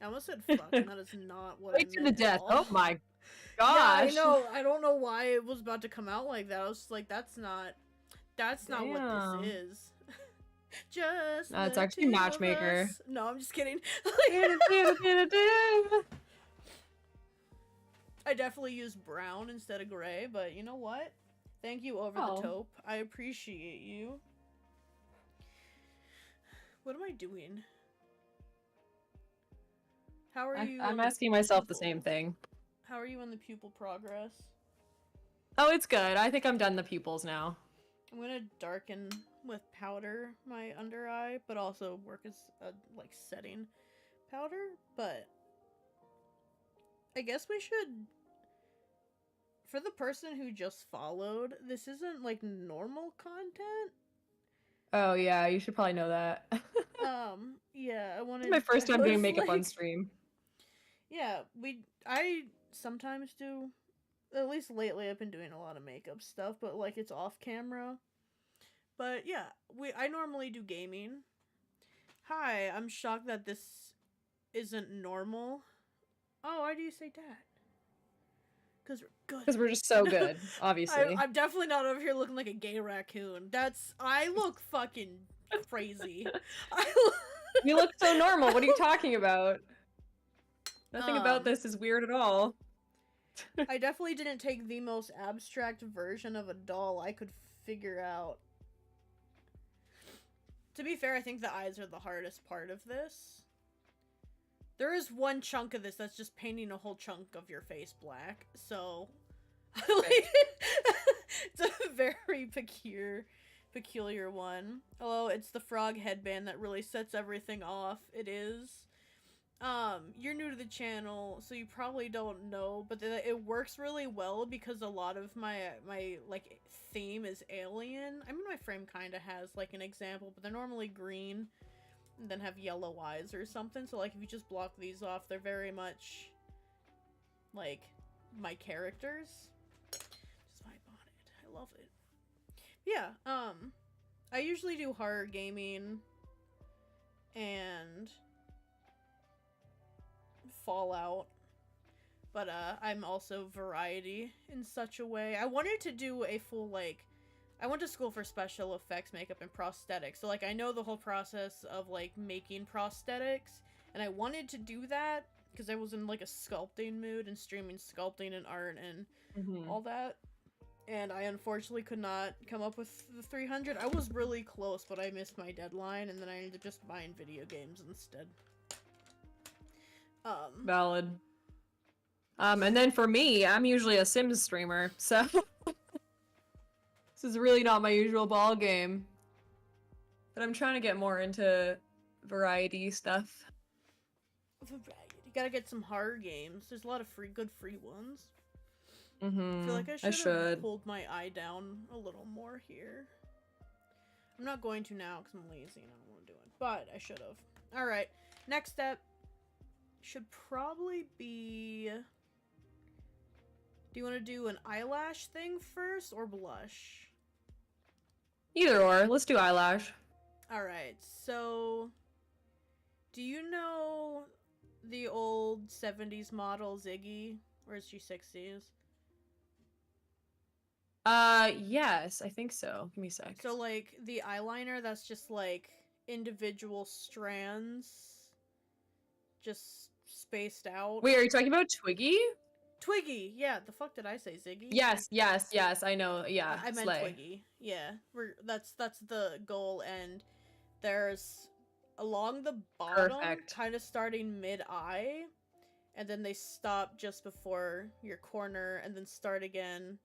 I almost said fuck, and that is not what I meant. To the death. All. Oh my gosh. Yeah, I know. I don't know why it was about to come out like that. I was just like, that's not what this is. Just it's actually Matchmaker. No, I'm just kidding. I definitely use brown instead of gray, but you know what? Thank you, Over the Taupe. I appreciate you. What am I doing? How are you? I'm asking myself the same thing. How are you on the pupil progress? Oh, it's good. I think I'm done the pupils now. I'm gonna darken with powder my under eye, but also work as a like setting powder. But I guess we should, for the person who just followed, this isn't like normal content. Oh yeah, you should probably know that. Yeah, I wanted. It's my first time doing makeup on stream. Yeah, I sometimes do. At least lately, I've been doing a lot of makeup stuff, but like it's off camera. But yeah, I normally do gaming. Hi, I'm shocked that this isn't normal. Oh, why do you say that? Because we're good. Because we're just so good, obviously. I'm definitely not over here looking like a gay raccoon. I look fucking crazy. You look so normal. What are you talking about? Nothing about this is weird at all. I definitely didn't take the most abstract version of a doll I could figure out. To be fair, I think the eyes are the hardest part of this. There is one chunk of this that's just painting a whole chunk of your face black, so it's a very peculiar one. Although it's the frog headband that really sets everything off. It is. You're new to the channel, so you probably don't know, but it works really well because a lot of my like theme is alien. I mean, my frame kind of has like an example, but they're normally green and then have yellow eyes or something. So like if you just block these off, they're very much like my characters. Just vibe on it. I love it. Yeah. I usually do horror gaming and Fallout, but I'm also variety in such a way. I wanted to do a full like, I went to school for special effects, makeup, and prosthetics, so like I know the whole process of like making prosthetics, and I wanted to do that because I was in like a sculpting mood and streaming sculpting and art and all that, and I unfortunately could not come up with the 300. I was really close, but I missed my deadline, and then I ended up just buying video games instead. Valid. And then for me, I'm usually a Sims streamer, so this is really not my usual ball game. But I'm trying to get more into variety stuff. Variety. You gotta get some horror games. There's a lot of good free ones. Mm-hmm. I feel like I I should have should. pulled my eye down a little more here. I'm not going to now because I'm lazy and I don't want to do it. But I should have. Alright. Next step should probably be... Do you want to do an eyelash thing first or blush? Either or. Let's do eyelash. Alright, so... Do you know the old 70s model Ziggy? Or is she 60s? Yes, I think so. Give me a sec. So, like, the eyeliner that's just, like, individual strands just spaced out. Wait, are you talking about Twiggy? Twiggy! Yeah, the fuck did I say? Ziggy? Yes, I know. Yeah, I meant Slay. Twiggy. Yeah, that's the goal, and there's along the bottom, Perfect. kind of starting mid-eye, and then they stop just before your corner, and then start again.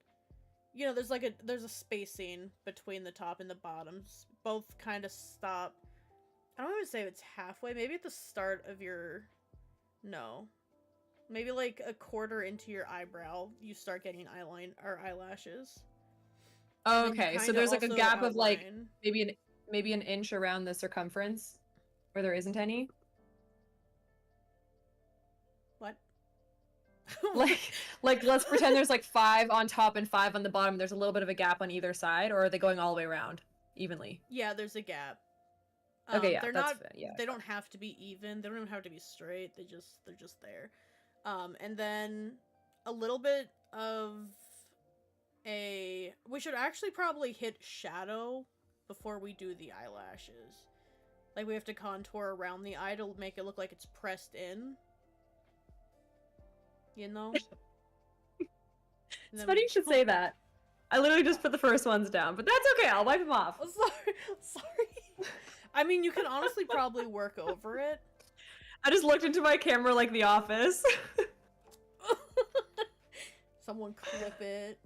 You know, there's a spacing between the top and the bottoms. Both kind of stop. I don't even say it's halfway. Maybe at the start of your... No. Maybe like a quarter into your eyebrow, you start getting eyelashes. Oh, okay, so kinda there's like a also gap of like outline. maybe an inch around the circumference where there isn't any. What? Like let's pretend there's like 5 on top and 5 on the bottom. There's a little bit of a gap on either side, or are they going all the way around evenly? Yeah, there's a gap. Okay, yeah, they're that's not. fair, yeah. They don't have to be even. They don't even have to be straight. They're just there. And then a little bit of a. We should actually probably hit shadow before we do the eyelashes. Like we have to contour around the eye to make it look like it's pressed in. You know? It's funny you should say that. I literally just put the first ones down, but that's okay. I'll wipe them off. Sorry. I mean, you can honestly probably work over it. I just looked into my camera like The Office. Someone clip it.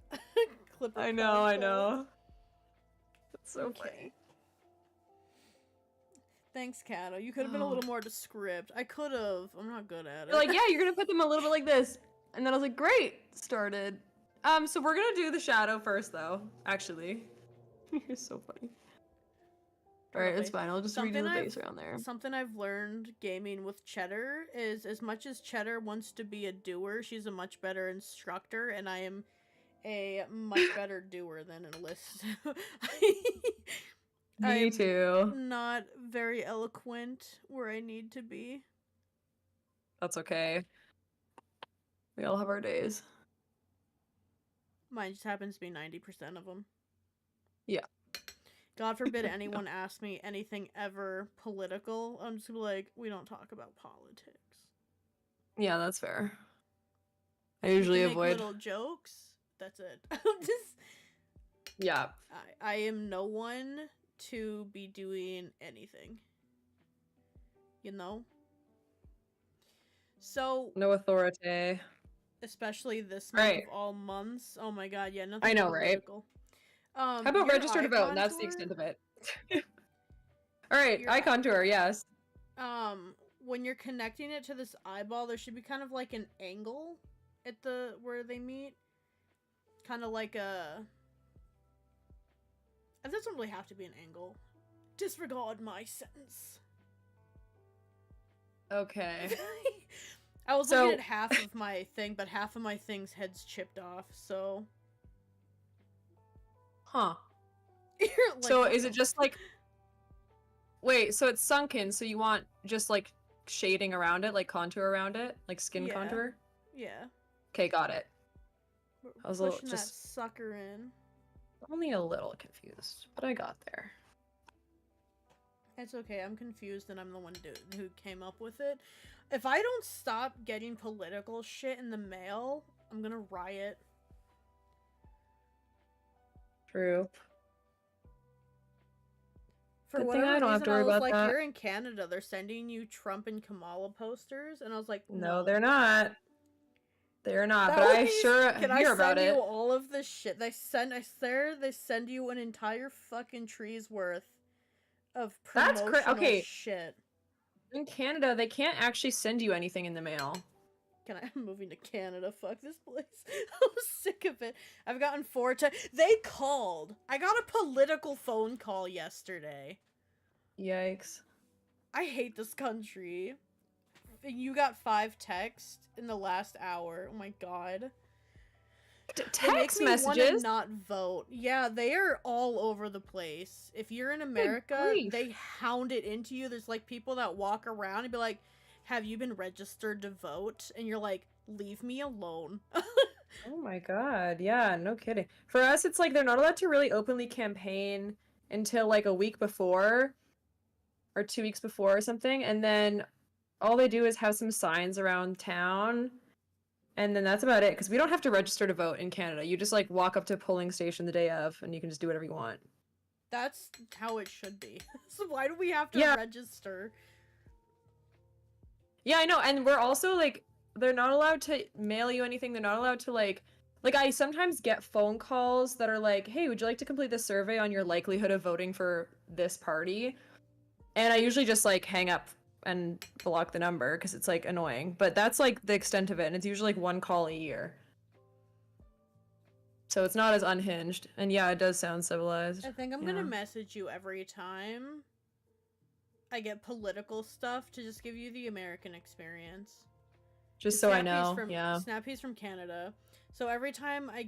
Clip it. I know. That's so funny. Thanks, Kato. You could have been a little more descriptive. I could have. I'm not good at it. They're like, yeah, you're gonna put them a little bit like this. And then I was like, great, started. So we're gonna do the shadow first though, actually. You're so funny. Alright, it's fine. I'll just redo the base around there. Something I've learned gaming with Cheddar is as much as Cheddar wants to be a doer, she's a much better instructor, and I am a much better doer than an list. Me too. Not very eloquent where I need to be. That's okay. We all have our days. Mine just happens to be 90% of them. Yeah. God forbid anyone asks me anything ever political. I'm just gonna be like, we don't talk about politics. Yeah, that's fair. I usually Make avoid little jokes. That's it. Yeah. I am no one to be doing anything. You know? So No authority. especially this month Right. of all months. Oh my god, yeah, nothing I know, right? political. How about your register to eye vote? And that's the contour- extent of it. Alright, Your eye eye- contour, yes. When you're connecting it to this eyeball, there should be kind of like an angle at the where they meet. Kind of like a... It doesn't really have to be an angle. Disregard my sentence. Okay. I was So- looking at half of my thing, but half of my thing's head's chipped off, so... Huh. You're like, So what is the it just like... Wait, so it's sunken, so you want just like shading around it, like contour around it? Like skin Yeah. contour? Yeah. Okay, got it. We're I was a little- pushing just- that sucker in. Only a little confused, but I got there. It's okay, I'm confused and I'm the one who came up with it. If I don't stop getting political shit in the mail, I'm gonna riot. True. For Good thing whatever I don't have to reason, worry I was about like, that. you're in Canada, they're sending you Trump and Kamala posters, and I was like, No, they're not. They're not, That but would I be- sure Can hear I about send it. you all of this shit? They send you an entire fucking tree's worth of That's promotional okay. shit. in Canada, they can't actually send you anything in the mail. I'm moving to Canada. Fuck this place. I'm sick of it. I've gotten 4 texts. They called. I got a political phone call yesterday. Yikes. I hate this country. You got 5 texts in the last hour. Oh my god. Text they make me wanna messages? not vote. Yeah, they are all over the place. If you're in America, grief. they hound it into you. There's like people that walk around and be like, "Have you been registered to vote?" And you're like, "Leave me alone." Oh my god, yeah, no kidding. For us, it's like they're not allowed to really openly campaign until like a week before or 2 weeks before or something, and then all they do is have some signs around town, and then that's about it, because we don't have to register to vote in Canada. You just like walk up to a polling station the day of, and you can just do whatever you want. That's how it should be. So why do we have to Yeah. register? Yeah, I know, and we're also like, they're not allowed to mail you anything. They're not allowed to like I sometimes get phone calls that are like, "Hey, would you like to complete this survey on your likelihood of voting for this party?" And I usually just like hang up and block the number because it's like annoying. But that's like the extent of it, and it's usually like 1 call a year. So it's not as unhinged. And yeah, it does sound civilized. I think I'm gonna message you every time I get political stuff to just give you the American experience. Just so I Snappy's know. Yeah. Snappy's from Canada. So every time I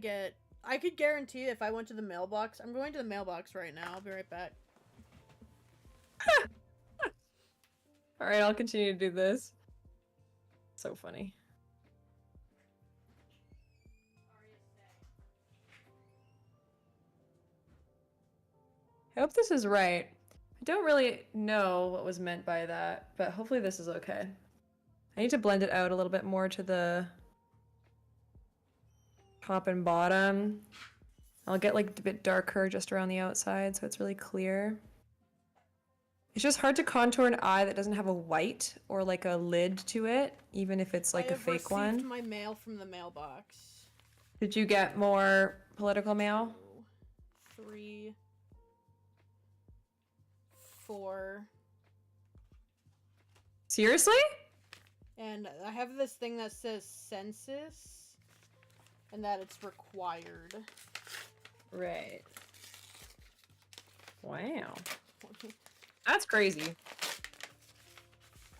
could guarantee if I went to the mailbox, I'm going to the mailbox right now. I'll be right back. All right, I'll continue to do this. So funny. I hope this is right. I don't really know what was meant by that, but hopefully this is okay. I need to blend it out a little bit more to the top and bottom. I'll get like a bit darker just around the outside so it's really clear. It's just hard to contour an eye that doesn't have a white or like a lid to it, even if it's like a fake one. I have received my mail from the mailbox. Did you get more political mail? 2, 3, 4. Seriously? And I have this thing that says census, and that it's required. Right. Wow. That's crazy.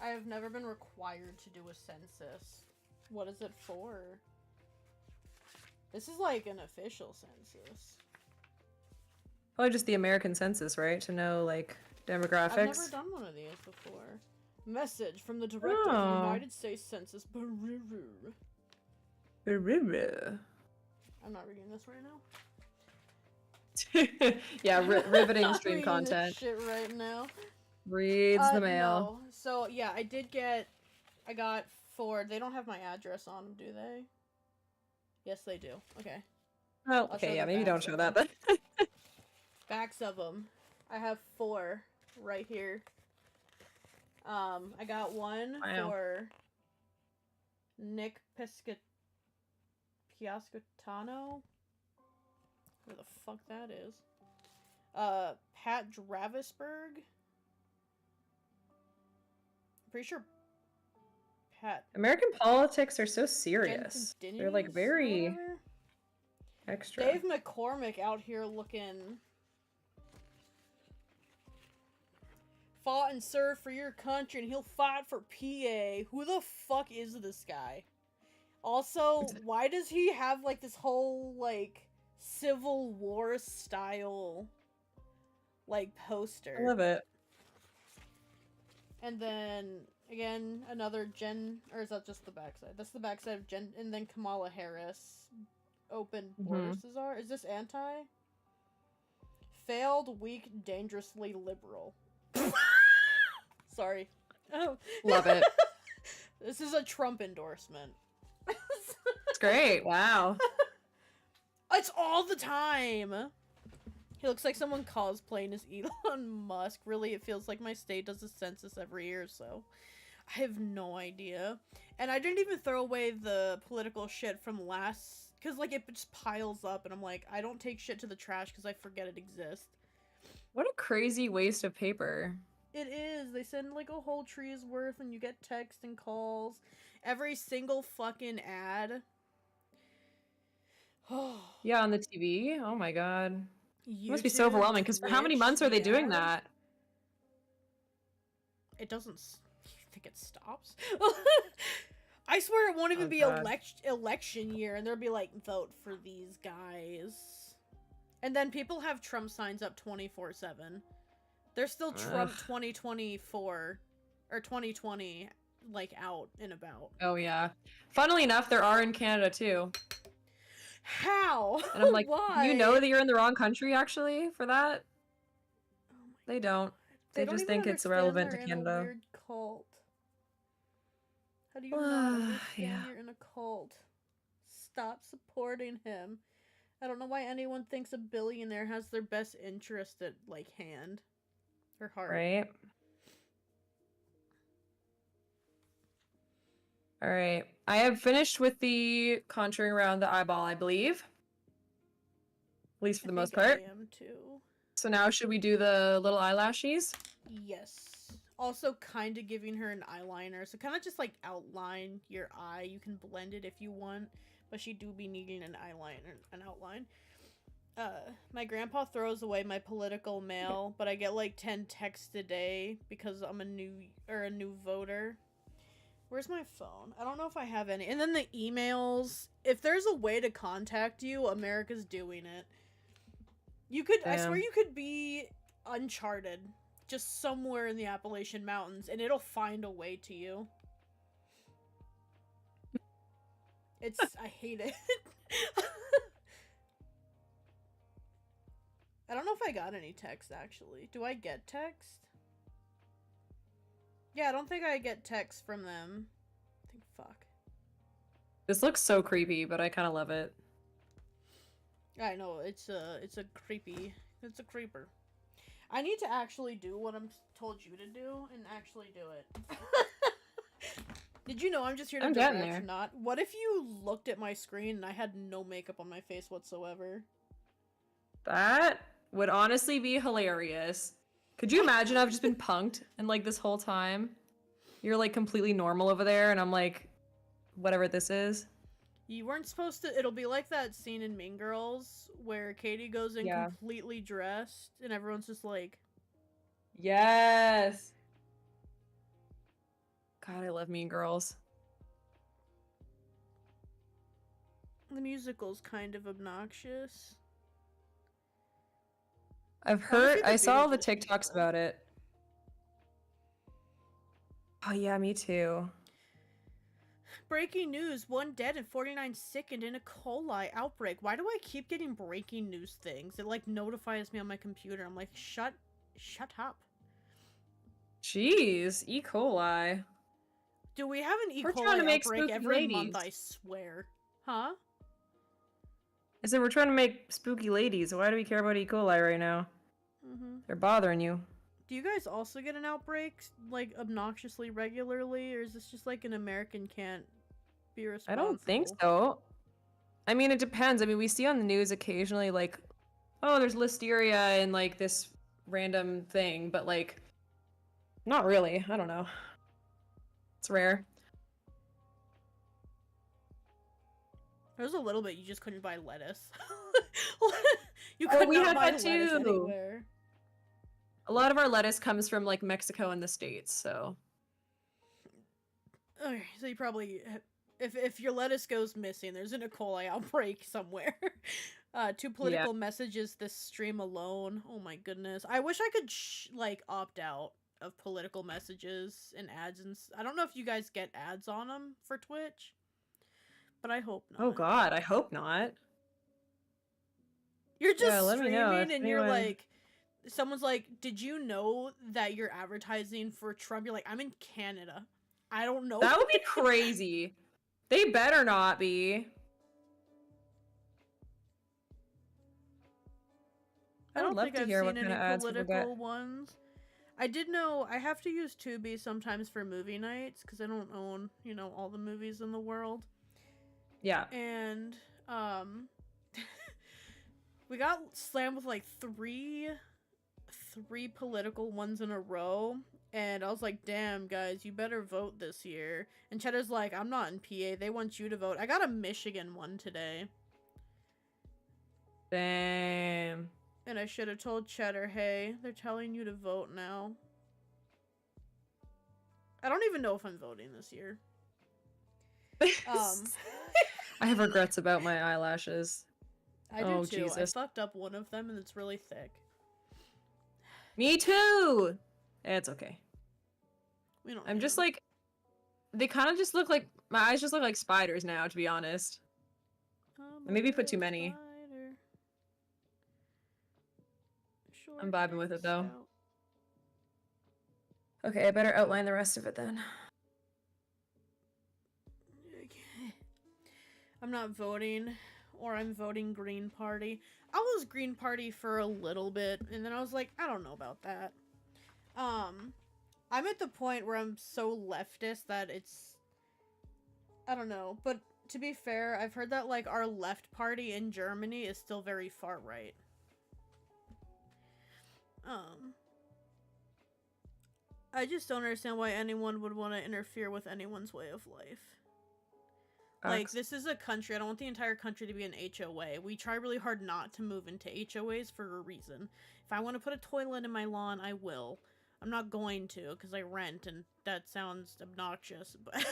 I have never been required to do a census. What is it for? This is like an official census. Probably just the American census, right? To know, like, demographics. I've never done one of these before. Message from the director of the United States Census Bureau. I'm not reading this right now. Yeah, riveting I'm stream reading content. This shit right now. Reads the mail. No. So yeah, I got 4. They don't have my address on them, do they? Yes, they do. Okay. Oh, okay, yeah, maybe don't show that then. Backs of them. I have 4 right here. I got one for Nick Piascotano. Where the fuck that is? Pat Dravisberg. I'm pretty sure Pat. American politics are so serious. They're like very extra. Dave McCormick out here looking. Fought and served for your country, and he'll fight for PA. Who the fuck is this guy? Also, why does he have like this whole like Civil War style like poster? I love it. And then again, another or is that just the backside? That's the backside of and then Kamala Harris. Open border Cesar. Is this anti? Failed, weak, dangerously liberal. Sorry. Oh. Love it. This is a Trump endorsement. It's great. Wow. It's all the time. He looks like someone cosplaying as Elon Musk. Really, it feels like my state does a census every year or so. I have no idea. And I didn't even throw away the political shit from last... Because, like, it just piles up, and I'm like, I don't take shit to the trash because I forget it exists. What a crazy waste of paper. It is. They send like a whole tree's worth and you get text and calls. Every single fucking ad. Yeah, on the TV. Oh my god. It must be so YouTube, overwhelming because for how many Twitch, months are they doing yeah. that? It doesn't. You think it stops? I swear it won't even Oh, be God. election year, and there'll be like vote for these guys, and then people have Trump signs up 24/7. There's still Trump 2024 or 2020 like out and about. Oh yeah. Funnily enough, there are in Canada too. How? And I'm like, why? you know that you're in the wrong country actually for that? Oh my They don't. They don't just even think it's understand relevant to they're in Canada. a weird cult. How do you not understand Yeah. you're in a cult? Stop supporting him. I don't know why anyone thinks a billionaire has their best interest at, like, hand. Or heart. Right? Alright. I have finished with the contouring around the eyeball, I believe. At least for the most part. I am too. So now should we do the little eyelashes? Yes. Also kind of giving her an eyeliner. So kind of just, like, outline your eye. You can blend it if you want. But she do be needing an eyeliner, an outline. My grandpa throws away my political mail, but I get like 10 texts a day because I'm a new voter. Where's my phone? I don't know if I have any. And then the emails. If there's a way to contact you, America's doing it. You could, I swear you could be uncharted, just somewhere in the Appalachian Mountains, and it'll find a way to you. I hate it. I don't know if I got any text, actually. Do I get text? Yeah, I don't think I get text from them. I think, fuck. This looks so creepy, but I kind of love it. I know, it's a creeper. I need to actually do what I'm told you to do, and actually do it. Did you know I'm just here to direct, not? What if you looked at my screen and I had no makeup on my face whatsoever? That would honestly be hilarious. Could you imagine I've just been punked and like this whole time? You're like completely normal over there and I'm like, whatever this is. You weren't supposed to. It'll be like that scene in Mean Girls where Katie goes in completely dressed and everyone's just like, yes. God, I love Mean Girls. the musical's kind of obnoxious. I've heard, I saw all the TikToks about it. Oh yeah, me too. Breaking news, 1 dead and 49 sickened in a coli outbreak. Why do I keep getting breaking news things? It like notifies me on my computer. I'm like, shut up. Jeez, E. coli. Do we have an E. We're coli trying to make outbreak spooky every month, ladies. I swear. Huh? I said we're trying to make spooky ladies. Why do we care about E. coli right now? Mm-hmm. They're bothering you. Do you guys also get an outbreak, like, obnoxiously regularly? Or is this just, like, an American can't be responsible? I don't think so. I mean, it depends. I mean, we see on the news occasionally, like, oh, there's listeria and, like, this random thing. But, like, not really. I don't know. It's rare. There's a little bit you just couldn't buy lettuce. You could not buy lettuce anywhere. A lot of our lettuce comes from like Mexico and the States, so. Okay, so you probably, if your lettuce goes missing, there's an E. coli outbreak somewhere. 2 political messages this stream alone. Oh my goodness. I wish I could like opt out of political messages and ads, and I don't know if you guys get ads on them for Twitch, but I hope not. Oh God, I hope not. You're just streaming and you're like, someone's like, did you know that you're advertising for Trump? You're like, I'm in Canada. I don't know. That would be crazy. They better not be. I would love to hear what kind of ads people get. Ones. I did know I have to use Tubi sometimes for movie nights because I don't own, you know, all the movies in the world. Yeah. And we got slammed with like 3 political ones in a row, and I was like, damn, guys, you better vote this year. And Cheddar's like, I'm not in PA, they want you to vote. I got a Michigan one today. Damn. And I should have told Cheddar, hey, they're telling you to vote now. I don't even know if I'm voting this year. I have regrets about my eyelashes. I do Oh, too. Jesus. I fucked up one of them and it's really thick. Me too! It's okay. We don't I'm need just them. like... They kind of just look like... My eyes just look like spiders now, to be honest. I'm I maybe a put too little many. spider. I'm vibing with it, though. Short and Okay, I better outline the rest of it then. stout. Okay. I'm not voting, or I'm voting Green Party. I was Green Party for a little bit, and then I was like, I don't know about that. I'm at the point where I'm so leftist that it's... I don't know, but to be fair, I've heard that, like, our left party in Germany is still very far right. I just don't understand why anyone would want to interfere with anyone's way of life. Like, this is a country. I don't want the entire country to be an HOA. We try really hard not to move into HOAs for a reason. If I want to put a toilet in my lawn, I will. I'm not going to, because I rent, and that sounds obnoxious, but...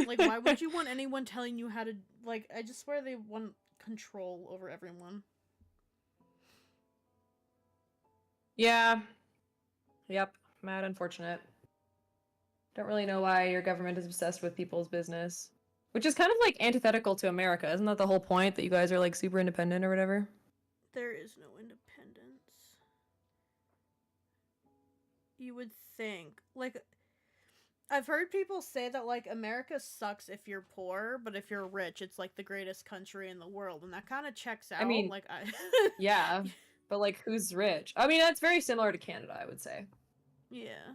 like, why would you want anyone telling you how to... Like, I just swear they want control over everyone. Yeah. Yep. Mad unfortunate. Don't really know why your government is obsessed with people's business. Which is kind of like antithetical to America. Isn't that the whole point? That you guys are like super independent or whatever? There is no independence. You would think. Like, I've heard people say that, like, America sucks if you're poor, but if you're rich, it's like the greatest country in the world. And that kind of checks out. I mean, like, yeah. But like, who's rich? I mean, that's very similar to Canada, I would say. Yeah.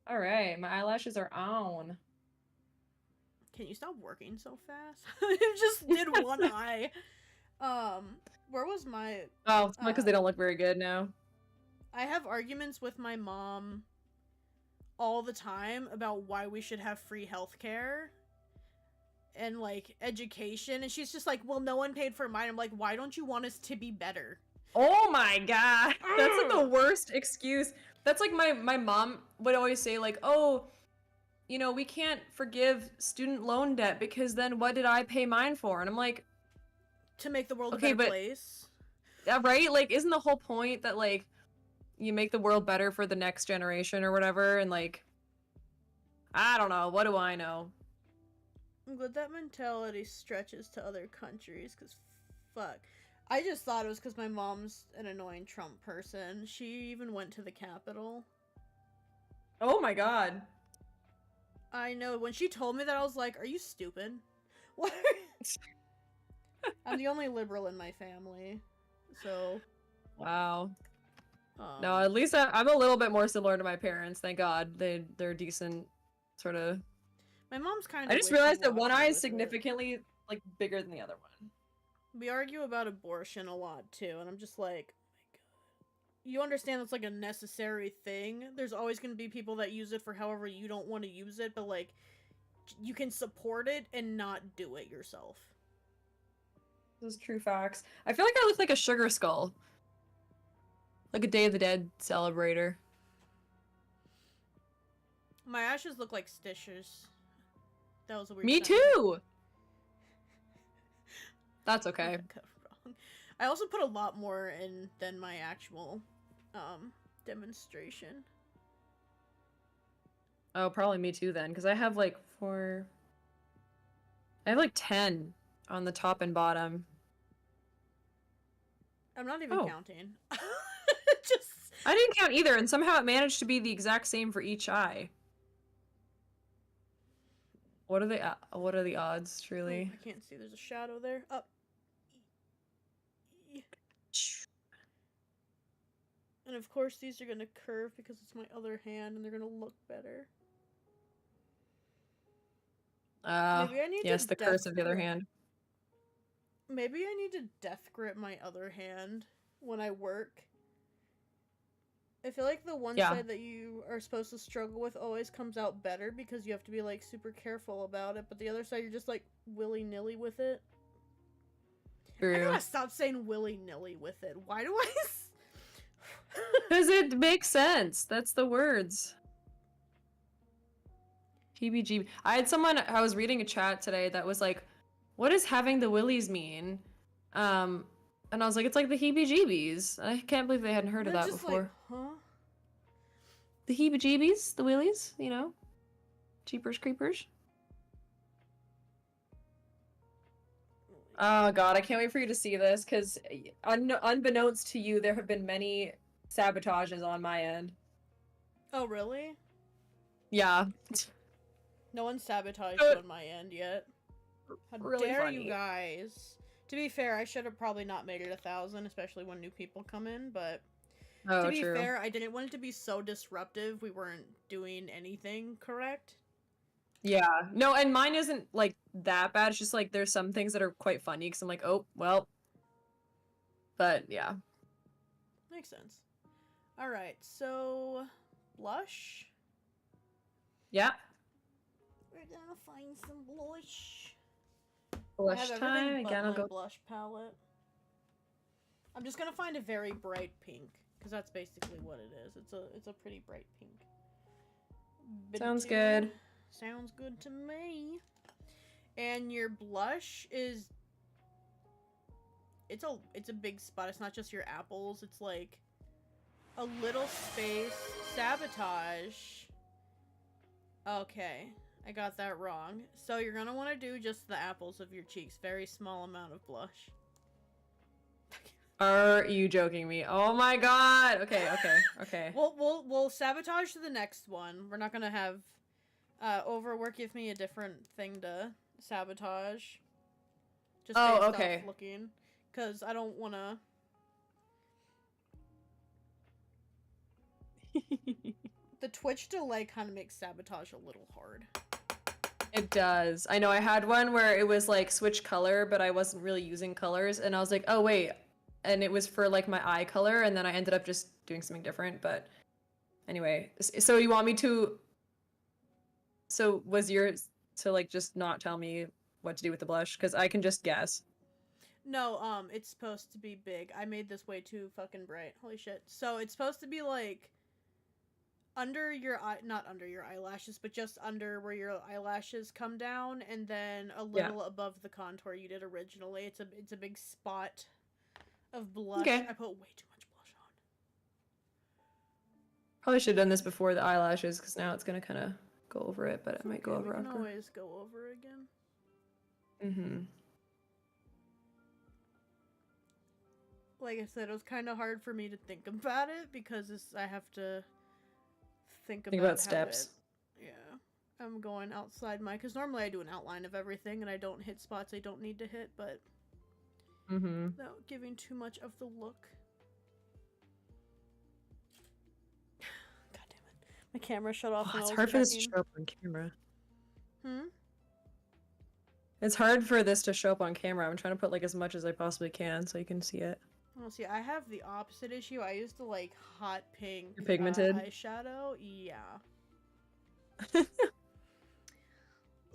Alright, my eyelashes are on. Can you stop working so fast? You just did one eye. Where was my... Oh, it's because they don't look very good now. I have arguments with my mom all the time about why we should have free healthcare and, like, education. And she's just like, well, no one paid for mine. I'm like, why don't you want us to be better? Oh my god! That's like the worst excuse. That's like my mom would always say, like, oh, you know, we can't forgive student loan debt because then what did I pay mine for? And I'm like... To make the world okay, a better place. Right? Like, isn't the whole point that, like, you make the world better for the next generation or whatever? And, like, I don't know. What do I know? I'm glad that mentality stretches to other countries, because fuck. I just thought it was because my mom's an annoying Trump person. She even went to the Capitol. Oh my god. I know. When she told me that, I was like, are you stupid? What? I'm the only liberal in my family, so... Wow. No, at least I'm a little bit more similar to my parents, thank god. They're decent, sort of... My mom's kind of... I just realized that one eye is significantly, like, bigger than the other one. We argue about abortion a lot, too, and I'm just like, oh my god. You understand that's, like, a necessary thing? There's always going to be people that use it for however you don't want to use it, but, like, you can support it and not do it yourself. Those true facts. I feel like I look like a sugar skull. Like a Day of the Dead celebrator. My ashes look like stitches. That was a weird Me sentence. too! That's okay. Wrong. I also put a lot more in than my actual demonstration. Oh, probably me too then, because I have like 10 on the top and bottom. I'm not even Oh. counting. Just... I didn't count either, and somehow it managed to be the exact same for each eye. What are the odds, truly? Oh, I can't see. There's a shadow there. Up. And of course these are gonna curve because it's my other hand and they're gonna look better. Maybe I need yes, to the curse of the other definitely- hand. Maybe I need to death grip my other hand when I work. I feel like the one side that you are supposed to struggle with always comes out better because you have to be, like, super careful about it, but the other side you're just, like, willy-nilly with it. True. I gotta stop saying willy-nilly with it. Why do I... Because it makes sense. That's the words. PBG. I had someone, I was reading a chat today that was like, what does having the willies mean? And I was like, it's like the heebie-jeebies. I can't believe they hadn't heard of that before. Like, huh? The heebie-jeebies? The willies? You know? Jeepers creepers? Oh god, I can't wait for you to see this, because unbeknownst to you, there have been many sabotages on my end. Oh, really? Yeah. No one sabotaged on my end yet. How Really dare funny. you guys? To be fair, I should have probably not made it 1,000, especially when new people come in, but... Oh, to be true. fair, I didn't want it to be so disruptive we weren't doing anything correct. Yeah. No, and mine isn't, like, that bad. It's just, like, there's some things that are quite funny, because I'm like, oh, well. But, yeah. Makes sense. Alright, so... Blush? Yeah. We're gonna find some blush. Blush I have time. everything but Again, I'll my go. blush palette. I'm just gonna find a very bright pink, because that's basically what it is. It's a pretty bright pink. Sounds good. Sounds good to me. And your blush is... It's a big spot. It's not just your apples. It's like a little space. Sabotage. Okay. I got that wrong. So you're gonna want to do just the apples of your cheeks. Very small amount of blush. Are you joking me? Oh my god! Okay, okay, okay. We'll sabotage to the next one. We're not gonna have overwork. Give me a different thing to sabotage. Just based off looking, because I don't wanna. The Twitch delay kind of makes sabotage a little hard. It does. I know I had one where it was like switch color, but I wasn't really using colors, and I was like, oh wait, and it was for like my eye color, and then I ended up just doing something different. But anyway, so you want me to? So was yours to like just not tell me what to do with the blush, because I can just guess. No, it's supposed to be big. I made this way too fucking bright. Holy shit. So it's supposed to be like under your eye, not under your eyelashes, but just under where your eyelashes come down, and then a little above the contour you did originally. It's a big spot of blush. Okay. I put way too much blush on. Probably should have done this before the eyelashes, because now it's gonna kind of go over it, but it might go over We can after. always go over again. Mm-hmm. Like I said, it was kind of hard for me to think about it because I have to think about how steps. Yeah, I'm going outside because normally I do an outline of everything and I don't hit spots I don't need to hit, but without giving too much of the look. God damn it, my camera shut off. It's hard for this to show up on camera. Hmm. It's hard for this to show up on camera. I'm trying to put like as much as I possibly can so you can see it. Oh, see, I have the opposite issue. I used to like hot pink pigmented eyeshadow. Yeah.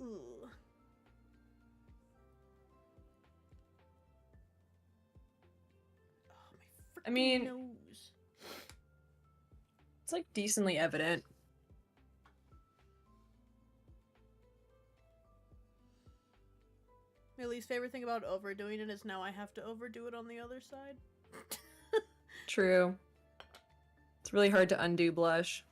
Ooh. Oh, my freaking nose. It's like decently evident. My least favorite thing about overdoing it is now I have to overdo it on the other side. True. It's really hard to undo blush.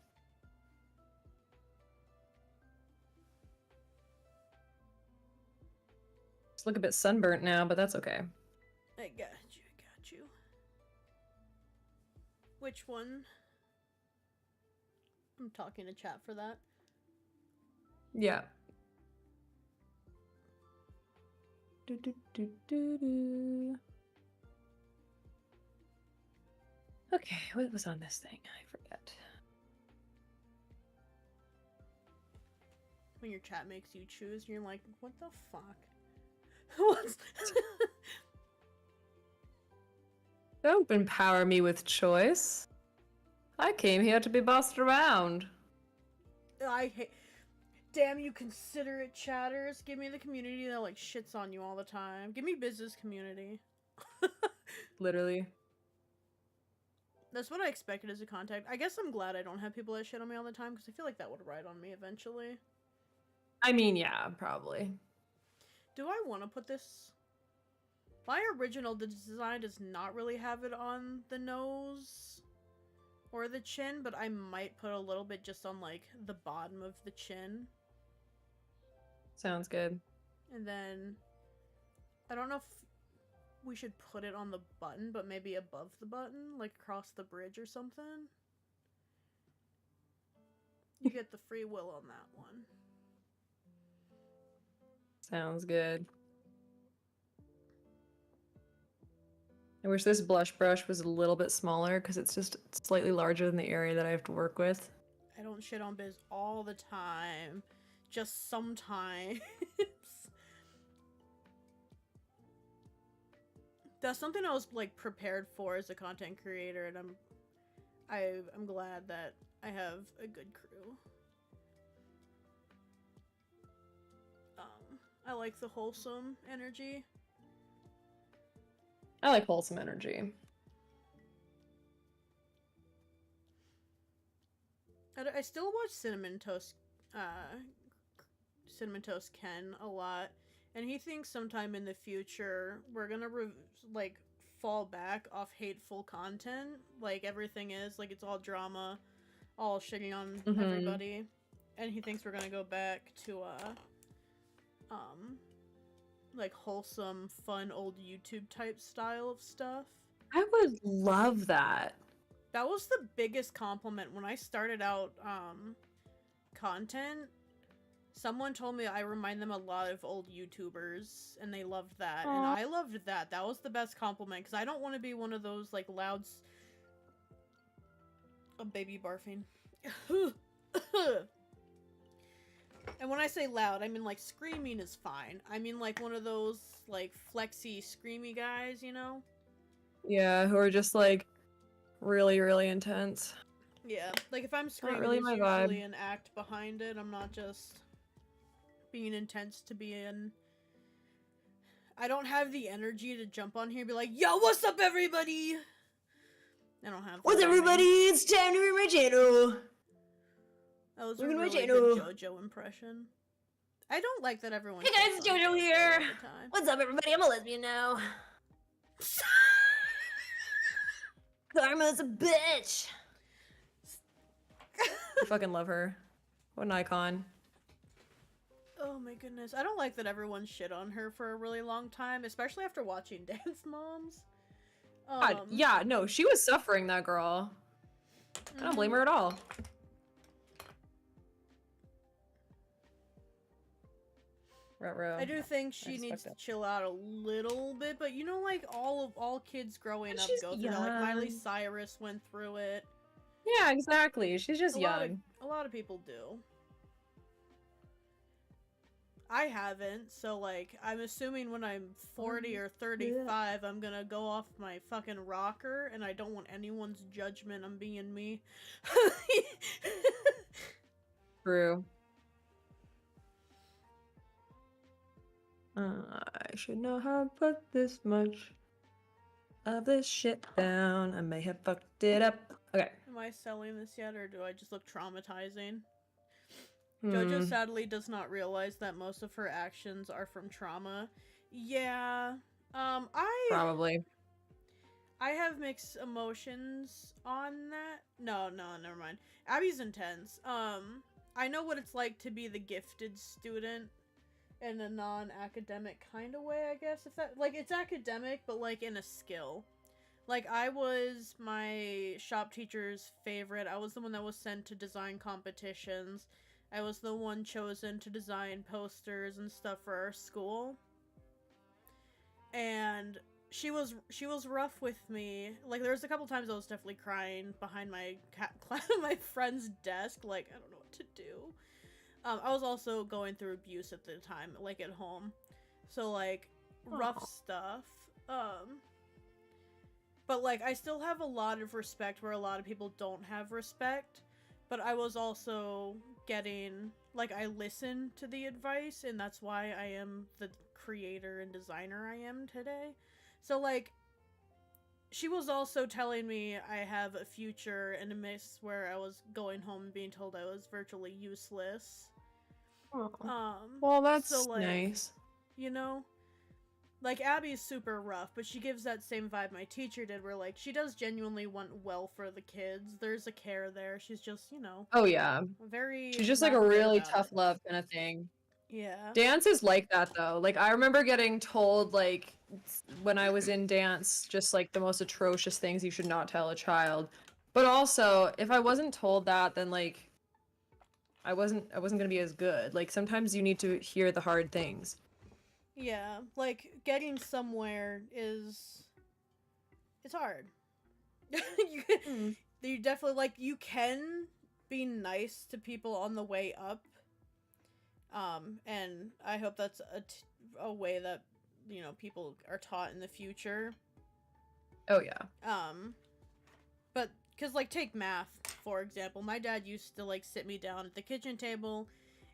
Just look a bit sunburnt now, but that's okay. I got you. Which one? I'm talking to chat for that. Yeah. Do, do, do, do, do. Okay, what was on this thing? I forget. When your chat makes you choose, you're like, what the fuck? What's... Don't empower me with choice. I came here to be bossed around. I hate. Damn you, considerate chatters! Give me the community that like shits on you all the time. Give me business community. Literally. That's what I expected as a contact. I guess I'm glad I don't have people that shit on me all the time because I feel like that would ride on me eventually. I mean, yeah, probably. Do I want to put this? My original design does not really have it on the nose or the chin, but I might put a little bit just on like the bottom of the chin. Sounds good. And then I don't know if we should put it on the button, but maybe above the button, like across the bridge or something. You get the free will on that one. Sounds good. I wish this blush brush was a little bit smaller because it's just slightly larger than the area that I have to work with. I don't shit on Biz all the time. Just sometimes. That's something I was like prepared for as a content creator, and I'm glad that I have a good crew. I like the wholesome energy. I like wholesome energy. I still watch Cinnamon Toast Ken a lot, and he thinks sometime in the future we're gonna like fall back off hateful content, like everything is like it's all drama, all shitting on everybody, and he thinks we're gonna go back to like wholesome, fun old YouTube type style of stuff. I would love that. That was the biggest compliment when I started out content. Someone told me I remind them a lot of old YouTubers, and they loved that. Aww. And I loved that. That was the best compliment, because I don't want to be one of those, like, louds... A baby barfing. And when I say loud, I mean, like, screaming is fine. I mean, like, one of those, like, flexy, screamy guys, you know? Yeah, who are just, like, really, really intense. Yeah, like, if I'm screaming, really there's my usually vibe. an act behind it. I'm not just being intense to be in. I don't have the energy to jump on here and be like, yo, what's up, everybody? I don't have that. What's everybody? It's time to read my channel. That was a Look at my really channel. good JoJo impression. I don't like that everyone. Hey guys, it's JoJo here. Time. What's up, everybody? I'm a lesbian now. Karma's a bitch. I fucking love her. What an icon. Oh my goodness. I don't like that everyone shit on her for a really long time, especially after watching Dance Moms. God, yeah, no, she was suffering, that girl. I don't blame her at all. Ruh-roh. I do think she needs to chill out a little bit, but you know, like all kids growing up She's go through that. Like Miley young. Cyrus went through it. Yeah, exactly. She's just young. A lot of people do. I haven't, so like I'm assuming when I'm 40 or 35, I'm gonna go off my fucking rocker, and I don't want anyone's judgment on being me. True. I should know how to put this much of this shit down. I may have fucked it up. Okay. Am I selling this yet, or do I just look traumatizing? JoJo sadly does not realize that most of her actions are from trauma. Yeah. Probably. I have mixed emotions on that. No, never mind. Abby's intense. I know what it's like to be the gifted student in a non-academic kind of way, I guess. If that, like, it's academic, but like in a skill. Like, I was my shop teacher's favorite. I was the one that was sent to design competitions. I was the one chosen to design posters and stuff for our school. And she was rough with me. Like, there was a couple times I was definitely crying behind my my friend's desk. Like, I don't know what to do. I was also going through abuse at the time, like at home. So like rough stuff. But, like, I still have a lot of respect where a lot of people don't have respect. But I was also getting, like, I listen to the advice, and that's why I am the creator and designer I am today. So, like, she was also telling me I have a future in a mix where I was going home and being told I was virtually useless. Well, that's so, like, nice. You know? Like, Abby's super rough, but she gives that same vibe my teacher did, where, like, she does genuinely want well for the kids. There's a care there. She's just, you know... Oh, yeah. Very... She's just, like, not a great really about tough it. love kind of thing. Yeah. Dance is like that, though. Like, I remember getting told, like, when I was in dance, just, like, the most atrocious things you should not tell a child. But also, if I wasn't told that, then, like, I wasn't gonna be as good. Like, sometimes you need to hear the hard things. Yeah, like, getting somewhere is... It's hard. You definitely, like, you can be nice to people on the way up. And I hope that's a way that, you know, people are taught in the future. Oh, yeah. But, because, like, take math, for example. My dad used to, like, sit me down at the kitchen table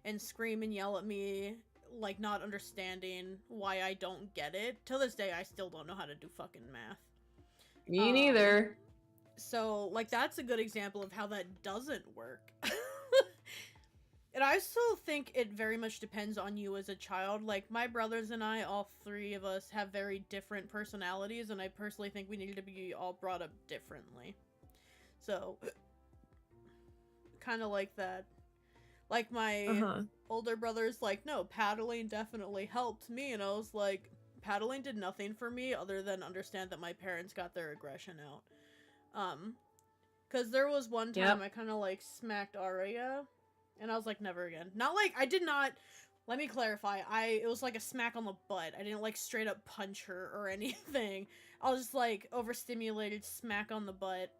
and scream and yell at me, like, not understanding why I don't get it. Till this day, I still don't know how to do fucking math. Me neither. So, like, that's a good example of how that doesn't work. And I still think it very much depends on you as a child. Like, my brothers and I, all three of us, have very different personalities, and I personally think we need to be all brought up differently. So, kind of like that. Like, my older brother's like, no, paddling definitely helped me, and I was like, paddling did nothing for me other than understand that my parents got their aggression out. Because there was one time I kind of, like, smacked Arya, and I was like, never again. Not like, I did not, let me clarify, it was like a smack on the butt. I didn't, like, straight up punch her or anything. I was just, like, overstimulated, smack on the butt.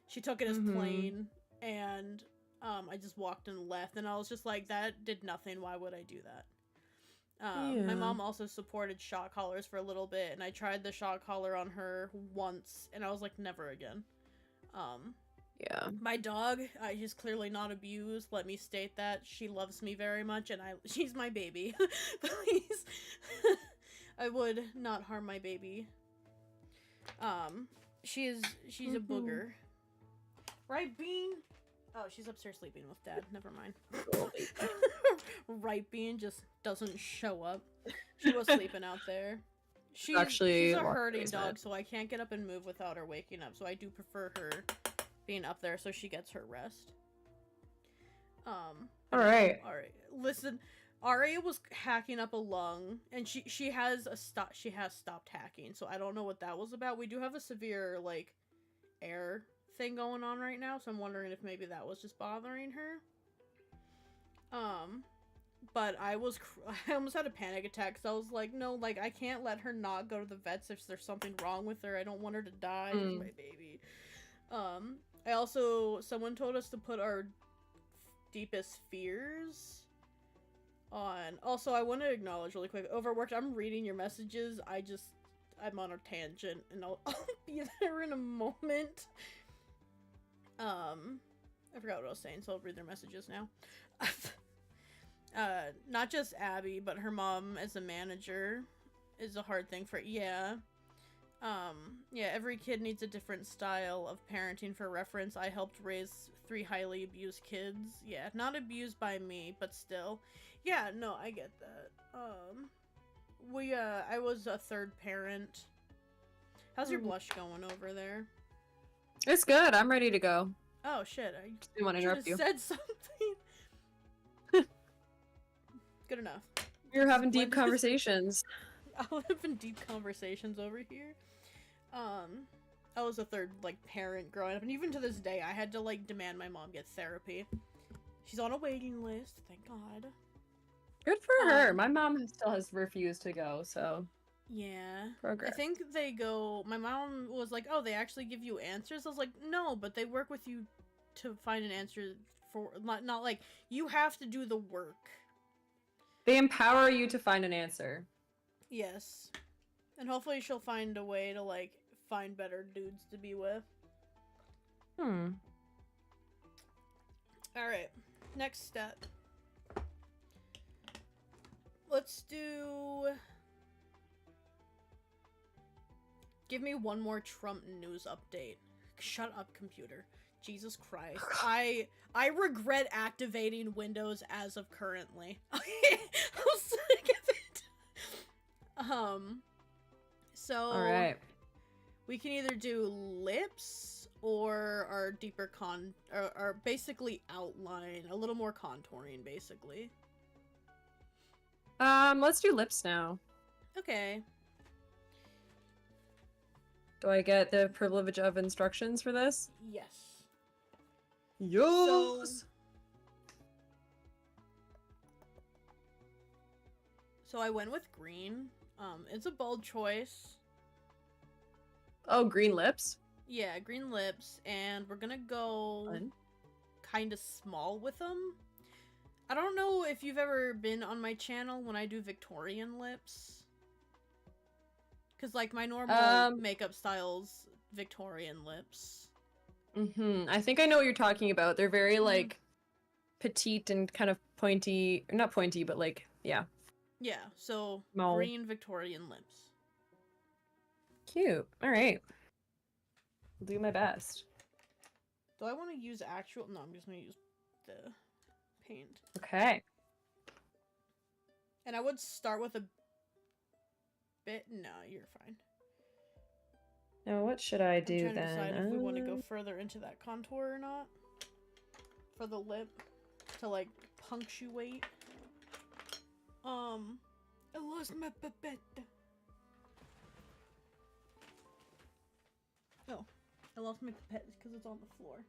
She took it as plain, and, I just walked and left, and I was just like, that did nothing, why would I do that? My mom also supported shock collars for a little bit, and I tried the shock collar on her once, and I was like, never again. Yeah. My dog, she's clearly not abused. Let me state that. She loves me very much, and she's my baby. Please. I would not harm my baby. She's a booger. Right, Bean? Oh, she's upstairs sleeping with Dad. Never mind. Right, Bean just doesn't show up. She was sleeping out there. She's a herding dog, so I can't get up and move without her waking up, so I do prefer her being up there so she gets her rest. Alright. Listen, Aria was hacking up a lung, and she has stopped hacking, so I don't know what that was about. We do have a severe, like, air thing going on right now, so I'm wondering if maybe that was just bothering her. But I almost had a panic attack, because I was like, no, like, I can't let her not go to the vets if there's something wrong with her. I don't want her to die. She's my baby. Someone told us to put our deepest fears on. Also, I want to acknowledge really quick, Overworked, I'm reading your messages. I'm on a tangent, and I'll be there in a moment. I forgot what I was saying, so I'll read their messages now. Not just Abby, but her mom as a manager is a hard thing for, yeah, every kid needs a different style of parenting. For reference, I helped raise 3 highly abused kids. Yeah, not abused by me, but still. Yeah, no, I get that. I was a third parent. How's your blush going over there? It's good. I'm ready to go. Oh, shit. I didn't want to interrupt you. Said something. Good enough. You're having deep conversations. I'm having deep conversations over here. I was a third, like, parent growing up, and even to this day, I had to, like, demand my mom get therapy. She's on a waiting list, thank God. Good for her. My mom still has refused to go, so... Yeah. Progress. I think they go... My mom was like, oh, they actually give you answers? I was like, no, but they work with you to find an answer for... Not like, you have to do the work. They empower you to find an answer. Yes. And hopefully she'll find a way to, like, find better dudes to be with. Hmm. Alright, next step. Let's do... Give me one more Trump news update. Shut up, computer. Jesus Christ. I regret activating Windows as of currently. I'm sick of it. So... Alright. We can either do lips or our deeper or basically outline, a little more contouring, basically. Let's do lips now. Okay. Do I get the privilege of instructions for this? Yes. Yes! So I went with green. It's a bold choice. Oh, green lips? Yeah, green lips, and we're gonna go kind of small with them. I don't know if you've ever been on my channel when I do Victorian lips. Because, like, my normal makeup style's Victorian lips. I think I know what you're talking about. They're very, like, petite and kind of pointy. Not pointy, but, like, yeah. Yeah, so No. green Victorian lips. Cute. Alright. I'll do my best. Do I want to use actual... No, I'm just going to use the paint. Okay. And I would start with a bit... No, you're fine. Now, what should I do I'm trying to decide if we want to go further into that contour or not. For the lip. To, like, punctuate. I lost my pipette. Oh. I lost my pipette because it's on the floor.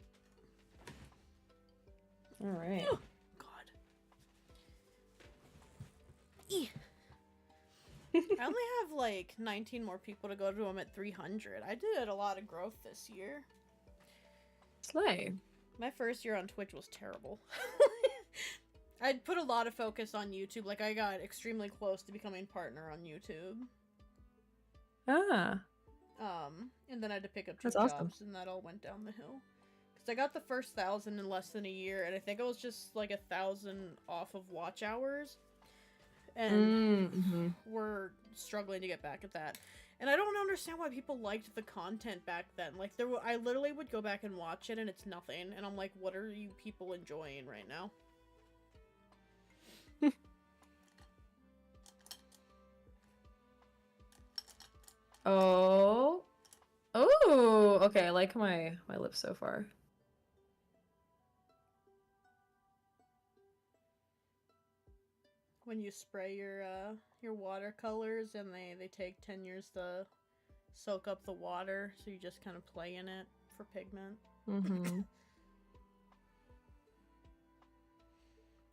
Alright. Oh, God. I only have like 19 more people to go to. I'm at 300. I did a lot of growth this year. Slay. My first year on Twitch was terrible. I'd put a lot of focus on YouTube. Like, I got extremely close to becoming partner on YouTube. Ah. And then I had to pick up two That's jobs, awesome. and that all went down the hill. Because I got the first 1,000 in less than a year, and I think it was just like 1,000 off of watch hours. And we're struggling to get back at that. And I don't understand why people liked the content back then. Like, I literally would go back and watch it, and it's nothing. And I'm like, what are you people enjoying right now? Oh. Oh, okay, I like my lips so far. When you spray your watercolors and they take 10 years to soak up the water, so you just kind of play in it for pigment.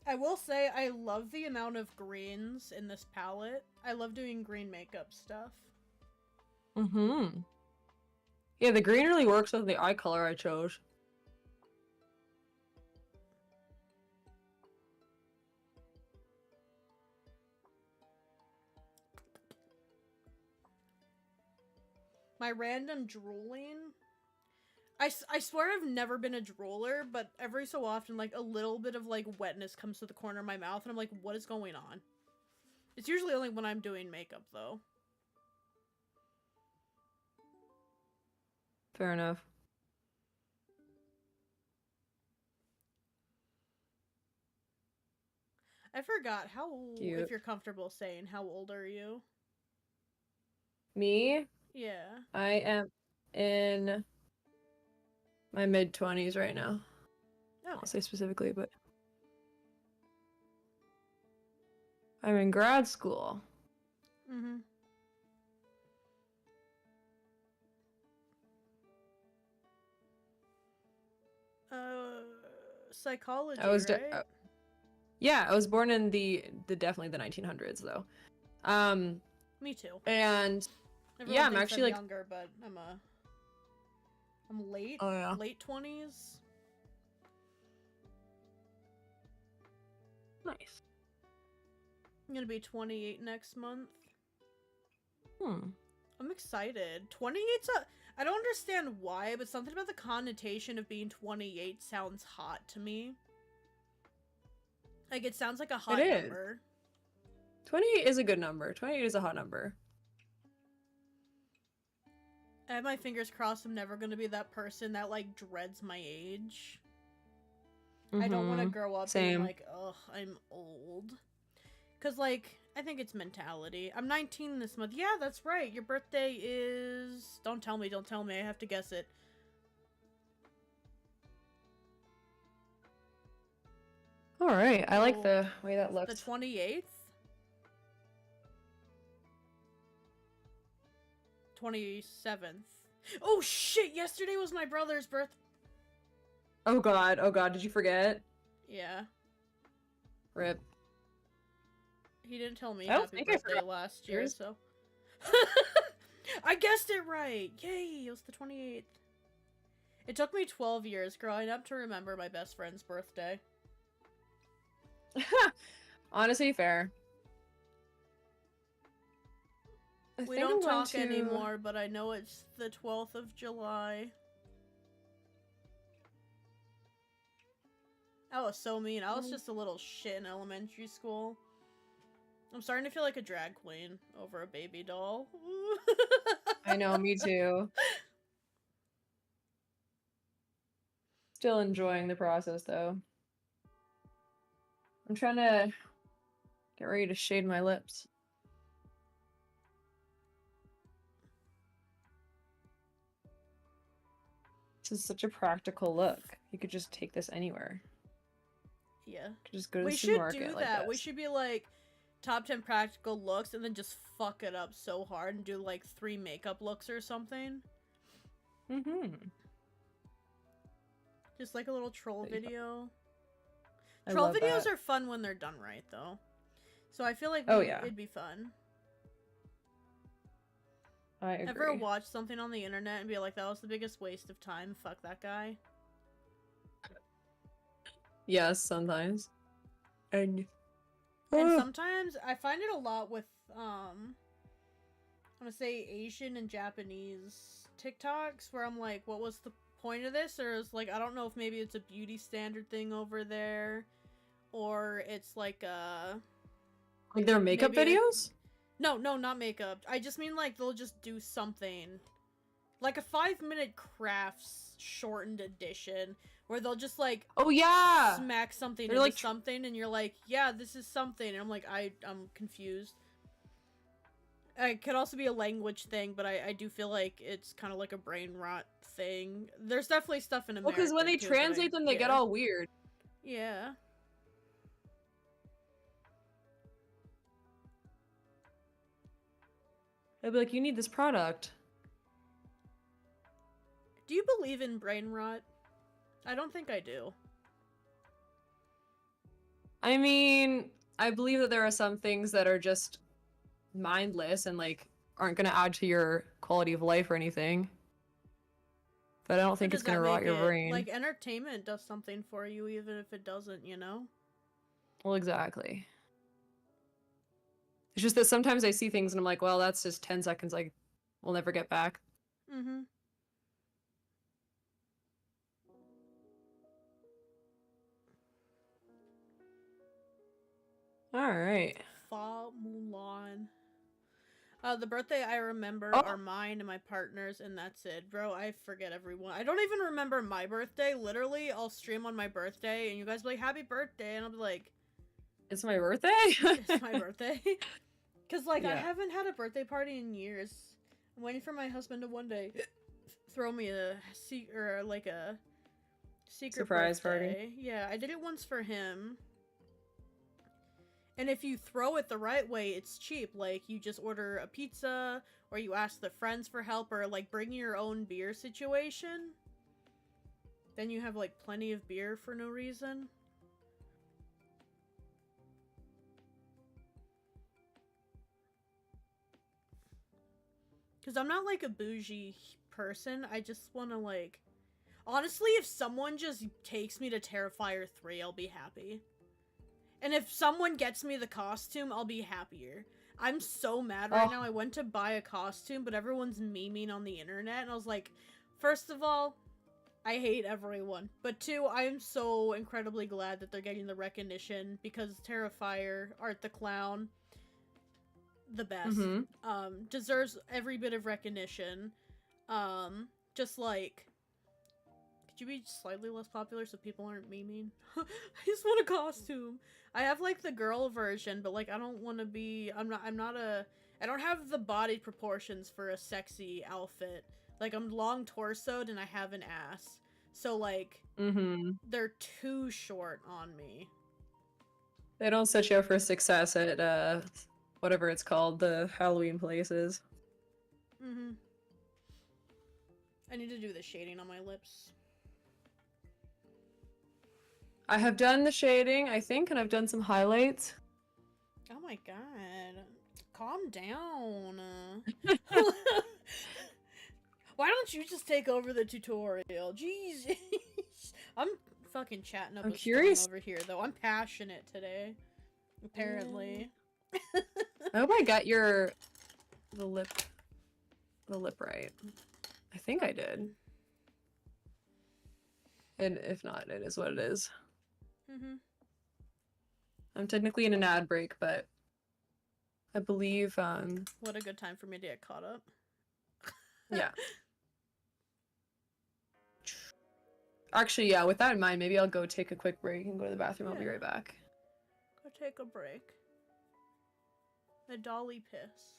I will say I love the amount of greens in this palette. I love doing green makeup stuff. Yeah, the green really works with the eye color I chose. My random drooling... I swear I've never been a drooler, but every so often, like, a little bit of, like, wetness comes to the corner of my mouth, and I'm like, what is going on? It's usually only when I'm doing makeup, though. Fair enough. I forgot how... Cute. If you're comfortable saying, how old are you? Me? Yeah. I am in my mid-20s right now. Okay. I'll say specifically, but I'm in grad school. Psychology, I was right? yeah, I was born in the definitely the 1900s though. Me too. And Everyone yeah, I'm thinks actually like younger, but I'm late. Oh yeah. Late 20s. Nice. I'm gonna be 28 next month. I'm excited. 28's a... I don't understand why, but something about the connotation of being 28 sounds hot to me. Like, it sounds like a hot number. 28 is a good number. 28 is a hot number. I have my fingers crossed I'm never going to be that person that, like, dreads my age. I don't want to grow up being like, ugh, I'm old. Because, like, I think it's mentality. I'm 19 this month. Yeah, that's right. Your birthday is... Don't tell me, don't tell me. I have to guess it. Alright, I like the way that looks. The 28th? 27th. Oh shit, yesterday was my brother's birthday. Oh god, did you forget? Yeah. Rip. He didn't tell me I don't happy think I birthday forgot last year, yours. so... I guessed it right! Yay, it was the 28th. It took me 12 years growing up to remember my best friend's birthday. Honestly, fair. We don't talk anymore, but I know it's the 12th of July. That was so mean. I was just a little shit in elementary school. I'm starting to feel like a drag queen over a baby doll. I know, me too. Still enjoying the process, though. I'm trying to get ready to shade my lips. This is such a practical look. You could just take this anywhere. Yeah. Could just go to We the should supermarket do like that. this. We should be like top 10 practical looks and then just fuck it up so hard and do like 3 makeup looks or something. Just like a little troll video. Troll videos are fun when they're done right, though. So I feel like it'd be fun. I agree. Ever watch something on the internet and be like, that was the biggest waste of time? Fuck that guy. Yes, sometimes. And sometimes I find it a lot with I'm gonna say Asian and Japanese TikToks where I'm like, what was the point of this? Or it's like, I don't know if maybe it's a beauty standard thing over there, or it's like their makeup videos? No, not makeup. I just mean like they'll just do something like a 5-minute crafts shortened edition where they'll just like smack something into like something and you're like, yeah, this is something, and I'm like, I'm confused. It could also be a language thing, but I do feel like it's kind of like a brain rot thing. There's definitely stuff in America. Well, because when they translate them, they get all weird. Yeah. They'll be like, you need this product. Do you believe in brain rot? I don't think I do. I mean, I believe that there are some things that are just mindless and like aren't going to add to your quality of life or anything. But I don't think it's going to rot your brain. Like, entertainment does something for you even if it doesn't, you know? Well, exactly. It's just that sometimes I see things and I'm like, well, that's just 10 seconds like we'll never get back. Mm-hmm. Alright. Fa Mulan. The birthday I remember are mine and my partner's, and that's it. Bro, I forget everyone. I don't even remember my birthday. Literally, I'll stream on my birthday, and you guys will be like, happy birthday, and I'll be like... It's my birthday? It's my birthday. Because, like, I haven't had a birthday party in years. I'm waiting for my husband to one day throw me a secret surprise party. Yeah, I did it once for him. And if you throw it the right way, it's cheap. Like, you just order a pizza, or you ask the friends for help, or, like, bring your own beer situation. Then you have, like, plenty of beer for no reason. Because I'm not, like, a bougie person. I just want to, like... Honestly, if someone just takes me to Terrifier 3, I'll be happy. And if someone gets me the costume, I'll be happier. I'm so mad right Oh. now. I went to buy a costume, but everyone's memeing on the internet, and I was like, first of all, I hate everyone. But two, I am so incredibly glad that they're getting the recognition because Terrifier, Art the Clown, the best. Deserves every bit of recognition. Just like, could you be slightly less popular so people aren't memeing? I just want a costume. I have like the girl version, but like I don't want to be. I don't have the body proportions for a sexy outfit. Like I'm long torsoed and I have an ass, so like they're too short on me. They don't set you up for success at whatever it's called, the Halloween places. I need to do the shading on my lips. I have done the shading, I think, and I've done some highlights. Oh my god. Calm down. Why don't you just take over the tutorial? Jeez. I'm fucking chatting up I'm a curious. storm over here, though. I'm passionate today. Apparently. I hope I got the lip right. I think I did. And if not, it is what it is. I'm technically in an ad break, but I believe What a good time for me to get caught up. yeah. Actually, yeah, with that in mind, maybe I'll go take a quick break and go to the bathroom. I'll be right back. Go take a break. The dolly piss.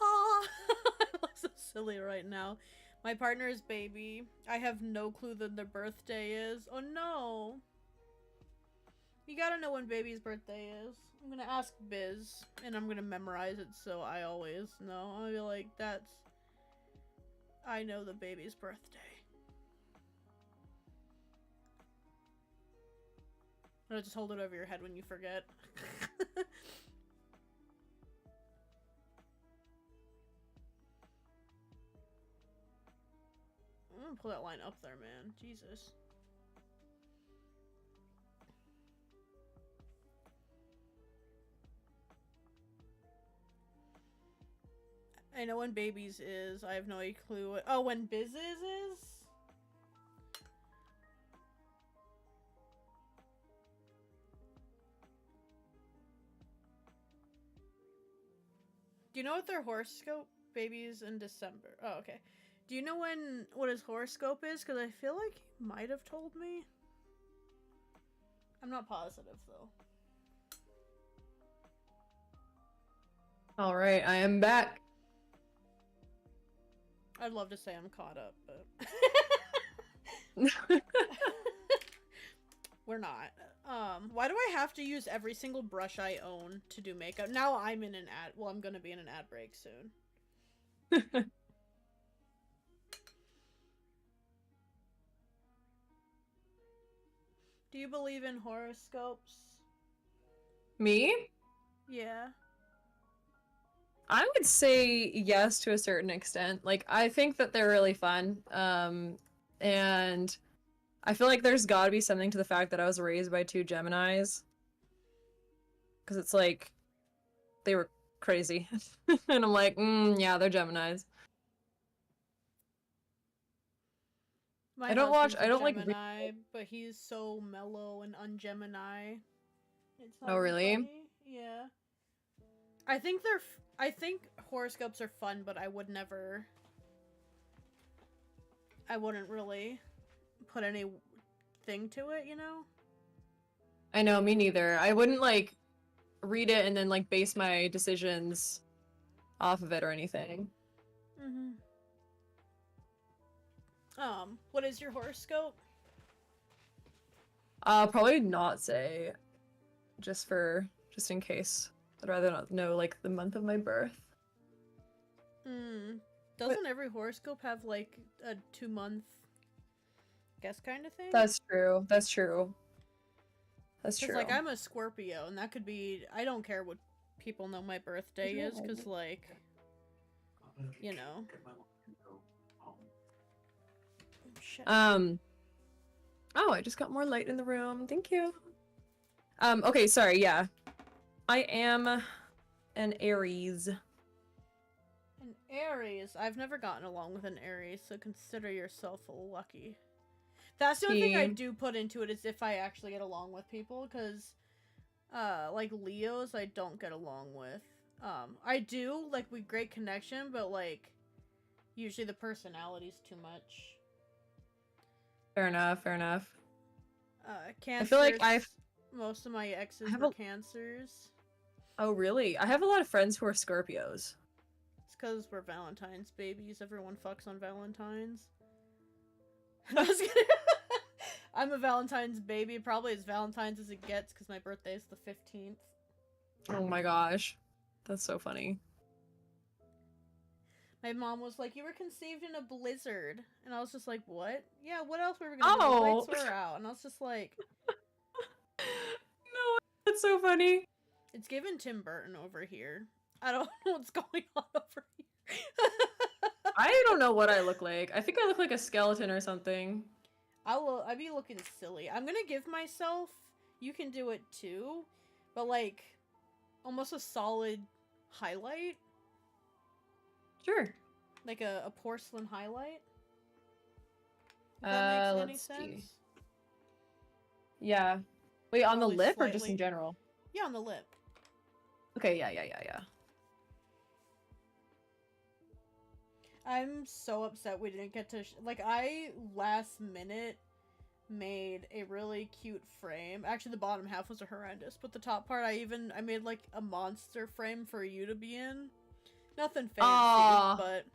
I look so silly right now. My partner's baby. I have no clue that their birthday is. Oh no. You gotta know when baby's birthday is. I'm gonna ask Biz, and I'm gonna memorize it so I always know. I'll be like, I know the baby's birthday. I'll just hold it over your head when you forget. I'm gonna pull that line up there, man. Jesus. I know when babies is. I have no clue what— oh, when Biz's is? Do you know what their horoscope? Babies in December. Oh, okay. Do you know what his horoscope is? Because I feel like he might have told me. I'm not positive, though. Alright, I am back. I'd love to say I'm caught up, but... We're not. Why do I have to use every single brush I own to do makeup? Now I'm in an ad— well, I'm gonna be in an ad break soon. Do you believe in horoscopes? Me? Yeah. I would say yes to a certain extent. Like, I think that they're really fun. And I feel like there's gotta be something to the fact that I was raised by two Geminis. Because it's like, they were crazy. And I'm like, yeah, they're Geminis. My I don't husband's a like Gemini, but he's so mellow and un-Gemini. It's not Oh, really? funny. Yeah. I think I think horoscopes are fun, but I wouldn't really put any thing to it, you know? I know, me neither. I wouldn't, like, read it and then, like, base my decisions off of it or anything. Mm-hmm. What is your horoscope? I'll probably not say. just in case. I'd rather not know like the month of my birth. Doesn't every horoscope have like a 2-month guess kind of thing? That's true. That's true. That's true. Because like I'm a Scorpio, and that could be. I don't care what people know my birthday is, because like, you know. Oh, shit. Oh, I just got more light in the room. Thank you. Okay, sorry, yeah. I am an Aries. An Aries. I've never gotten along with an Aries, so consider yourself lucky. That's the only thing I do put into it, is if I actually get along with people, because, like, Leos I don't get along with. I do, like, we great connection, but, like, usually the personality's too much. Fair enough, fair enough. Cancers, I feel like most of my exes were Cancers. Oh, really? I have a lot of friends who are Scorpios. It's because we're Valentine's babies. Everyone fucks on Valentine's. I was kidding. I'm a Valentine's baby, probably as Valentine's as it gets, because my birthday is the 15th. Oh my gosh. That's so funny. My mom was like, you were conceived in a blizzard. And I was just like, what? Yeah, what else were we gonna do? The lights were out. And I was just like... No, that's so funny. It's given Tim Burton over here. I don't know what's going on over here. I don't know what I look like. I think I look like a skeleton or something. I'd be looking silly. I'm gonna give myself, you can do it too, but like, almost a solid highlight. Sure. Like a porcelain highlight. If that makes any sense. See. Yeah. Wait, on Probably the lip slightly. or just in general? Yeah, on the lip. Okay, yeah. I'm so upset we didn't get to like, I last minute made a really cute frame. Actually, the bottom half was horrendous, but the top part I made like a monster frame for you to be in. Nothing fancy, but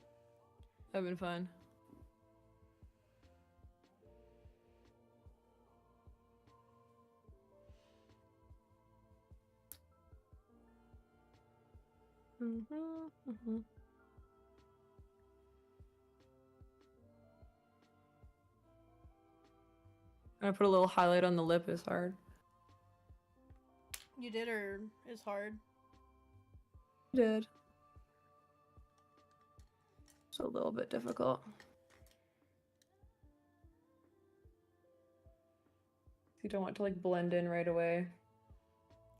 that'd been fun. I put a little highlight on the lip is hard. You did, or is hard? Did. It's a little bit difficult. You don't want to like blend in right away.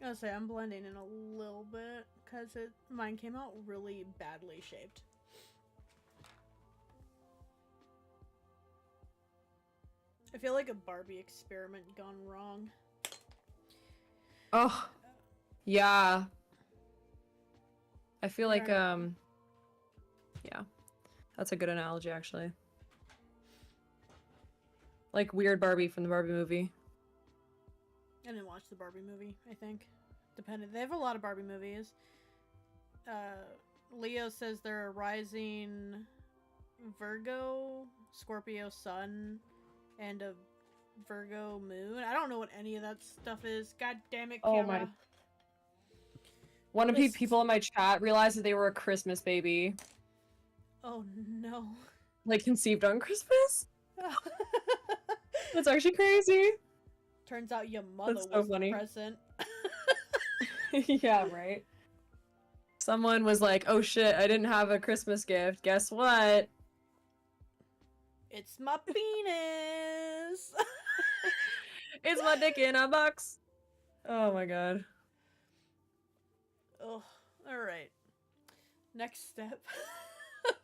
I was say I'm blending in a little bit because mine came out really badly shaped. I feel like a Barbie experiment gone wrong. Oh, yeah. I feel like yeah, that's a good analogy actually. Like Weird Barbie from the Barbie movie. I didn't watch the Barbie movie, I think. Dependent. They have a lot of Barbie movies. Leo says they're a rising Virgo, Scorpio sun, and a Virgo moon. I don't know what any of that stuff is. God damn it, camera. Oh my. One of the people in my chat realized that they were a Christmas baby. Oh no. Like conceived on Christmas? That's actually crazy. Turns out your mother That's so was funny. the present. Yeah, right. Someone was like, oh shit, I didn't have a Christmas gift. Guess what? It's my penis. It's my dick in a box. Oh my god. Oh, alright. Next step.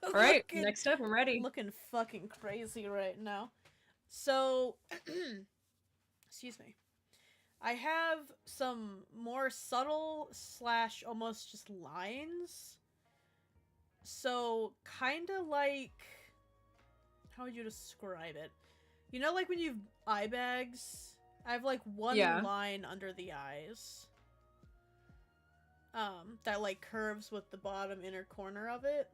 Alright, next step, I'm ready. Looking fucking crazy right now. So, excuse me. I have some more subtle / almost just lines. So, kinda like... How would you describe it? You know, like when you have eye bags? I have like one line under the eyes. That like curves with the bottom inner corner of it.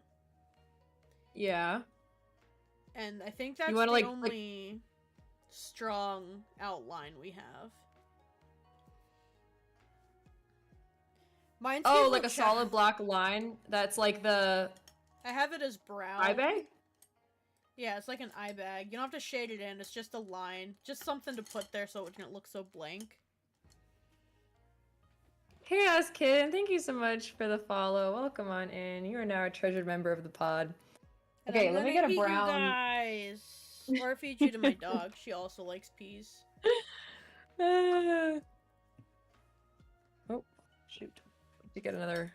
Yeah. And I think that's the only strong outline we have. Mine's Oh, like a solid black line. That's like the I have it as brown. eye bag? Yeah, it's like an eye bag. You don't have to shade it in. It's just a line. Just something to put there so it doesn't look so blank. Hey, Ass Kid, and thank you so much for the follow. Welcome on in. You are now a treasured member of the pod. And Okay, let me get a eat brown. You guys. Or feed you to my dog. She also likes peas. Oh, shoot. To get another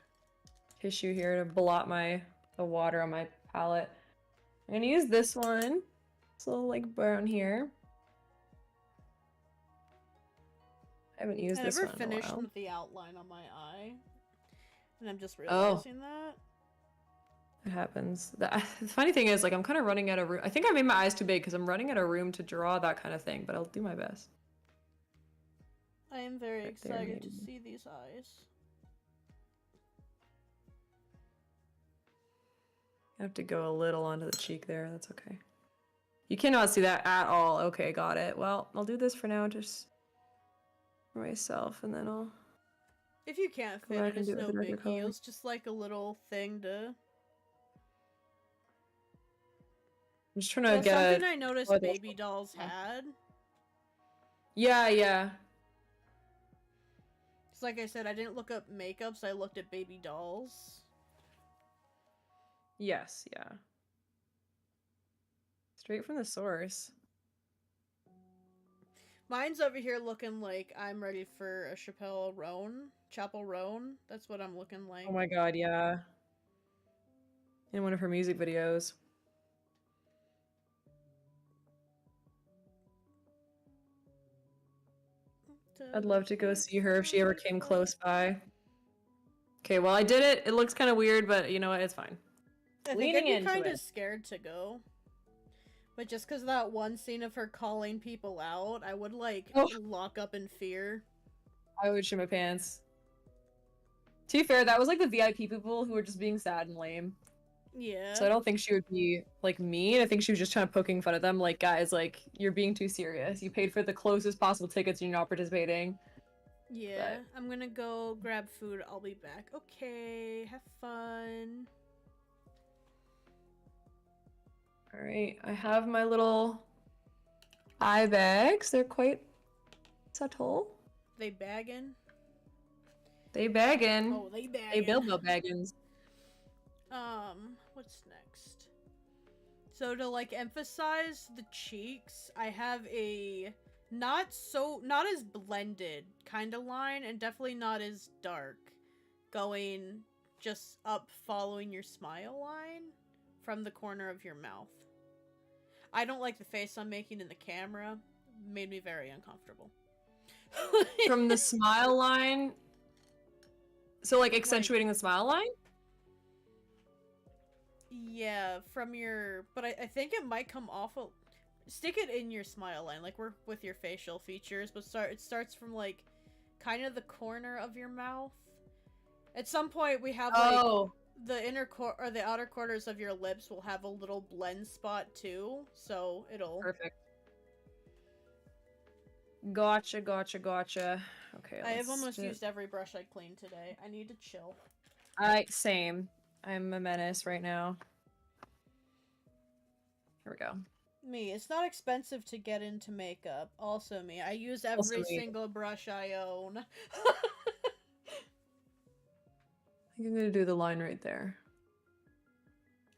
tissue here to blot the water on my palette. I'm gonna use this one. It's a little like brown here. I haven't used this one in a while. I never finished with the outline on my eye. And I'm just realizing that. It happens. The funny thing is, like, I'm kind of running out of room. I think I made my eyes too big because I'm running out of room to draw that kind of thing, but I'll do my best. I am very excited to see these eyes. I have to go a little onto the cheek there. That's okay. You cannot see that at all. Okay, got it. Well, I'll do this for now, just for myself, and then I'll... If you can't fit it, it's no big deal. It's just like a little thing to... I'm just trying to get something I noticed baby dolls had. Yeah. It's like I said, I didn't look up makeup, so I looked at baby dolls. Yes, yeah. Straight from the source. Mine's over here looking like I'm ready for a Chapel Roan. That's what I'm looking like. Oh my god, yeah. In one of her music videos. I'd love to go see her if she ever came close by. Okay, well, I did it. It looks kind of weird, but you know what? It's fine. I think I'd be kind of scared to go. But just because of that one scene of her calling people out, I would, like, lock up in fear. I would shit my pants. To be fair, that was, like, the VIP people who were just being sad and lame. Yeah. So I don't think she would be, like, mean. I think she was just kind of poking fun at them. Like, guys, like, you're being too serious. You paid for the closest possible tickets and you're not participating. Yeah. But... I'm gonna go grab food. I'll be back. Okay. Have fun. Alright. I have my little eye bags. They're quite subtle. They baggin'? They baggin'. Oh, they baggin'. They Bilbo Baggins. What's next? So to, like, emphasize the cheeks, I have a not as blended kind of line, and definitely not as dark, going just up following your smile line from the corner of your mouth. I don't like the face I'm making in the camera. It made me very uncomfortable. From the smile line? So, like, accentuating the smile line? Yeah, from your... But I think it might come off of... Stick it in your smile line, like we're with your facial features, but it starts from, like, kind of the corner of your mouth. At some point, we have, like, the inner or the outer corners of your lips will have a little blend spot, too, so it'll... Perfect. Gotcha. Okay, I have almost used every brush I cleaned today. I need to chill. Same. I'm a menace right now. Here we go. Me. It's not expensive to get into makeup. Also me. I use every single brush I own. I think I'm gonna do the line right there.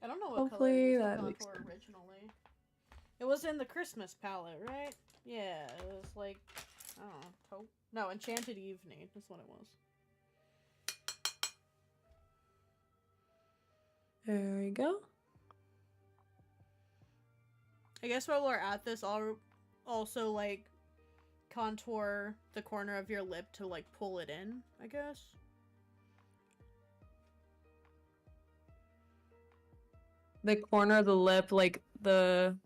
I don't know what color I used contour originally. It was in the Christmas palette, right? Yeah, it was like, I don't know, taupe? No, Enchanted Evening. That's what it was. There we go. I guess while we're at this, I'll also, like, contour the corner of your lip to, like, pull it in, I guess. The corner of the lip, like, the...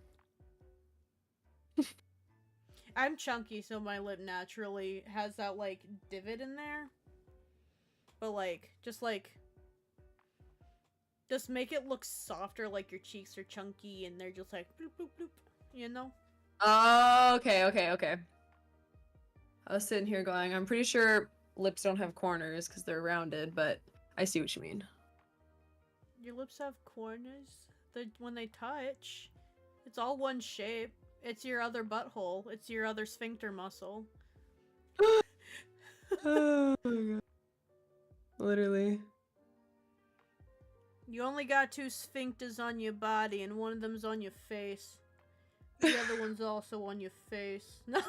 I'm chunky, so my lip naturally has that, like, divot in there. But, like, just make it look softer, like your cheeks are chunky and they're just like bloop, bloop, bloop, you know? Oh, okay. I was sitting here going, I'm pretty sure lips don't have corners because they're rounded, but I see what you mean. Your lips have corners. When they touch, it's all one shape. It's your other butthole. It's your other sphincter muscle. Oh my god. Literally. You only got 2 sphincters on your body, and one of them's on your face. The other one's also on your face. No.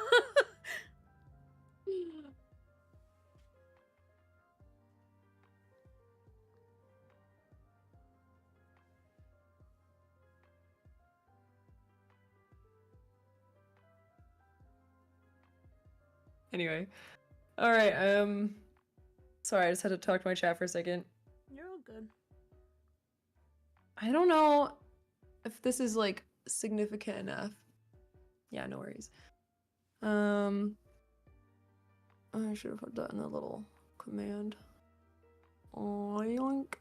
Anyway. Alright, sorry, I just had to talk to my chat for a second. You're all good. I don't know if this is like significant enough. Yeah, no worries. I should have put that in the little command. Yoink.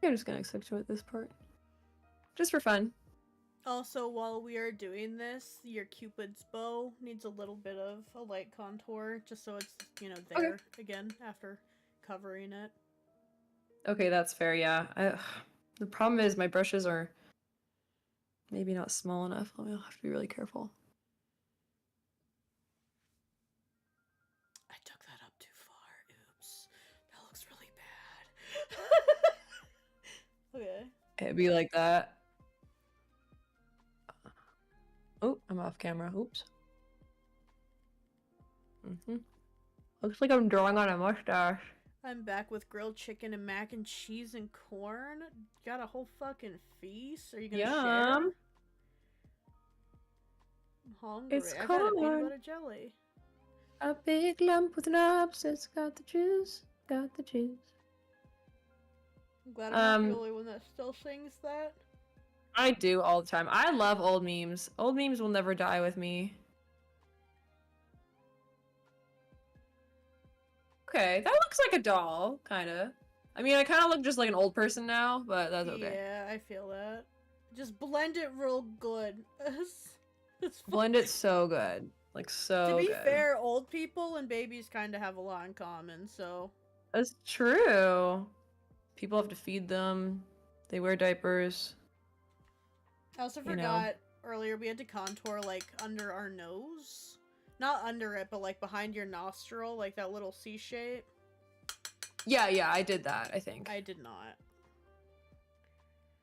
I'm just gonna accentuate this part. Just for fun. Also, while we are doing this, your Cupid's bow needs a little bit of a light contour, just so it's, you know, there again after covering it. Okay, that's fair, yeah. The problem is my brushes are maybe not small enough. I'll have to be really careful. I took that up too far. Oops. That looks really bad. Okay. It'd be like that. Oh, I'm off camera. Oops. Looks like I'm drawing on a mustache. I'm back with grilled chicken and mac and cheese and corn. Got a whole fucking feast. Are you gonna share? I'm hungry. It's I've had a peanut corn. butter jelly. A big lump with knobs. It's got the juice. Got the juice. I'm glad I'm not the only one that still sings that. I do all the time. I love old memes. Old memes will never die with me. Okay, that looks like a doll, kind of. I mean, I kind of look just like an old person now, but that's okay. Yeah, I feel that. Just blend it real good. It's Blend it so good. Like, so To be good. fair, old people and babies kind of have a lot in common, so... That's true. People have to feed them. They wear diapers. I also You know. forgot earlier we had to contour, like, under our nose. Not under it, but, like, behind your nostril, like that little C shape. Yeah, I did that, I think. I did not.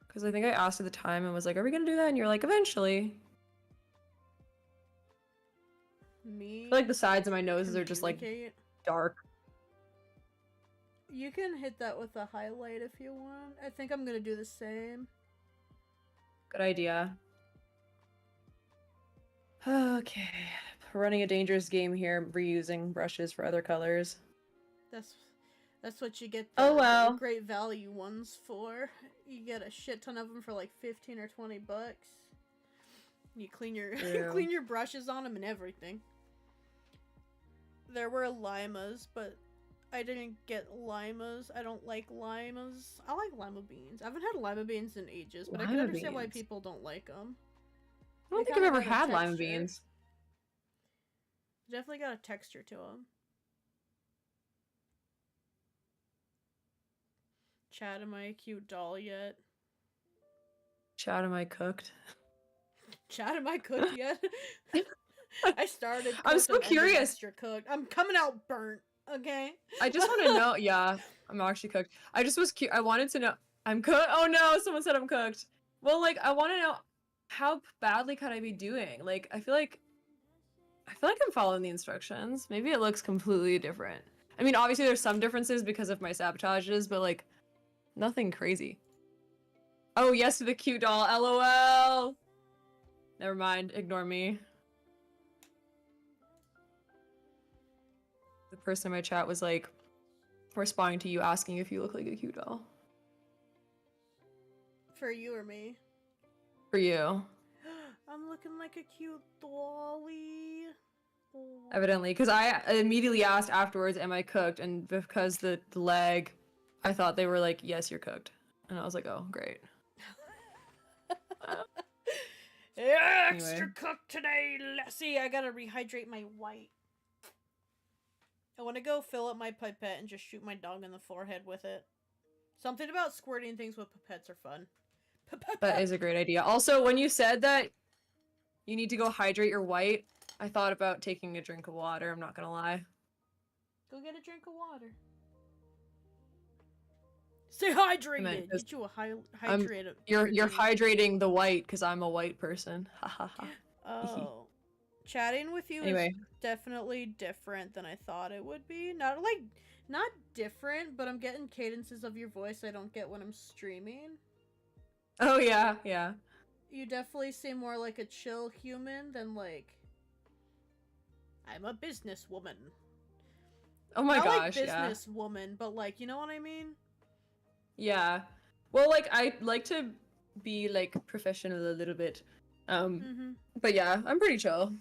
Because I think I asked at the time and was like, are we going to do that? And you're like, eventually. Me? I feel like the sides of my noses are just, like, communicate. dark. You can hit that with a highlight if you want. I think I'm gonna do the same. Good idea. Okay. Running a dangerous game here, reusing brushes for other colors. That's what you get Oh, well. the great value ones for. You get a shit ton of them for like 15 or 20 bucks. You clean your clean your brushes on them and everything. There were limas, but I didn't get limas. I don't like limas. I like lima beans. I haven't had lima beans in ages, but I can understand why people don't like them. I don't think I've ever had lima beans. Definitely got a texture to them. Chad, am I a cute doll yet? Chad, am I cooked? Chad, am I cooked yet? I started. I'm so curious. Extra cooked. I'm coming out burnt. Okay. I just want to know. Yeah, I'm actually cooked. I just was I wanted to know. I'm cooked. Oh no, someone said I'm cooked. Well, like I want to know how badly could I be doing? Like I feel like I'm following the instructions. Maybe it looks completely different. I mean, obviously there's some differences because of my sabotages, but like nothing crazy. Oh, yes to the cute doll. LOL. Never mind. Ignore me. The person in my chat was like responding to you asking if you look like a cute doll. For you or me? For you. I'm looking like a cute dolly. Oh. Evidently, because I immediately asked afterwards, am I cooked? And because the leg, I thought they were like, yes, you're cooked. And I was like, oh, great. Extra Anyway. cooked today, Lassie. I gotta rehydrate my white. I want to go fill up my pipette and just shoot my dog in the forehead with it. Something about squirting things with pipettes are fun. That is a great idea. Also, when you said that you need to go hydrate your white, I thought about taking a drink of water, I'm not gonna lie. Go get a drink of water. Stay hydrated. Get you a hydrated. You're hydrating the white because I'm a white person. Ha ha ha. Oh, chatting with you Anyway. is definitely different than I thought it would be. Not different, but I'm getting cadences of your voice I don't get when I'm streaming. Oh yeah, yeah. You definitely seem more like a chill human than like I'm a businesswoman. Oh my Not gosh, like yeah. businesswoman, but like, you know what I mean? Yeah. Well, like I like to be like professional a little bit. But yeah, I'm pretty chill.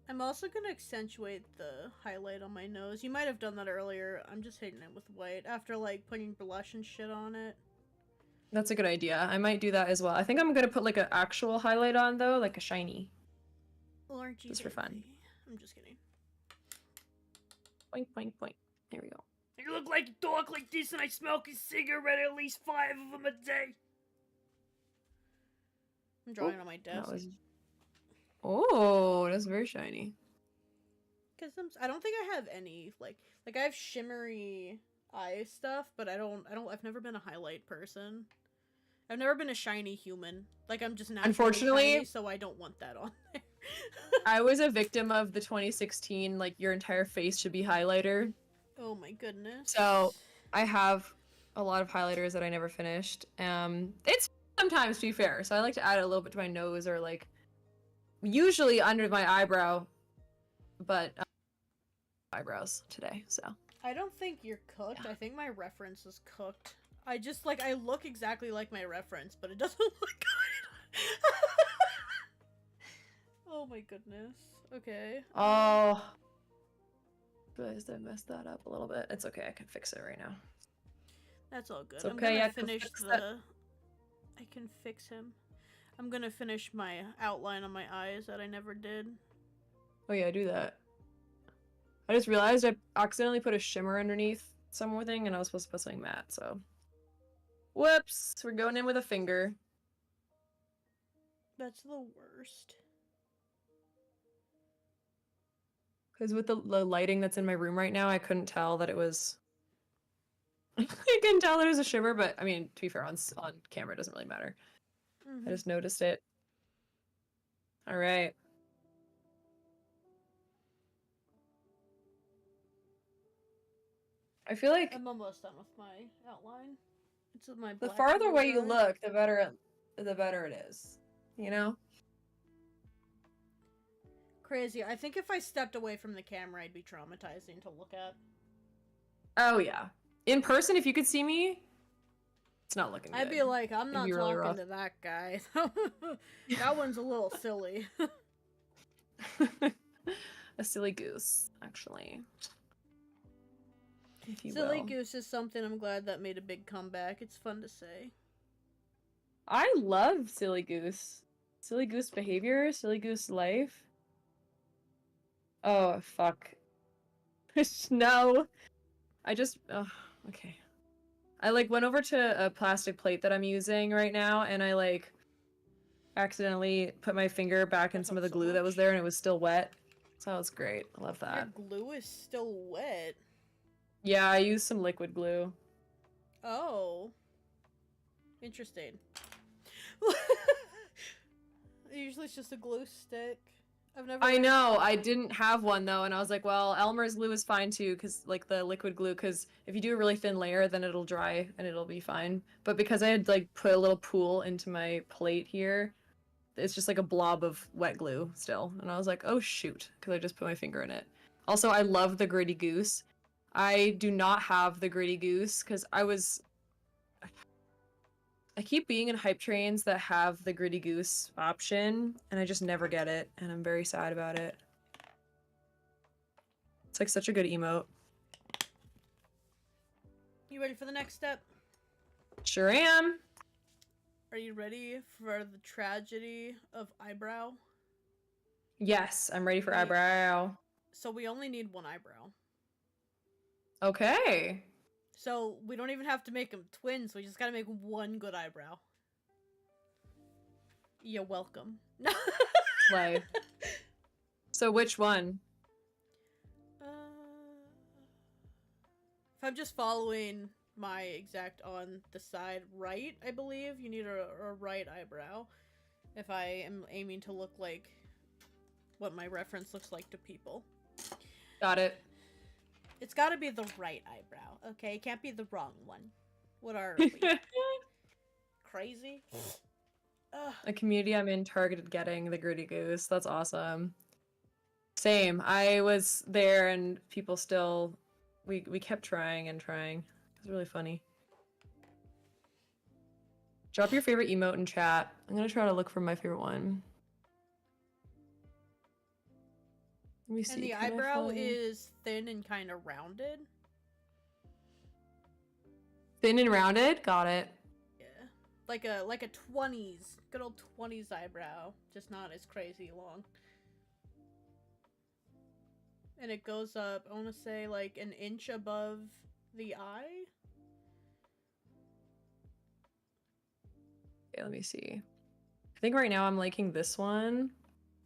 I'm also gonna accentuate the highlight on my nose. You might have done that earlier. I'm just hitting it with white after like putting blush and shit on it. That's a good idea. I might do that as well. I think I'm gonna put like an actual highlight on though, like a shiny. Orange Just for fun. I'm just kidding. Boink, boink, boink. There we go. You look like a dog like this, and I smoke a cigarette at least 5 of them a day. I'm drawing on my desk. Oh, that's very shiny. Cause I don't think I have any like I have shimmery eye stuff, but I've never been a highlight person. I've never been a shiny human. Like I'm just naturally Unfortunately, shiny, so I don't want that on there. I was a victim of the 2016 like your entire face should be highlighter. Oh my goodness. So I have a lot of highlighters that I never finished. It's sometimes to be fair, so I like to add a little bit to my nose or like usually under my eyebrow, but eyebrows today. So I don't think you're cooked. Yeah. I think my reference is cooked. I just like I look exactly like my reference, but it doesn't look good. Oh my goodness. Okay. oh, realized I messed that up a little bit. It's okay. I can fix it right now. That's all good. It's I'm okay, gonna I can finish fix the. that. I can fix him. I'm gonna finish my outline on my eyes that I never did. Oh yeah, do that. I just realized I accidentally put a shimmer underneath some more thing, and I was supposed to put something matte. So, whoops. We're going in with a finger. That's the worst. Because with the lighting that's in my room right now, I couldn't tell that it was. I couldn't tell that it was a shimmer, but I mean, to be fair, on camera, it doesn't really matter. Mm-hmm. I just noticed it. All right. I feel like I'm almost done with my outline. It's with my the black farther glue away you gun. look, the better it is. You know? Crazy. I think if I stepped away from the camera, I'd be traumatizing to look at. Oh yeah. In person, if you could see me, it's not looking good. I'd be like, I'm not be really talking rough. to that guy. That one's a little silly. A silly goose, actually. If you Silly will. goose is something I'm glad that made a big comeback. It's fun to say. I love silly goose. Silly goose behavior, silly goose life. Oh, fuck. No. I just... Oh, okay. I, like, went over to a plastic plate that I'm using right now, and I, like, accidentally put my finger back in some of the glue that was there, and it was still wet. So that was great. I love that. Your glue is still wet. Yeah, I used some liquid glue. Oh. Interesting. Usually it's just a glue stick. I've never. I know, I didn't have one though, and I was like, well, Elmer's glue is fine too, because like the liquid glue, because if you do a really thin layer, then it'll dry and it'll be fine. But because I had like put a little pool into my plate here, it's just like a blob of wet glue still. And I was like, oh shoot, because I just put my finger in it. Also, I love the gritty goose. I do not have the gritty goose because I keep being in hype trains that have the gritty goose option, and I just never get it, and I'm very sad about it. It's like such a good emote. You ready for the next step? Sure am. Are you ready for the tragedy of eyebrow? Yes, I'm ready for Wait. eyebrow. So we only need one eyebrow. Okay. So we don't even have to make them twins. We just gotta make one good eyebrow. You're welcome. Slay. So which one? If I'm just following my exact on the side right, I believe you need a right eyebrow. If I am aiming to look like what my reference looks like to people. Got it. It's gotta be the right eyebrow, okay? It can't be the wrong one. What are we? Crazy? Ugh. A community I'm in targeted getting the Gritty Goose. That's awesome. Same. I was there and people still... We kept trying and trying. It was really funny. Drop your favorite emote in chat. I'm gonna try to look for my favorite one. Let me see. And the eyebrow is thin and kind of rounded. Thin and rounded? Got it. Yeah. Like a 20s. Good old 20s eyebrow. Just not as crazy long. And it goes up, I want to say, like an inch above the eye. Okay, let me see. I think right now I'm liking this one.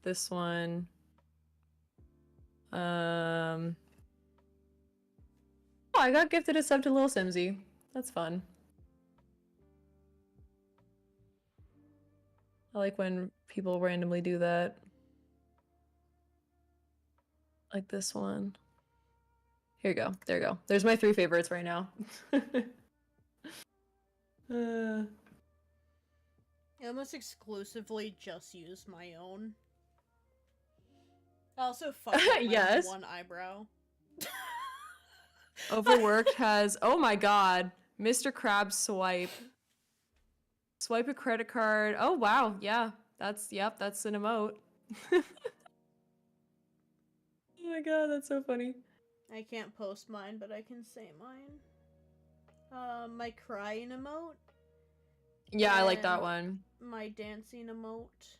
This one. Oh, I got gifted a sub to Lil Simsy. That's fun. I like when people randomly do that. Like this one. Here you go. There you go. There's my 3 favorites right now. I almost exclusively just use my own. I also fuck up my Yes. one eyebrow. Overworked has, oh my god, Mr. Krabs swipe. Swipe a credit card. Oh wow, yeah. That's an emote. Oh my god, that's so funny. I can't post mine, but I can say mine. My crying emote. Yeah, I like that And one. my dancing emote.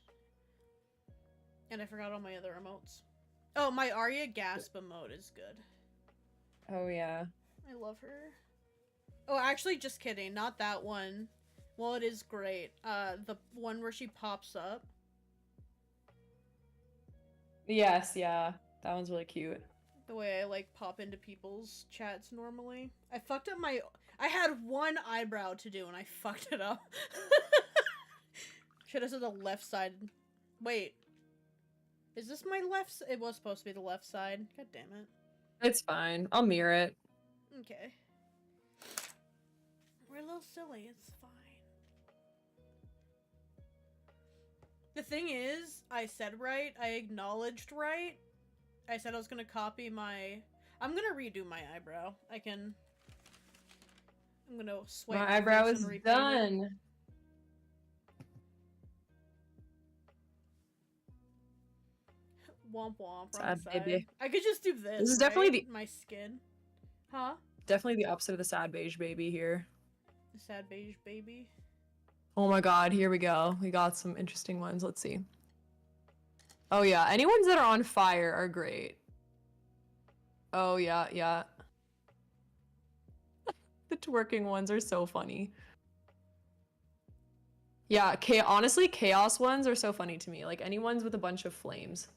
And I forgot all my other emotes. Oh, my Arya gasp emote is good. Oh yeah. I love her. Oh, actually, just kidding. Not that one. Well, it is great. The one where she pops up. Yes, yeah. That one's really cute. The way I, like, pop into people's chats normally. I fucked up my... I had one eyebrow to do, and I fucked it up. Should have said the left side. Wait. Is this my left... It was supposed to be the left side. God damn it. It's fine. I'll mirror it. Okay. We're a little silly. It's fine. The thing is, I said right. I acknowledged right. I said I was gonna copy my... I'm gonna redo my eyebrow. I'm gonna swipe My eyebrow face is and repaint it. done. Womp womp. Sad Wrong side. baby. I could just do this. This is definitely right? My skin. Huh? Definitely the opposite of the sad beige baby here. The sad beige baby. Oh my god, here we go. We got some interesting ones. Let's see. Oh yeah, any ones that are on fire are great. Oh yeah, yeah. The twerking ones are so funny. Yeah, honestly, chaos ones are so funny to me. Like any ones with a bunch of flames.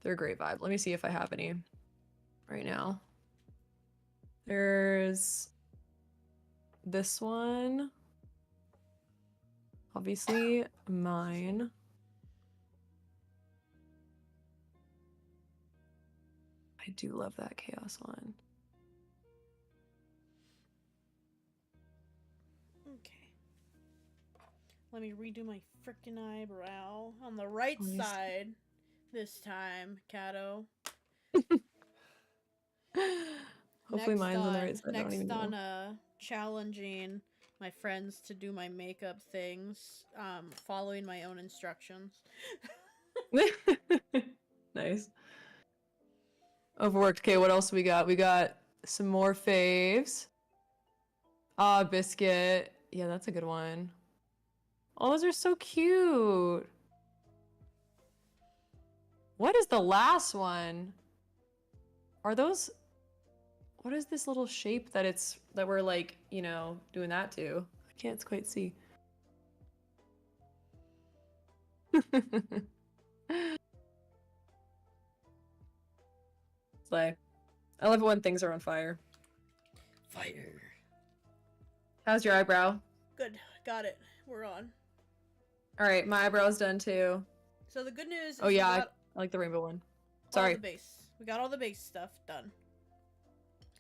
They're a great vibe. Let me see if I have any right now. There's this one. Obviously, mine. I do love that chaos one. Okay. Let me redo my freaking eyebrow on the right side this time, Kato. Hopefully mine's on the right side. I don't even Next know. on challenging my friends to do my makeup things, following my own instructions. Nice. Overworked. Okay, what else we got? We got some more faves. Ah, biscuit. Yeah, that's a good one. Oh, those are so cute. What is the last one? Are those... What is this little shape that we're like, you know, doing that to? I can't quite see. Slay. I love it when things are on fire. Fire. How's your eyebrow? Good. Got it. We're on. Alright, my eyebrow's done too. So the good news is Oh yeah, we I got like the rainbow one. all Sorry. the base. We got all the base stuff done.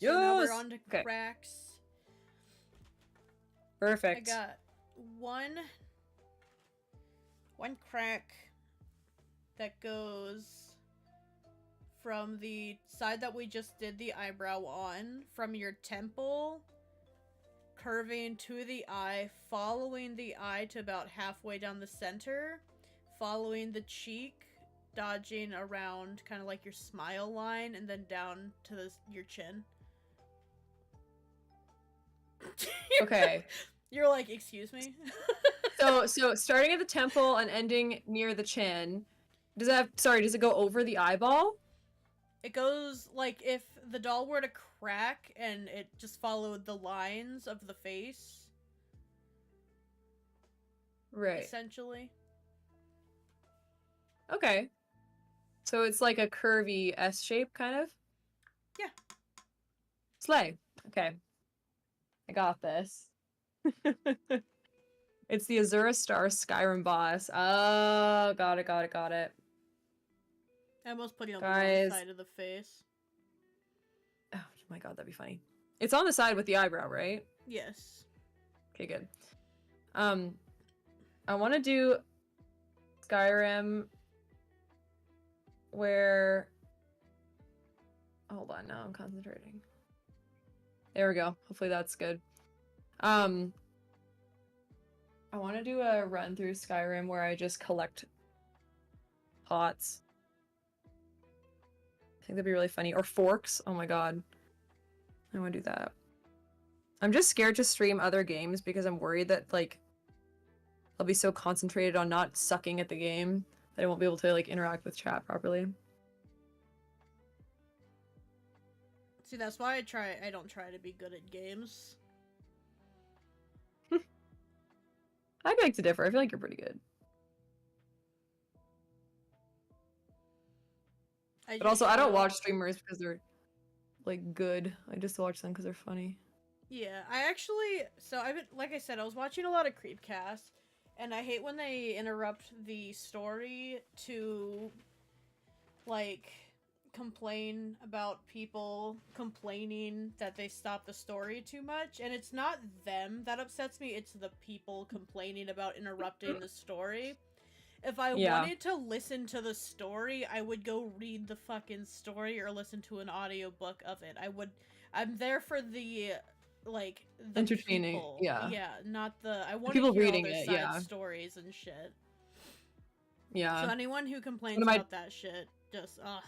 So now we're Yes! on to Okay. cracks. Perfect. I got one crack that goes from the side that we just did the eyebrow on, from your temple, curving to the eye, following the eye to about halfway down the center, following the cheek, dodging around kind of like your smile line, and then down to your chin. Okay. You're like, excuse me? So starting at the temple and ending near the chin. Does it go over the eyeball? It goes, like, if the doll were to crack and it just followed the lines of the face. Right. Essentially. Okay. So it's like a curvy S shape, kind of? Yeah. Slay. Okay. I got this. It's the Azura Star Skyrim boss. Oh, got it. I almost put it on the Guys. wrong side of the face. Oh my god, that'd be funny. It's on the side with the eyebrow, right? Yes. Okay, good. I want to do Skyrim where... Hold on, now I'm concentrating. There we go. Hopefully that's good. I want to do a run through Skyrim where I just collect pots. I think that'd be really funny. Or forks. Oh my god. I want to do that. I'm just scared to stream other games because I'm worried that, like, I'll be so concentrated on not sucking at the game that I won't be able to, like, interact with chat properly. See, that's why I don't try to be good at games. I beg to differ. I feel like you're pretty good. But also, I don't watch streamers because they're, like, good. I just watch them because they're funny. Yeah, like I said, I was watching a lot of Creepcasts, and I hate when they interrupt the story to, like, complain about people complaining that they stop the story too much, and it's not them that upsets me, it's the people complaining about interrupting the story. If I wanted to listen to the story, I would go read the fucking story or listen to an audiobook of it. I'm there for the, like, the entertaining, people. yeah, not I want to people hear reading all their it, side stories and shit. Yeah. So anyone who complains about that shit, just, ugh.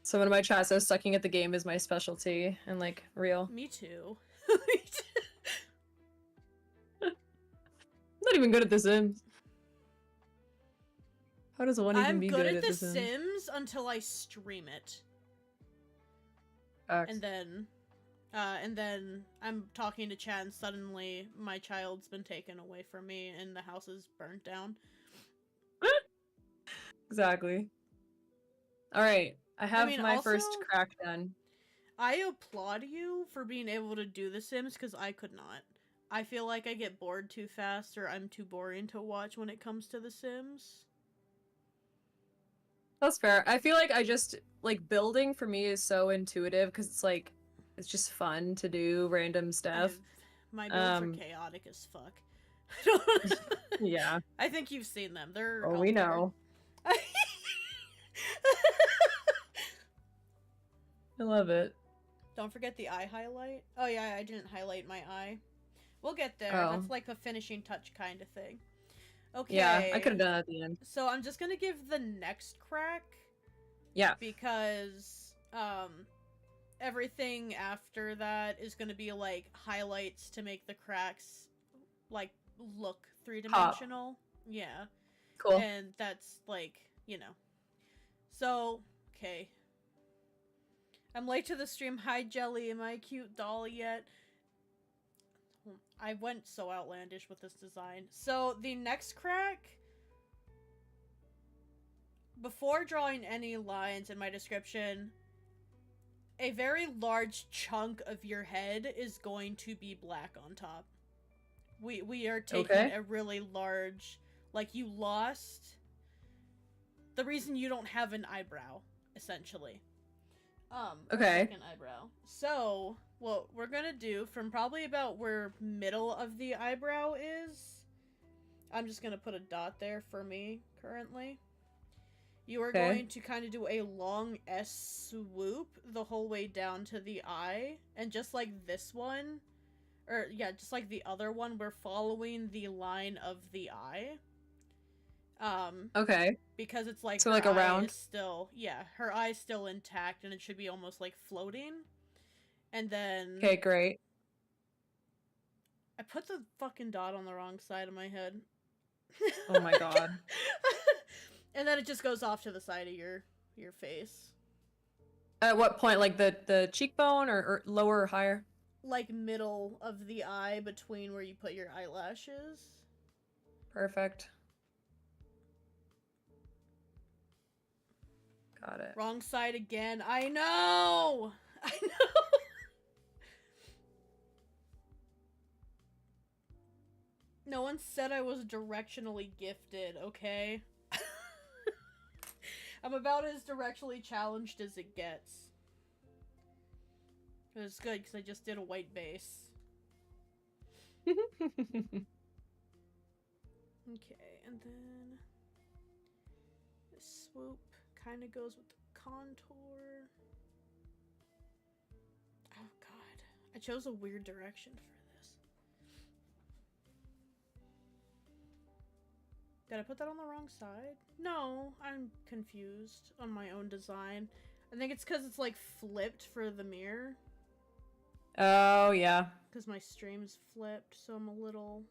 Someone in my chat says sucking at the game is my specialty, and, like, real. Me too. I'm not even good at The Sims. How does one even be good at The Sims? Sims until I stream it. And then I'm talking to chat and suddenly my child's been taken away from me and the house is burnt down. Exactly. Alright, I have my first crack done. I applaud you for being able to do The Sims because I could not. I feel like I get bored too fast or I'm too boring to watch when it comes to The Sims. That's fair. I feel like like, building for me is so intuitive because it's, like, it's just fun to do random stuff. My builds are chaotic as fuck. Yeah. I think you've seen them. They're we know. I love it. Don't forget the eye highlight. Oh yeah, I didn't highlight my eye. We'll get there. Oh. That's like a finishing touch kind of thing. Okay. Yeah, I could have done that at the end. So I'm just gonna give the next crack. Yeah. Because everything after that is gonna be like highlights to make the cracks like look three-dimensional. Yeah. Cool. And that's like, you know. So, okay. I'm late to the stream. Hi, Jelly. Am I a cute doll yet? I went so outlandish with this design. So, the next crack... Before drawing any lines in my description, a very large chunk of your head is going to be black on top. We are taking a really large... Like, you lost... The reason you don't have an eyebrow, essentially. Okay. Second eyebrow. So, what we're gonna do, from probably about where middle of the eyebrow is... I'm just gonna put a dot there for me, currently. You are going to kind of do a long S swoop the whole way down to the eye. And just like this one, or yeah, just like the other one, we're following the line of the eye. Okay. Because it's like, so her like eye around? is still, yeah, her eye is still intact and it should be almost like floating. And then... Okay, great. I put the fucking dot on the wrong side of my head. Oh my god. And then it just goes off to the side of your face. At what point? Like the cheekbone or lower or higher? Like middle of the eye between where you put your eyelashes. Perfect. Got it. Wrong side again. I know! I know! No one said I was directionally gifted, okay? I'm about as directionally challenged as it gets. It's good, because I just did a white base. Okay, and then... this swoop kind of goes with the contour. Oh god. I chose a weird direction for this. Did I put that on the wrong side? No, I'm confused on my own design. I think it's because it's like flipped for the mirror. Oh, yeah. Because my stream's flipped, so I'm a little...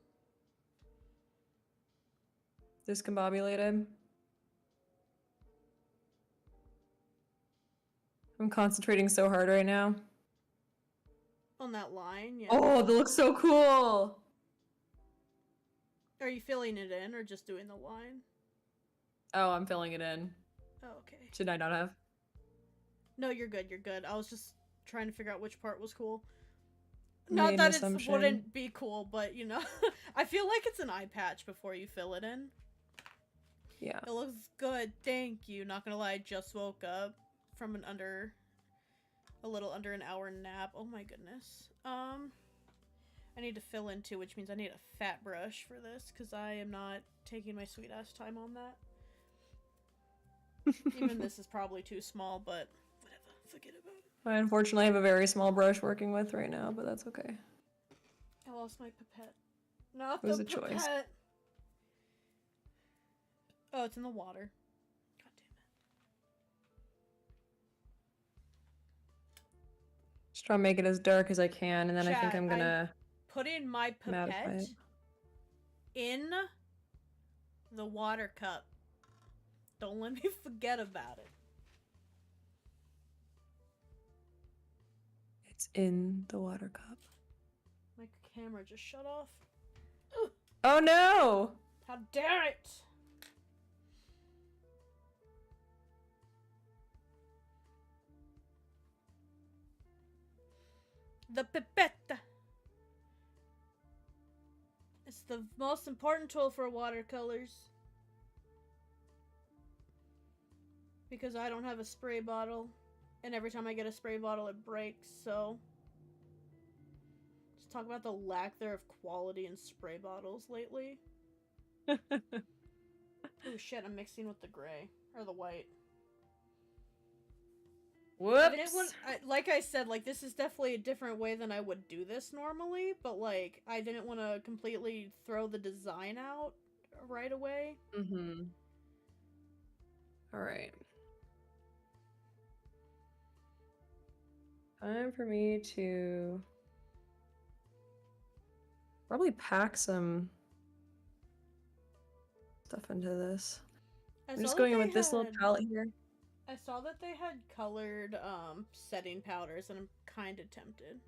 Discombobulated. I'm concentrating so hard right now. On that line, yeah. Oh, that looks so cool! Are you filling it in or just doing the line? Oh, I'm filling it in. Oh, okay. Should I not have? No, you're good, you're good. I was just trying to figure out which part was cool. Made Not an that it assumption. wouldn't be cool, but you know. I feel like it's an eye patch before you fill it in. Yeah. It looks good, thank you. Not gonna lie, I just woke up from a little under an hour nap. Oh my goodness. I need to fill in too, which means I need a fat brush for this, because I am not taking my sweet ass time on that. Even this is probably too small, but whatever. Forget about it. I unfortunately have a very small brush working with right now, but that's okay. I lost my pipette. Not It was the a choice. pipette. Oh, it's in the water. God damn it. Just try to make it as dark as I can, and then I think Chat, I'm gonna Putting my mattify pipette it. in the water cup. Don't let me forget about it. It's in the water cup. My camera just shut off. Oh no! How dare it! The pipette. It's the most important tool for watercolors. Because I don't have a spray bottle. And every time I get a spray bottle, it breaks, so... Just talk about the lack there of quality in spray bottles lately. Oh shit, I'm mixing with the gray. Or the white. Whoops! Like I said, like, this is definitely a different way than I would do this normally, but, like, I didn't want to completely throw the design out right away. Mm-hmm. Alright. Time for me to... probably pack some stuff into this. I I'm saw just that going in they with this little had- palette here. I saw that they had colored setting powders, and I'm kind of tempted.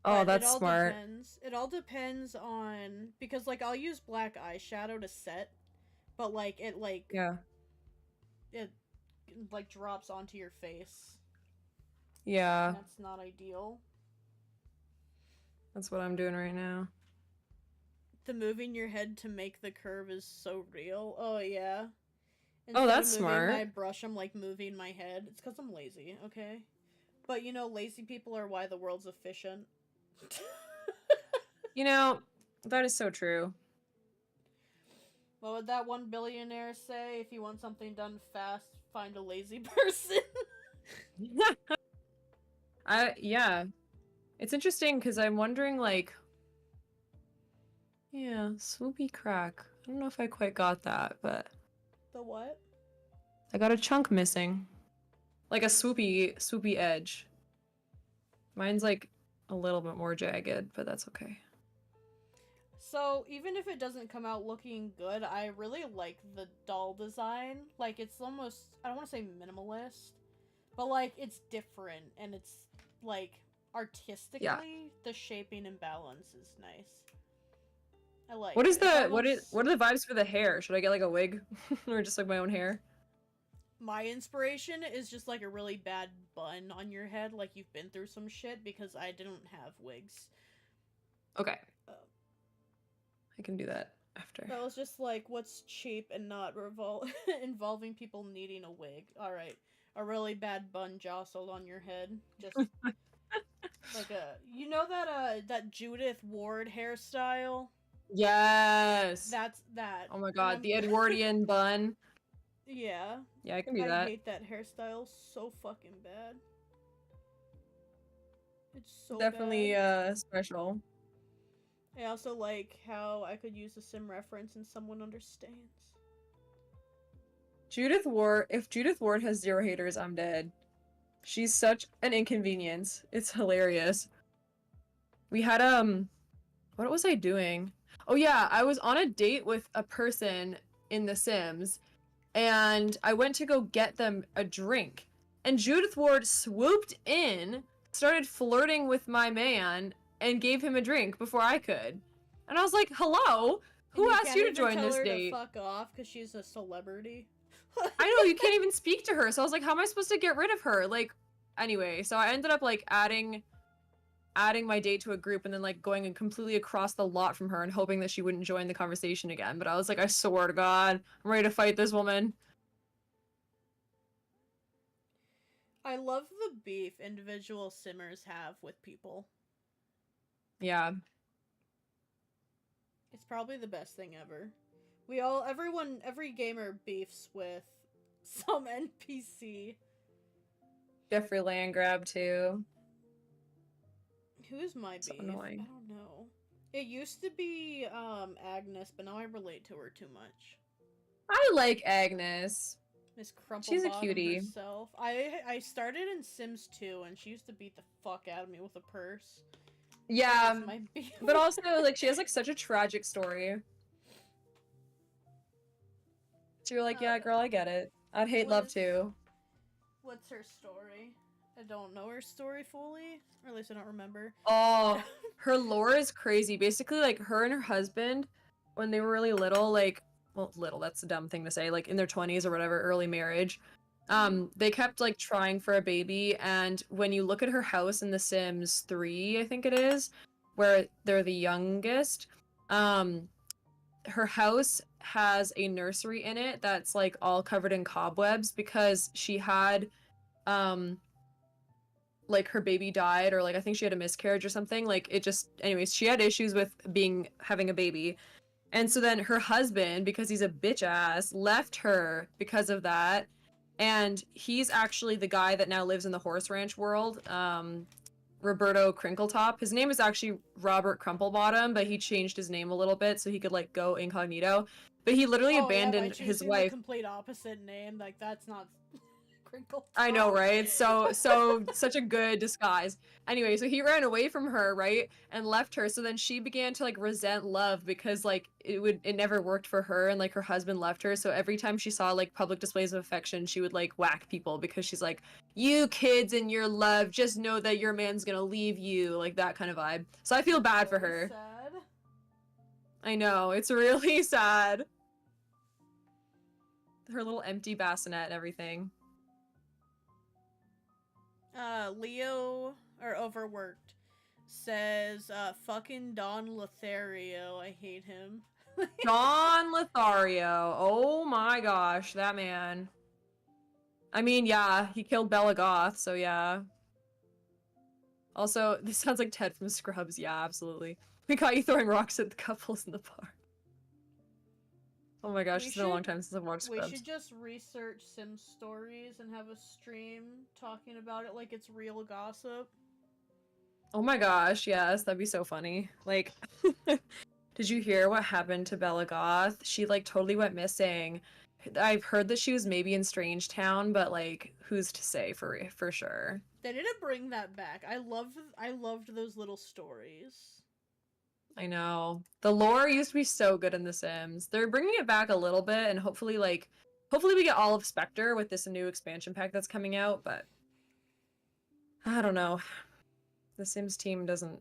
Oh, But that's it all smart. Depends. It all depends on, because like I'll use black eyeshadow to set, but like it Yeah. like drops onto your face. Yeah. And that's not ideal. That's what I'm doing right now. The moving your head to make the curve is so real. Oh yeah. Oh, that's Instead of moving smart. my brush, I'm like moving my head. It's because I'm lazy, okay? But you know, lazy people are why the world's efficient. You know, that is so true. What would that one billionaire say? If you want something done fast, find a lazy person. Yeah. It's interesting because I'm wondering, like, yeah, swoopy crack. I don't know if I quite got that, but The what? I got a chunk missing. Like a swoopy edge. Mine's like a little bit more jagged, but that's okay. So, even if it doesn't come out looking good, I really like the doll design. Like, it's almost, I don't want to say minimalist, but like, it's different, and it's, like, artistically, the shaping and balance is nice. I like What is it. the what are the vibes for the hair? Should I get like a wig or just like my own hair? My inspiration is just like a really bad bun on your head, like you've been through some shit, because I didn't have wigs. Okay. I can do that after. I was just like, what's cheap and not involving people needing a wig? Alright. A really bad bun jostled on your head. Just like you know that Judith Ward hairstyle? Yes. That's that. Oh my god, the Edwardian bun. Yeah. Yeah, I can do I that. hate that hairstyle so fucking bad. It's so Definitely bad. special. I also like how I could use a sim reference and someone understands. Judith Ward, if Judith Ward has 0 haters, I'm dead. She's such an inconvenience. It's hilarious. We had what was I doing? Oh yeah, I was on a date with a person in The Sims, and I went to go get them a drink. And Judith Ward swooped in, started flirting with my man, and gave him a drink before I could. And I was like, hello? Who asked you to join this date? To fuck off because she's a celebrity. I know, you can't even speak to her. So I was like, how am I supposed to get rid of her? Like, anyway, so I ended up like adding my date to a group and then like going completely across the lot from her and hoping that she wouldn't join the conversation again. But I was like, I swear to God, I'm ready to fight this woman. I love the beef individual simmers have with people. Yeah. It's probably the best thing ever. Every gamer beefs with some NPC. Jeffrey Landgrab too. Who's my So beef? annoying. I don't know. It used to be Agnes, but now I relate to her too much. I like Agnes. Miss Crumplebottom She's a cutie. herself. I started in Sims 2, and she used to beat the fuck out of me with a purse. Yeah, That's my beef. but also like she has like such a tragic story. So you're like, yeah, girl, I get it. I'd hate love too. What's her story? I don't know her story fully, or at least I don't remember. Oh, her lore is crazy. Basically, like her and her husband, when they were really little, like, well, little, that's a dumb thing to say, like in their 20s or whatever, early marriage, they kept like trying for a baby. And when you look at her house in The Sims 3, I think it is, where they're the youngest, her house has a nursery in it that's like all covered in cobwebs because she had, like her baby died, or like I think she had a miscarriage or something. Like it just, anyways, she had issues with having a baby. And so then her husband, because he's a bitch ass, left her because of that. And he's actually the guy that now lives in the horse ranch world, Roberto Crinkletop. His name is actually Robert Crumplebottom, but he changed his name a little bit so he could like go incognito. But he literally abandoned his wife. The complete opposite name, like that's not crinkle. I know, top. right? Such a good disguise. Anyway, so he ran away from her, right? And left her. So then she began to like resent love because like it never worked for her and like her husband left her. So every time she saw like public displays of affection, she would like whack people because she's like, "You kids and your love, just know that your man's gonna leave you," like that kind of vibe. So I feel bad for her. Sad. I know, it's really sad. Her little empty bassinet and everything. Leo, or Overworked, says, fucking Don Lothario. I hate him. Don Lothario. Oh my gosh, that man. I mean, yeah, he killed Bella Goth, so yeah. Also, this sounds like Ted from Scrubs. Yeah, absolutely. We caught you throwing rocks at the couples in the bar. Oh my gosh, it's been a long time since I've watched Scrubs. We should just research Sims stories and have a stream talking about it like it's real gossip. Oh my gosh, yes, that'd be so funny. Like, did you hear what happened to Bella Goth? She like totally went missing. I've heard that she was maybe in Strange Town, but like, who's to say for sure? They didn't bring that back. I loved those little stories. I know. The lore used to be so good in The Sims. They're bringing it back a little bit, and hopefully we get all of Spectre with this new expansion pack that's coming out, but I don't know. The Sims team doesn't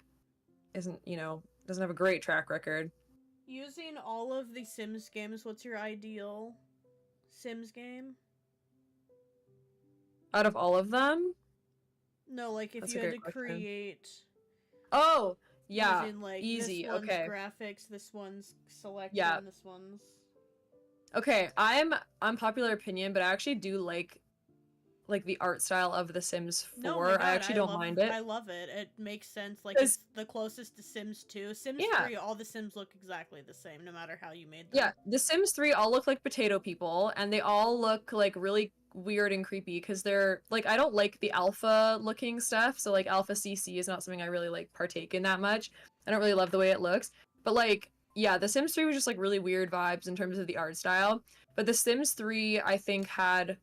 have a great track record. Using all of the Sims games, what's your ideal Sims game? Out of all of them? No, like if That's you a had to great question. create Oh, yeah. using, like, Easy. this one's Okay. graphics, this one's selection, Yeah. this one's Okay, I'm popular opinion, but I actually do like the art style of The Sims 4. No, my God, I actually don't mind it. I love it. It makes sense. Like, 'Cause- it's the closest to Sims 2. Sims Yeah. 3, all the Sims look exactly the same, no matter how you made them. Yeah, The Sims 3 all look like potato people, and they all look like really weird and creepy because they're like, I don't like the alpha looking stuff, so like alpha CC is not something I really like partake in that much. I don't really love the way it looks, but like, yeah, The Sims 3 was just like really weird vibes in terms of the art style, but The Sims 3 I think had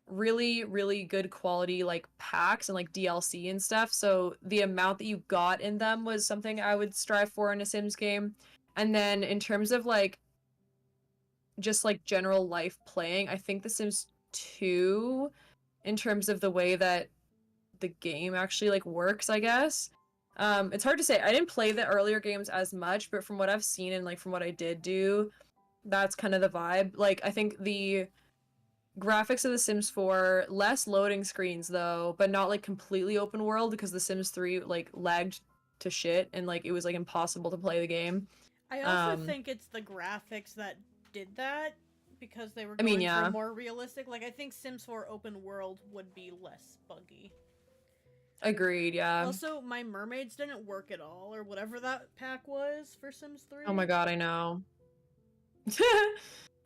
really, really good quality like packs and like DLC and stuff, so the amount that you got in them was something I would strive for in a Sims game. And then in terms of like just like general life playing, I think The Sims 2, in terms of the way that the game actually like works, I guess. It's hard to say. I didn't play the earlier games as much, but from what I've seen and like from what I did do, that's kind of the vibe. Like, I think the graphics of The Sims 4, less loading screens though, but not like completely open world, because The Sims 3 like lagged to shit and like it was like impossible to play the game. I also think it's the graphics that did that, because they were going yeah. for more realistic. Like, I think Sims 4 open world would be less buggy. Agreed, yeah. Also, my mermaids didn't work at all, or whatever that pack was for Sims 3. Oh my God, I know.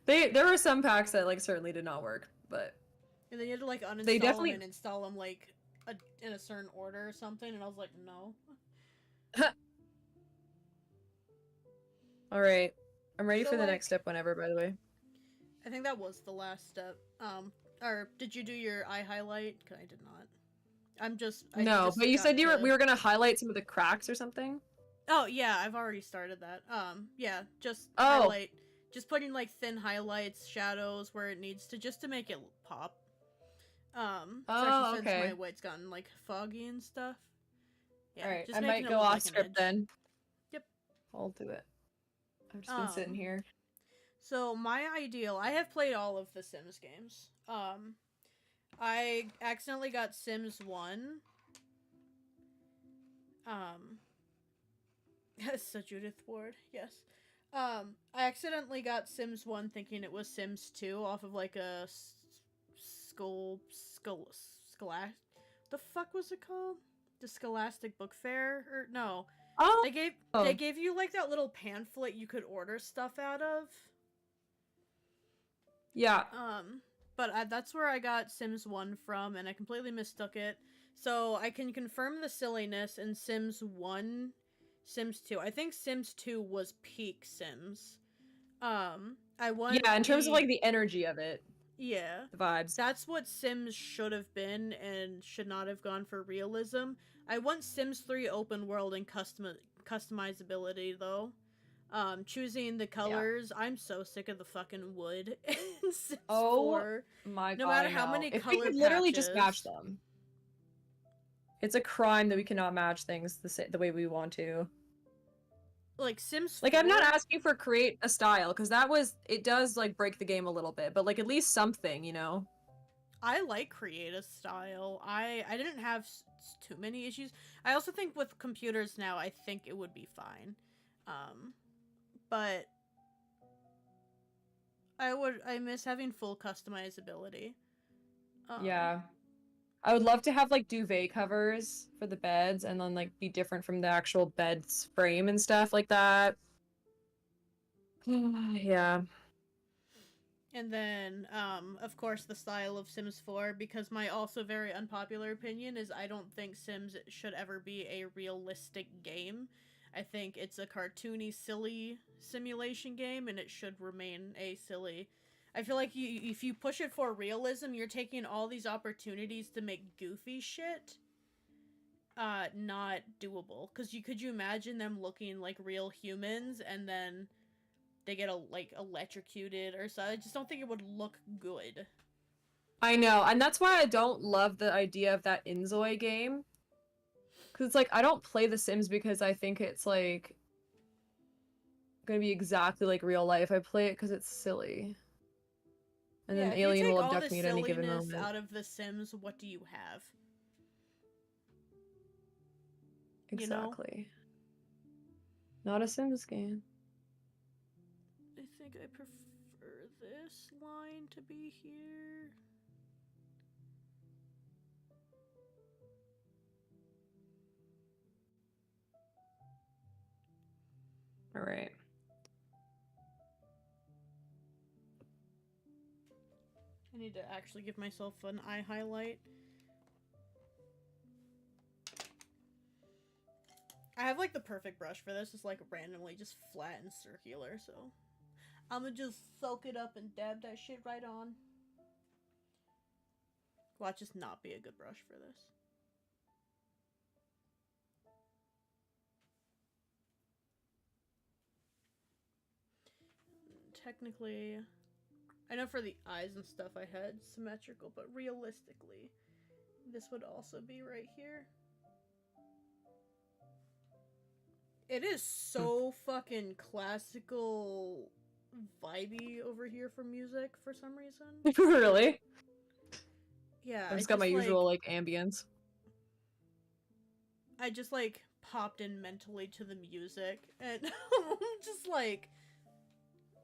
There were some packs that like certainly did not work, but And then you had to like uninstall they definitely them and install them like in a certain order or something, and I was like, no. All right, I'm ready So, for the like, next step whenever, by the way. I think that was the last step. Or did you do your eye highlight? 'Cause I did not. No, but you said we were gonna highlight some of the cracks or something. Oh yeah, I've already started that. Yeah, just Oh. highlight, just putting like thin highlights, shadows where it needs to, just to make it pop. Especially since my white's gotten like foggy and stuff. Yeah, All right, just I making might it go look off like an script edge. then. Yep. I'll do it. I've just been sitting here. So my ideal, I have played all of the Sims games. I accidentally got Sims 1. So Judith Ward, yes. I accidentally got Sims 1 thinking it was Sims 2 off of like a the fuck was it called? The Scholastic Book Fair? Or no. Oh. They gave you like that little pamphlet you could order stuff out of. Yeah. But that's where I got Sims 1 from, and I completely mistook it. So I can confirm the silliness in Sims 1, Sims 2. I think Sims 2 was peak Sims. I won. Yeah, in terms of like the energy of it. Yeah. the vibes. That's what Sims should have been and should not have gone for realism. I want Sims 3 open world and customizability though. Choosing the colors. Yeah. I'm so sick of the fucking wood in Sims 4. My God, no matter how many if color we could literally patches, just match them. It's a crime that we cannot match things the way we want to. Like Sims 4? Like, I'm not asking for create a style, because it does, like, break the game a little bit, but, like, at least something, you know? I like creative style. I didn't have too many issues. I also think with computers now, I think it would be fine. But I miss having full customizability. Yeah. I would love to have, like, duvet covers for the beds, and then, like, be different from the actual bed's frame and stuff like that. Yeah. And then, of course, the style of Sims 4, because my also very unpopular opinion is I don't think Sims should ever be a realistic game. I think it's a cartoony, silly simulation game, and it should remain a silly... I feel like if you push it for realism, you're taking all these opportunities to make goofy shit not doable. Because could you imagine them looking like real humans, and then they get electrocuted or so? I just don't think it would look good. I know, and that's why I don't love the idea of that Inzoi game. Because it's like, I don't play The Sims because I think it's like gonna be exactly like real life. I play it because it's silly. And then alien will abduct me at any given moment. Out of The Sims, what do you have? Exactly. You know? Not a Sims game. I think I prefer this line to be here. All right. I need to actually give myself an eye highlight. I have like the perfect brush for this. It's like randomly just flat and circular, so I'm gonna just soak it up and dab that shit right on. Watch this not be a good brush for this. Technically, I know for the eyes and stuff I had symmetrical, but realistically, this would also be right here. It is so fucking classical vibey over here for music for some reason. Really? Yeah. I've just got my usual, like, ambience. I just, like, popped in mentally to the music, and I'm just like,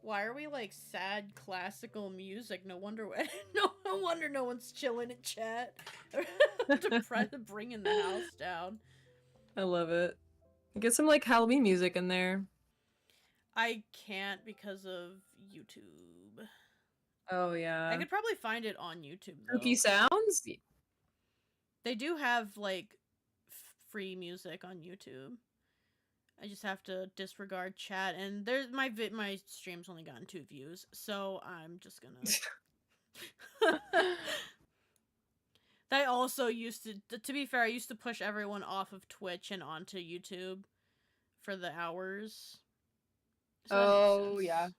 why are we, like, sad classical music? No wonder no one's chilling in chat. Bringing the house down. I love it. Get some, like, Halloween music in there. I can't because of YouTube. Oh, yeah. I could probably find it on YouTube, though. Spooky sounds? They do have, like, free music on YouTube. I just have to disregard chat, and there's my stream's only gotten 2 views, so I'm just gonna... I also used to be fair, I used to push everyone off of Twitch and onto YouTube for the hours. So oh, yeah.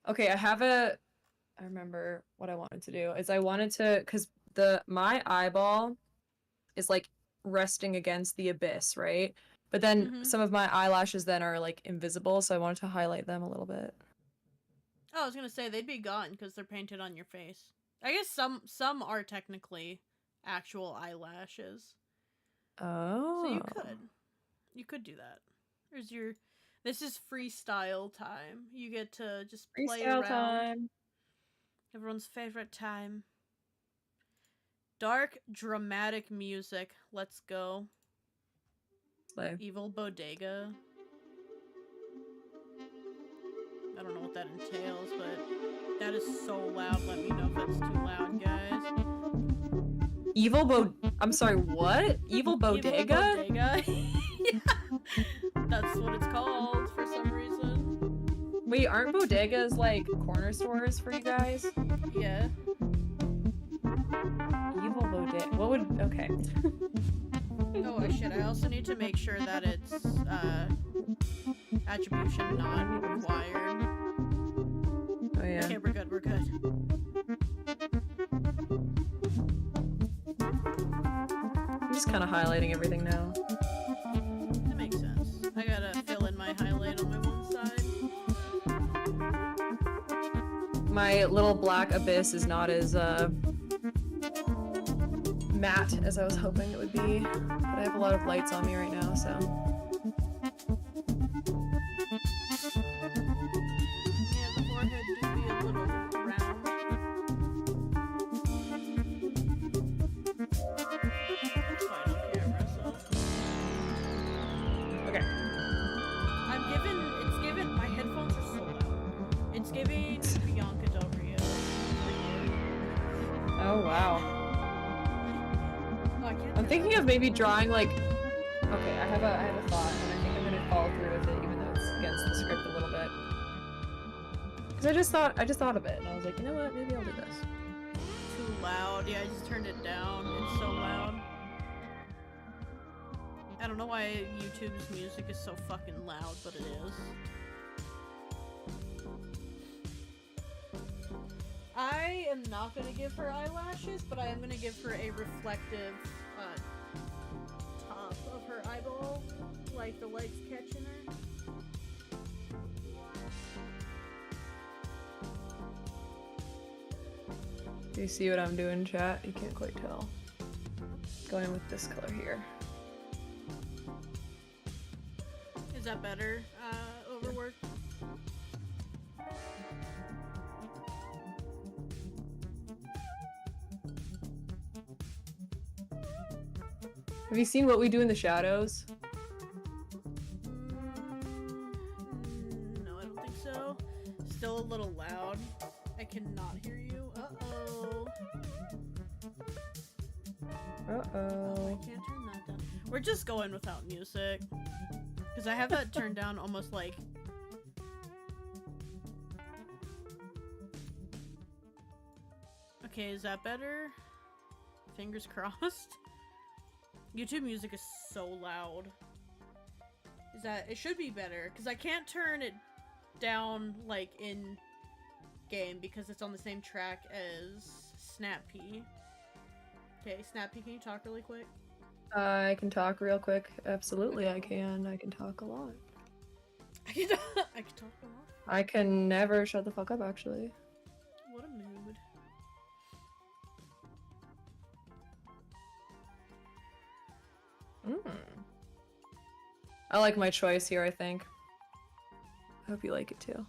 Okay, I remember what I wanted to do, is I wanted to, because my eyeball is, like, resting against the abyss, right? But then some of my eyelashes then are, like, invisible, so I wanted to highlight them a little bit. Oh, I was gonna say, they'd be gone because they're painted on your face. I guess some are technically actual eyelashes. Oh. So you could do that. This is freestyle time. You get to just play around. Freestyle time. Everyone's favorite time. Dark, dramatic music. Let's go. Slay. Evil bodega. I don't know what that entails, but that is so loud. Let me know if that's too loud, guys. I'm sorry, what? Evil bodega? Evil bodega? Yeah. That's what it's called for some reason. Wait, aren't bodegas like corner stores for you guys? Yeah. Evil bodega. What would? Okay. Oh shit, I also need to make sure that it's attribution not required. Oh yeah. Okay, we're good, we're good. I'm just kind of highlighting everything now. That makes sense. I gotta fill in my highlight on my one side. My little black abyss is not as matte as I was hoping it would be, but I have a lot of lights on me right now, so. Yeah, the forehead do be a little round. It's fine on camera, so. Okay. It's given, my headphones are so loud. It's giving Bianca Del Rio. Oh wow. Oh, I can't I'm turn thinking that of maybe drawing like. Okay, I have a thought, and I think I'm gonna follow through with it, even though it's against the script a little bit. Cause I just thought of it, and I was like, you know what? Maybe I'll do this. too loud. Yeah, I just turned it down. It's so loud. I don't know why YouTube's music is so fucking loud, but it is. I am not gonna give her eyelashes, but I am gonna give her a reflective top of her eyeball, like the light's catching her. Do you see what I'm doing, chat? You can't quite tell. Going with this color here. Is that better? Overworked? Have you seen What We Do in the Shadows? No, I don't think so. Still a little loud. I cannot hear you. Uh-oh. Oh, Uh-oh. I can't turn that down. We're just going without music. Because I have that turned down almost like... Okay, is that better? Fingers crossed. YouTube music is so loud. Is that... It should be better. Because I can't turn it down, like, in game. Because it's on the same track as Snappy. Okay, Snappy, can you talk really quick? I can talk real quick. Absolutely, I can. I can talk a lot. I can talk a lot. I can never shut the fuck up, actually. What a mood. I like my choice here, I think. I hope you like it too.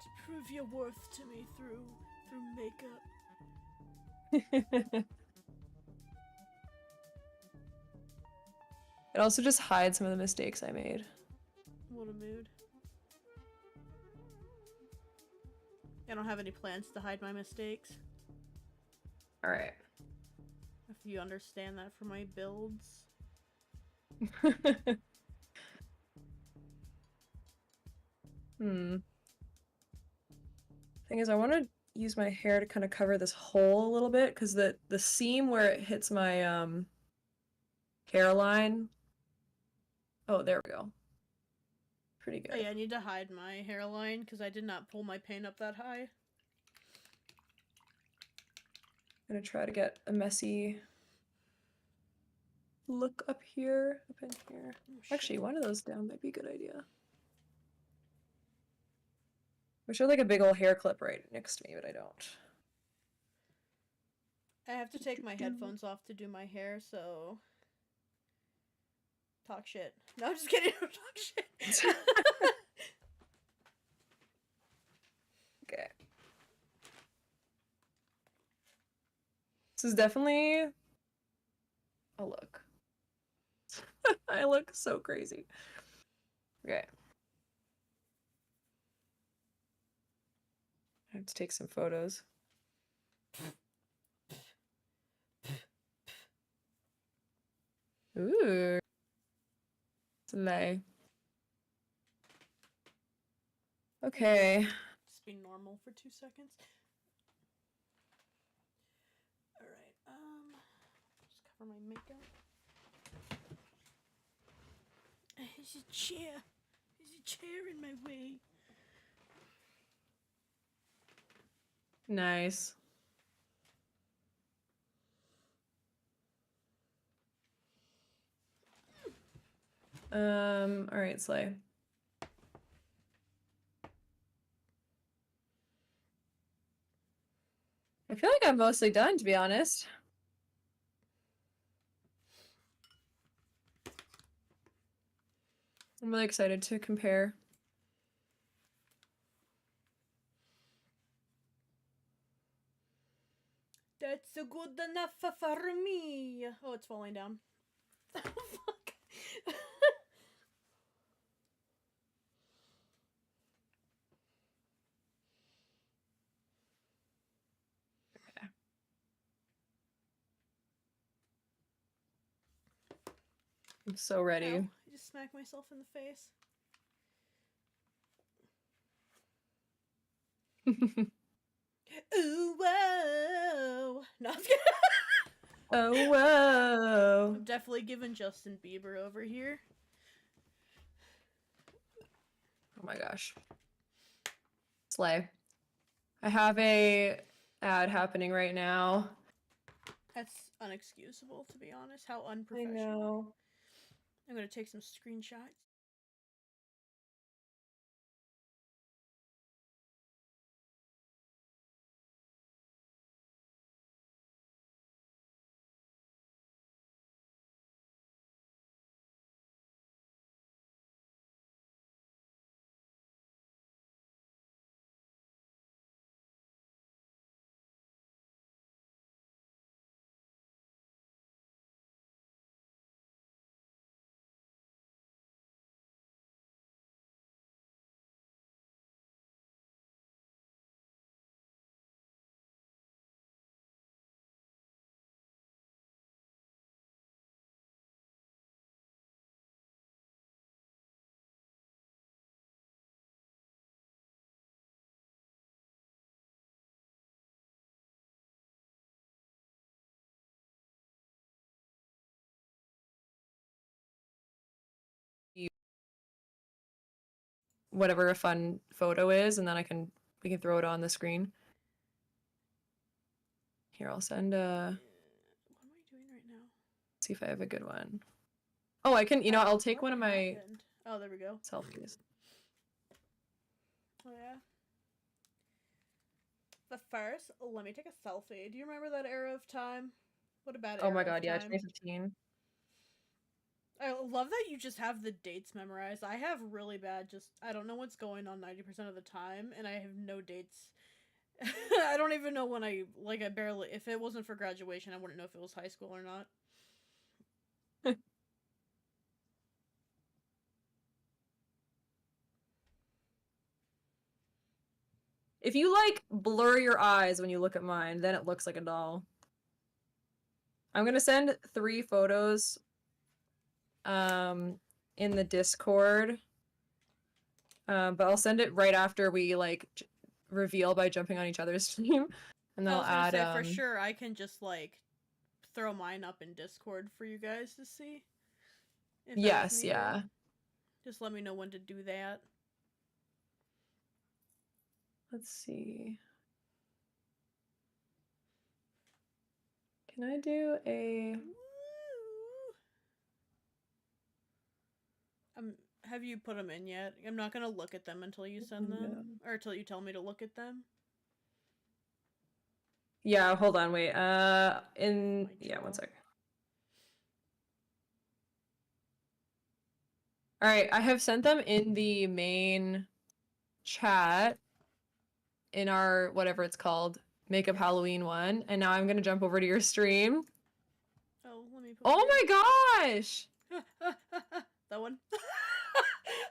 To prove your worth to me through makeup. It also just hides some of the mistakes I made. What a mood. I don't have any plans to hide my mistakes. Alright. If you understand that for my builds. Thing is, I want to use my hair to kind of cover this hole a little bit, because the seam where it hits my hairline. Oh, there we go. Pretty good. Oh yeah, I need to hide my hairline because I did not pull my paint up that high. I'm gonna try to get a messy look up here, up in here. Oh, Actually, one of those down might be a good idea. I wish I had like a big old hair clip right next to me, but I don't. I have to take my headphones off to do my hair, so... Talk shit. No, I'm just kidding. Don't talk shit. Okay. This is definitely a look. I look so crazy. Okay. I have to take some photos. Ooh. Slay. Okay. Just be normal for 2 seconds. Alright, just cover my makeup. There's a chair. There's a chair in my way. Nice. All right, Slay. I feel like I'm mostly done, to be honest. I'm really excited to compare. That's good enough for me. Oh, it's falling down. Oh, fuck. I'm so ready. Ow, I just smacked myself in the face. Ooh, whoa. No, I'm kidding. Oh, whoa. I'm definitely giving Justin Bieber over here. Oh my gosh. Slay. I have a ad happening right now. That's unexcusable, to be honest. How I unprofessional. know. I'm gonna take some screenshots. Whatever a fun photo is, and then we can throw it on the screen. Here, I'll send What am I doing right now? see if I have a good one. Oh, I can, I'll take What one of my happened? Oh, there we go. selfies. Oh, yeah. But first, let me take a selfie. Do you remember that era of time? What about Oh my era god, of yeah, time? 2015. I love that you just have the dates memorized. I have really bad I don't know what's going on 90% of the time, and I have no dates. I don't even know when I barely, if it wasn't for graduation, I wouldn't know if it was high school or not. If you like blur your eyes when you look at mine, then it looks like a doll. I'm gonna send 3 photos in the Discord. But I'll send it right after we reveal by jumping on each other's stream. And then I I'll was gonna add say for sure I can just throw mine up in Discord for you guys to see. If that is needed. yeah. Just let me know when to do that. Let's see. Can I do a... Have you put them in yet? I'm not gonna look at them until you send them, or until you tell me to look at them. Yeah, hold on, wait. Yeah, 1 sec. All right, I have sent them in the main chat in our whatever it's called, Makeup Halloween one, and now I'm gonna jump over to your stream. Oh, let me. Oh my gosh! That one.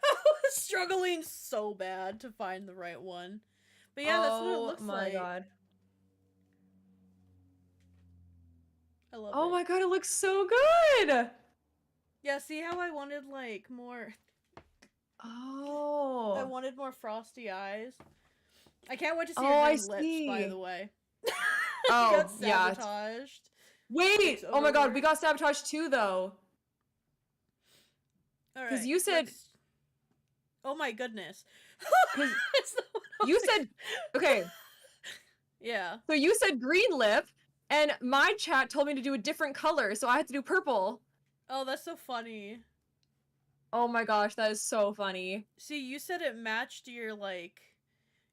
I was struggling so bad to find the right one, but yeah, that's what it looks like. Oh my god! I love it. Oh my god, it looks so good! Yeah, see how I wanted like more. I Oh. wanted more frosty eyes. I can't wait to see Oh, your I green lips. By see. the way, Oh, got yeah. sabotaged. Wait! It's Oh my god, we overworked. got sabotaged too, though. All Because right, you said. Oh my goodness. Because That's not what I you was said. Okay, Yeah. so you said green lip, and my chat told me to do a different color, so I had to do purple. Oh, that's so funny. Oh my gosh, that is so funny. See, you said it matched your like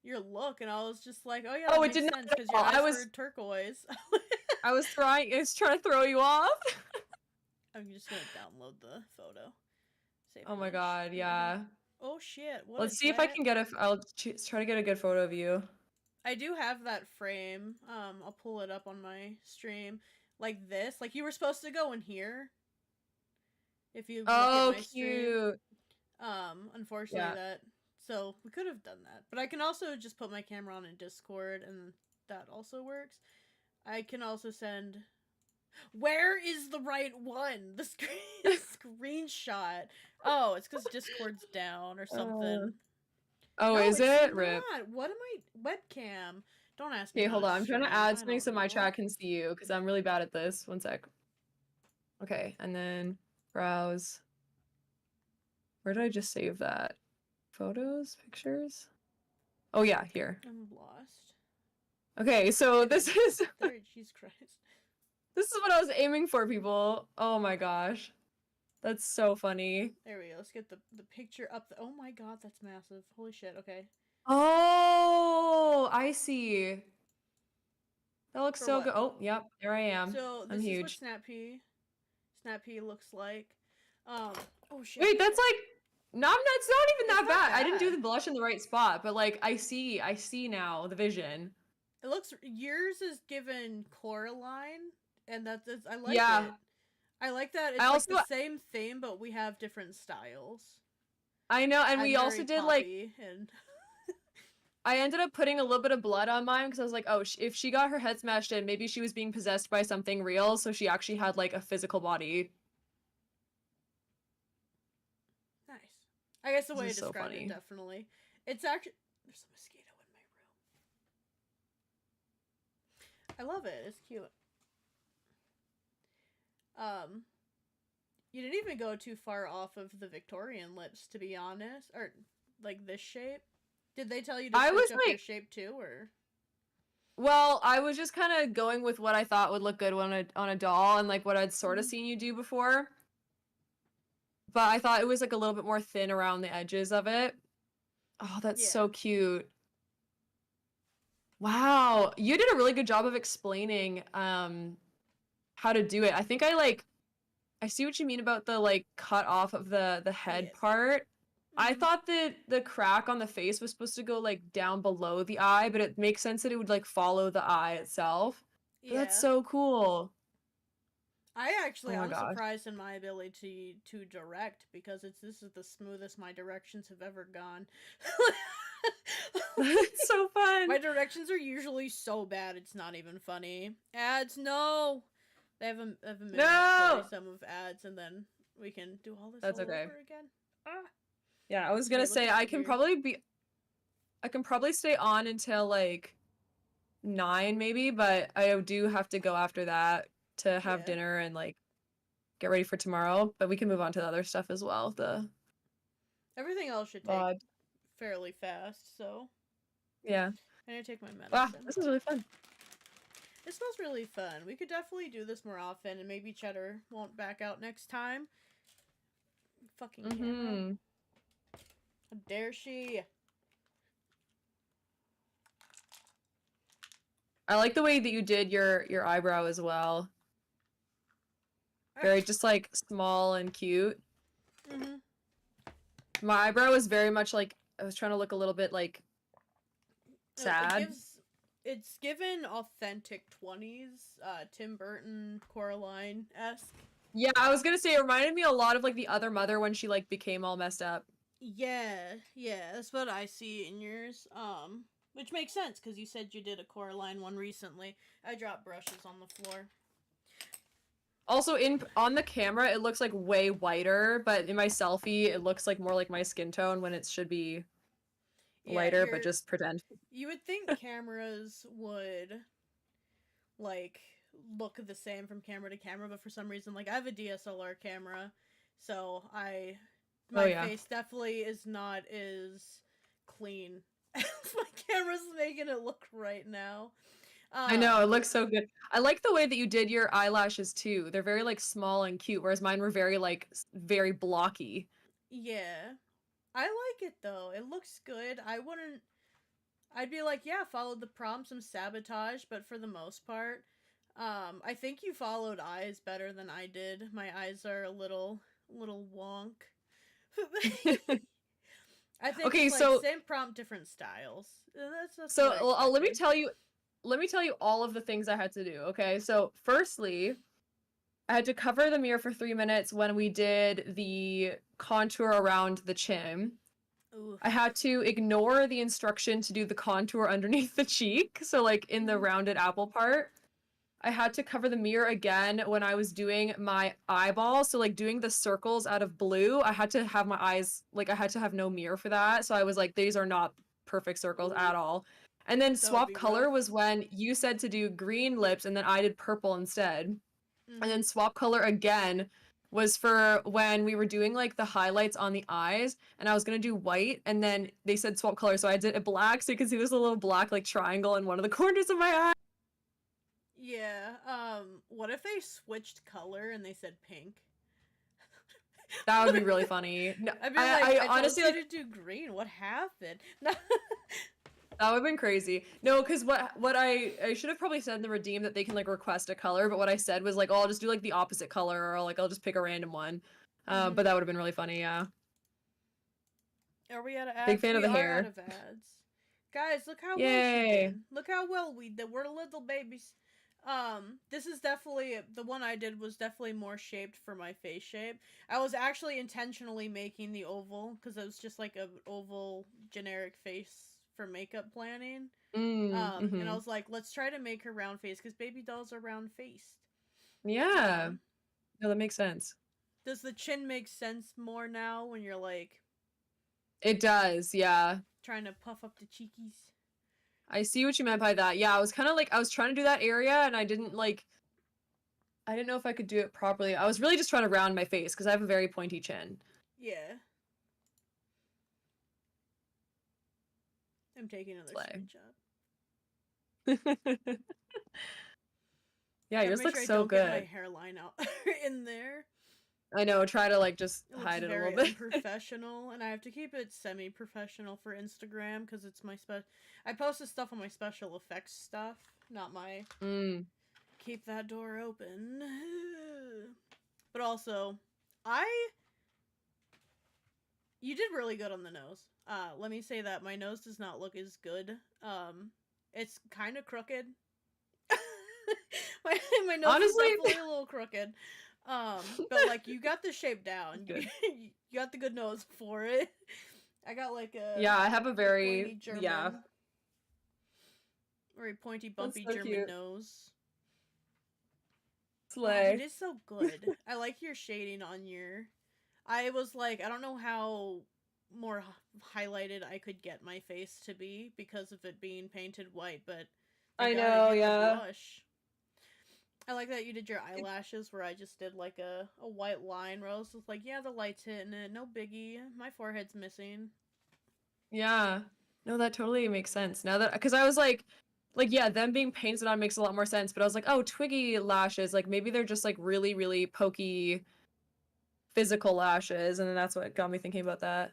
your look, and I was just like, oh yeah, Oh, that it makes did not sense at because your all. eyes were turquoise. I was trying to throw you off. I'm just gonna download the photo. Save Oh my image. god, yeah. Oh shit! What Let's is see if I that? can get I'll try to get a good photo of you. I do have that frame. I'll pull it up on my stream, like this. Like you were supposed to go in here. If you look at Oh, my stream. cute. Unfortunately Yeah. that. So we could have done that, but I can also just put my camera on in Discord, and that also works. I can also send. Where is the right one? The screenshot. Oh, it's because Discord's down or something. Oh, No, is it's it? Rip. not. What am I? Webcam. Don't ask me Okay, how hold to on. I'm trying to stream. add I something don't so my know. chat can see you because I'm really bad at this. One sec. Okay, and then browse. Where did I just save that? Photos? Pictures? Oh yeah, here. I'm lost. Okay, so this is There, Jesus Christ. this is what I was aiming for, people. Oh my gosh. That's so funny. There we go. Let's get the picture up. Oh my god, that's massive. Holy shit. Okay. Oh, I see. That looks For so what? good. Oh, yep, there I am. So I'm this is what huge. Snap Pea looks like. Oh shit. Wait, that's like no, it's not even It's that not bad. I didn't do bad. the blush in the right spot, but like I see now the vision. It looks yours is given Coraline, and that's I like Yeah. it. I like that it's I like also the same theme, but we have different styles. I know, and I'm we also very did like poppy, and I ended up putting a little bit of blood on mine because I was like, oh, if she got her head smashed in, maybe she was being possessed by something real, so she actually had like a physical body. nice. I guess the This way I is so described funny. it definitely. It's actually there's a mosquito in my room. I love it. It's cute. You didn't even go too far off of the Victorian lips, to be honest, or like this shape. Did they tell you to I switch was up your like, shape too, or? well, I was just kind of going with what I thought would look good on a doll and like what I'd sort of Mhm. seen you do before. But I thought it was like a little bit more thin around the edges of it. Oh, that's so Yeah. cute. Wow, you did a really good job of explaining how to do it. I think I see what you mean about the like cut off of the head Yes. part. I Mhm. thought that the crack on the face was supposed to go like down below the eye, but it makes sense that it would like follow the eye itself. But that's Yeah. so cool. Oh my I'm gosh. surprised in my ability to direct because this is the smoothest my directions have ever gone. That's so fun. My directions are usually so bad it's not even funny. Ads, no. They have a minute No! to play some of ads, and then we can do all this That's all okay. over again. Ah. Yeah, I was Here, gonna look say at here. I can probably stay on until like 9 maybe, but I do have to go after that to have Yeah. dinner and like get ready for tomorrow. But we can move on to the other stuff as well. Everything else should take VOD. fairly fast, so Yeah. I need to take my Wow, medicine. this is really fun. It smells really fun. We could definitely do this more often, and maybe Cheddar won't back out next time. Fucking camera. How dare she? I like the way that you did your eyebrow as well. Very just like small and cute. Mm-hmm. My eyebrow was very much like I was trying to look a little bit like sad. It's given authentic 20s, Tim Burton, Coraline-esque. Yeah, I was gonna say it reminded me a lot of like the other mother when she like became all messed up. Yeah, that's what I see in yours. Which makes sense, because you said you did a Coraline one recently. I dropped brushes on the floor. Also, on the camera, it looks like way whiter, but in my selfie, it looks like more like my skin tone when it should be lighter, but just pretend. You would think cameras would like look the same from camera to camera, but for some reason, like I have a DSLR camera, so my face definitely is not as clean as my camera's making it look right now. I know, it looks so good. I like the way that you did your eyelashes too. They're very like small and cute, whereas mine were very like very blocky. Yeah. I like it though. It looks good. I'd be like, yeah, follow the prompts and sabotage, but for the most part, I think you followed eyes better than I did. My eyes are a little wonk. I think Okay, it's like so same prompt, different styles. That's so what I let me expected. tell you all of the things I had to do. Okay, so firstly, I had to cover the mirror for 3 minutes when we did the contour around the chin. Ooh. I had to ignore the instruction to do the contour underneath the cheek, so like in the rounded apple part. I had to cover the mirror again when I was doing my eyeball, so like doing the circles out of blue. I had to have my eyes, like I had to have no mirror for that, so I was like, these are not perfect circles at all. And then That would swap be color rough. was when you said to do green lips and then I did purple instead. Mhm. And then swap color again was for when we were doing like the highlights on the eyes and I was gonna do white and then they said swap color, so I did a black so you can see there's a little black like triangle in one of the corners of my eye. Yeah. What if they switched color and they said pink? That would be really funny. No, I'd be like, I honestly told like you to do green. What happened? that would have been crazy. No, because what I should have probably said in the redeem that they can like request a color, but what I said was like, oh, I'll just do like the opposite color or like I'll just pick a random one. But that would have been really funny, yeah. Are we out of ads? Big fan of the We are hair. out of ads. Guys, look how well she Yay. did. Look how well we did. We're little babies. This is definitely, the one I did was definitely more shaped for my face shape. I was actually intentionally making the oval, because it was just like an oval generic face for makeup planning. And I was like, let's try to make her round face, because baby dolls are round faced. Yeah. No, that makes sense. Does the chin make sense more now when you're like... It does, yeah. Trying to puff up the cheekies? I see what you meant by that. Yeah, I was kind of like, I was trying to do that area and I didn't know if I could do it properly. I was really just trying to round my face because I have a very pointy chin. Yeah. I'm taking another screenshot. Yeah, yours looks sure so I don't good. Get my hairline out in there. I know. Try to like just It hide it a very little bit. unprofessional, and I have to keep it semi-professional for Instagram because it's my I post this stuff on my special effects stuff, not my keep that door open. But also, you did really good on the nose. Let me say that my nose does not look as good. It's kind of crooked. my nose Honestly, is definitely a little crooked. But like you got the shape down. You got the good nose for it. I got like a I have a very pointy German, very pointy, bumpy so German cute. nose. Slay. It is so good. I like your shading on your. I was like, I don't know how more highlighted I could get my face to be because of it being painted white, but I know, yeah. Blush. I like that you did your eyelashes where I just did like a white line where I was just like, yeah, the light's hitting it, no biggie. My forehead's missing. Yeah. No, that totally makes sense. Now that, because I was like, yeah, them being painted on makes a lot more sense, but I was like, oh, twiggy lashes, like maybe they're just like really, really pokey physical lashes, and then that's what got me thinking about that.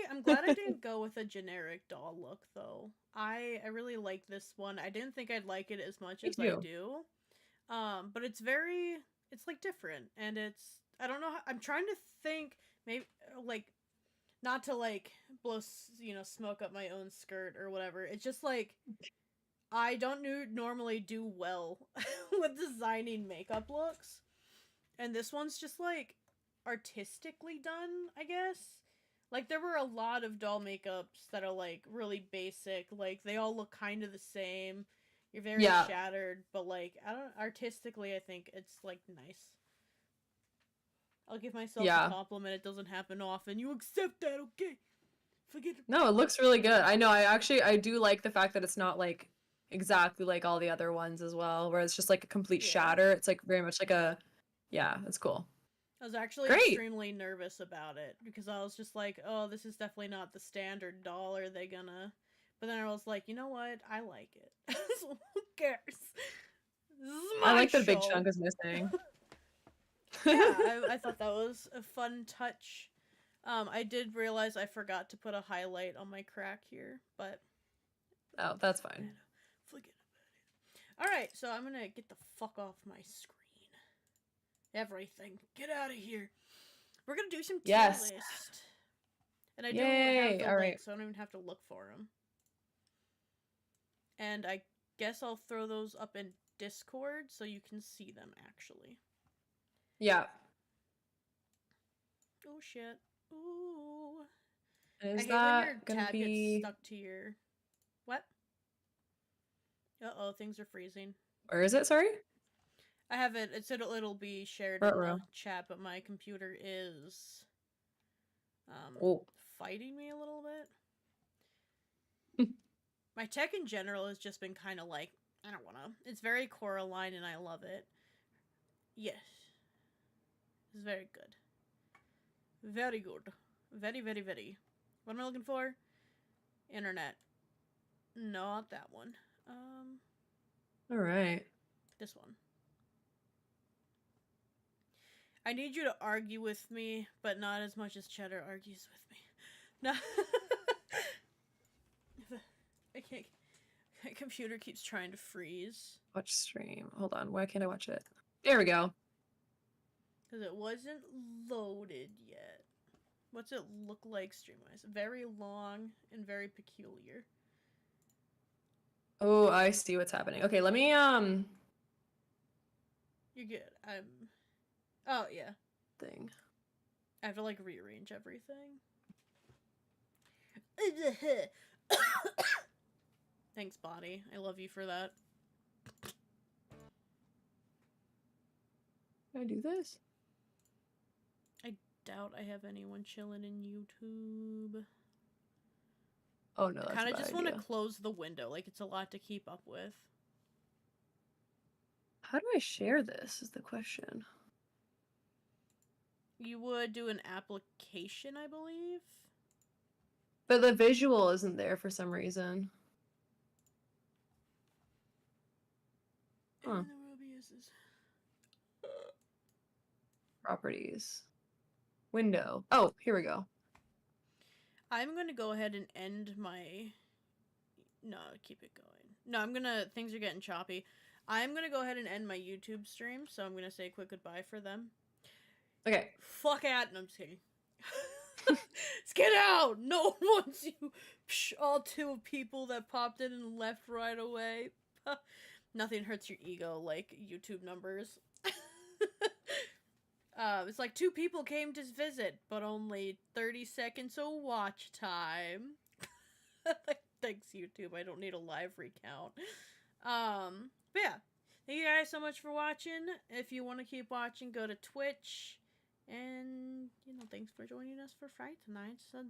I'm glad I didn't go with a generic doll look though. I really like this one. I didn't think I'd like it as much as I do. But it's like different, and I don't know how, I'm trying to think, maybe like not to like blow smoke up my own skirt or whatever. It's just like I don't normally do well with designing makeup looks, and this one's just like artistically done, I guess. Like, there were a lot of doll makeups that are, like, really basic. Like, they all look kind of the same. You're very Yeah. shattered, but like I don't artistically, I think it's like nice. I'll give myself Yeah. a compliment. It doesn't happen often. You accept that, okay? Forget it. No, it looks really good. I know. I do like the fact that it's not like exactly like all the other ones as well, where it's just like a complete Yeah. shatter. It's like very much like a, yeah, it's cool. I was actually Great. extremely nervous about it because I was just like, oh, this is definitely not the standard doll. Are they gonna? But then I was like, you know what? I like it. So who cares? This is my I like that a big show. chunk is missing. Yeah, I thought that was a fun touch. I did realize I forgot to put a highlight on my crack here, but Oh, that's fine. forget about it. Alright, so I'm gonna get the fuck off my screen. Everything. Get out of here. We're gonna do some tier Yes. list. And I do Yay, have the alright. link, so I don't even have to look for them. And I guess I'll throw those up in Discord so you can see them, actually. Yeah. Oh, shit. Ooh. And I is hate when that your gonna tab be? gets stuck to your... What? Uh-oh, things are freezing. Where is it? Sorry. I have it. It said it'll be shared Front in row. the chat, but my computer is Oh. fighting me a little bit. My tech in general has just been kind of like, I don't want to. It's very Coraline, and I love it. Yes. It's very good. Very good. Very, very, very. What am I looking for? Internet. Not that one. All right. This one. I need you to argue with me, but not as much as Cheddar argues with me. No. I can't. My computer keeps trying to freeze. Watch stream. Hold on. Why can't I watch it? There we go. Because it wasn't loaded yet. What's it look like stream-wise? Very long and very peculiar. Oh, I see what's happening. Okay, let me You're good. Oh, yeah. thing. I have to, like, rearrange everything. Thanks, body. I love you for that. Can I do this? Doubt I have anyone chilling in YouTube. Oh no, I that's kind a of bad just want to idea. close the window. Like, it's a lot to keep up with. How do I share this is the question. You would do an application, I believe. But the visual isn't there for some reason. Huh. And the Rubiuses. Properties. Window. Oh, here we go. I'm gonna go ahead and end my... No, keep it going. No, I'm gonna... Things are getting choppy. I'm gonna go ahead and end my YouTube stream, so I'm gonna say a quick goodbye for them. Okay. Fuck out! No, I'm just kidding. Let's get out! No one wants you! Psh, all two people that popped in and left right away. Nothing hurts your ego like YouTube numbers. It's like 2 people came to visit, but only 30 seconds of watch time. Thanks, YouTube. I don't need a live recount. But yeah. Thank you guys so much for watching. If you want to keep watching, go to Twitch. And, thanks for joining us for Fright Night. So,